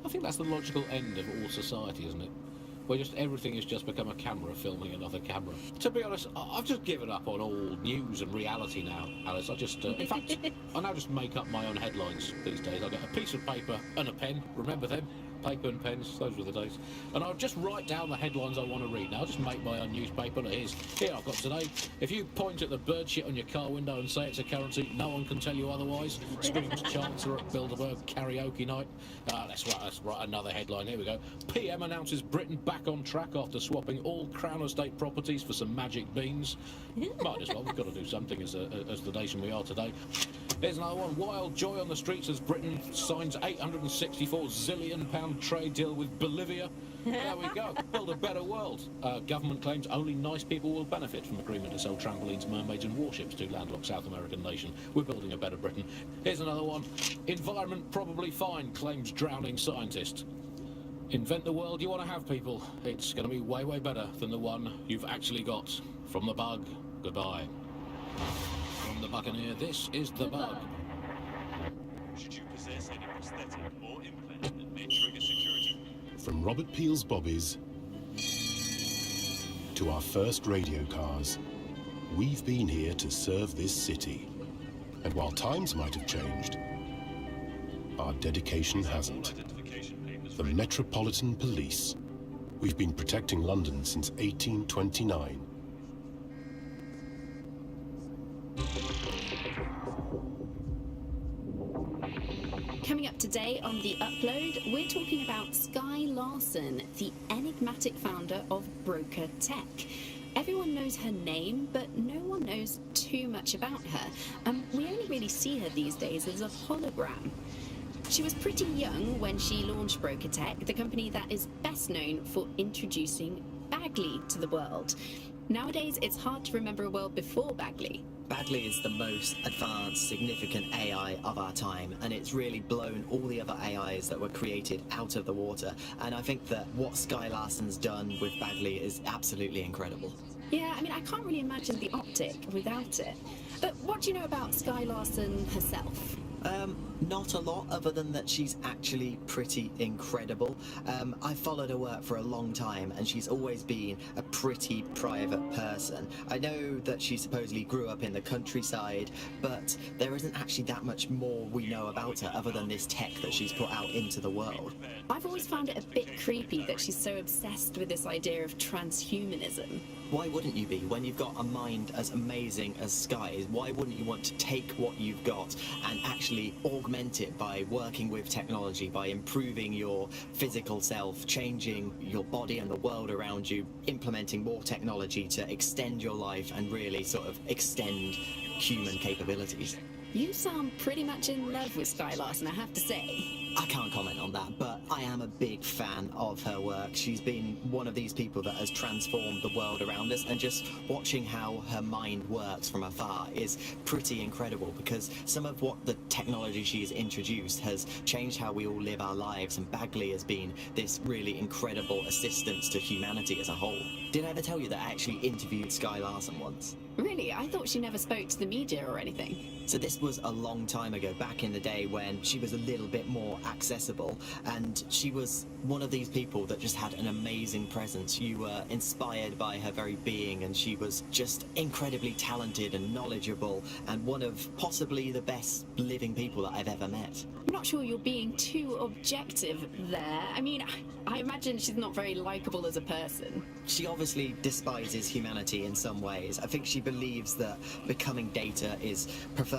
I think that's the logical end of all society, isn't it? Where just everything has just become a camera filming another camera. To be honest, I've just given up on all news and reality now, Alice. I just, in fact, I now just make up my own headlines these days. I get a piece of paper and a pen, remember them? Paper and pens, those were the days. And I'll just write down the headlines I want to read. Now, I'll just make my own newspaper. Look, here I've got today. If you point at the bird shit on your car window and say it's a currency, no one can tell you otherwise. Screams Chancellor at Bilderberg karaoke night. Let's write another headline. Here we go. PM announces Britain back on track after swapping all Crown Estate properties for some magic beans. Might as well. We've got to do something as the nation we are today. Here's another one. Wild joy on the streets as Britain signs £864 zillion trade deal with Bolivia. There we go. Build a better world. Government claims only nice people will benefit from agreement to sell trampolines, mermaids and warships to landlocked South American nation. We're building a better Britain. Here's another one. Environment probably fine, claims drowning scientist. Invent the world you want to have, people. It's going to be way, way better than the one you've actually got. From the bug, goodbye. From the Buccaneer, this is the bug. Should you possess any prosthetic or implant that may trigger security? From Robert Peel's Bobbies to our first radio cars, we've been here to serve this city. And while times might have changed, our dedication hasn't. The Metropolitan Police. We've been protecting London since 1829. Coming up today on The Upload, we're talking about Sky Larson, the enigmatic founder of Broker Tech. Everyone knows her name, but no one knows too much about her. We only really see her these days as a hologram. She was pretty young when she launched Broker Tech, the company that is best known for introducing Bagley to the world. Nowadays, it's hard to remember a world before Bagley. Bagley is the most advanced, significant AI of our time, and it's really blown all the other AIs that were created out of the water. And I think that what Sky Larson's done with Bagley is absolutely incredible. Yeah, I mean, I can't really imagine the optic without it. But what do you know about Sky Larson herself? Not a lot, other than that she's actually pretty incredible. I followed her work for a long time, and she's always been a pretty private person. I know that she supposedly grew up in the countryside, but there isn't actually that much more we know about her other than this tech that she's put out into the world. I've always found it a bit creepy that she's so obsessed with this idea of transhumanism. Why wouldn't you be? When you've got a mind as amazing as Sky's, why wouldn't you want to take what you've got and actually augment it by working with technology, by improving your physical self, changing your body and the world around you, implementing more technology to extend your life and really sort of extend human capabilities? You sound pretty much in love with Sky Larson, I have to say. I can't comment on that, but I am a big fan of her work. She's been one of these people that has transformed the world around us, and just watching how her mind works from afar is pretty incredible, because some of what the technology she's introduced has changed how we all live our lives, and Bagley has been this really incredible assistance to humanity as a whole. Did I ever tell you that I actually interviewed Sky Larson once? Really? I thought she never spoke to the media or anything. So this was a long time ago, back in the day when she was a little bit more accessible, and she was one of these people that just had an amazing presence. You were inspired by her very being, and she was just incredibly talented and knowledgeable, and one of possibly the best living people that I've ever met. I'm not sure you're being too objective there. I mean, I imagine she's not very likable as a person. She obviously despises humanity in some ways. I think she believes that becoming data is preferable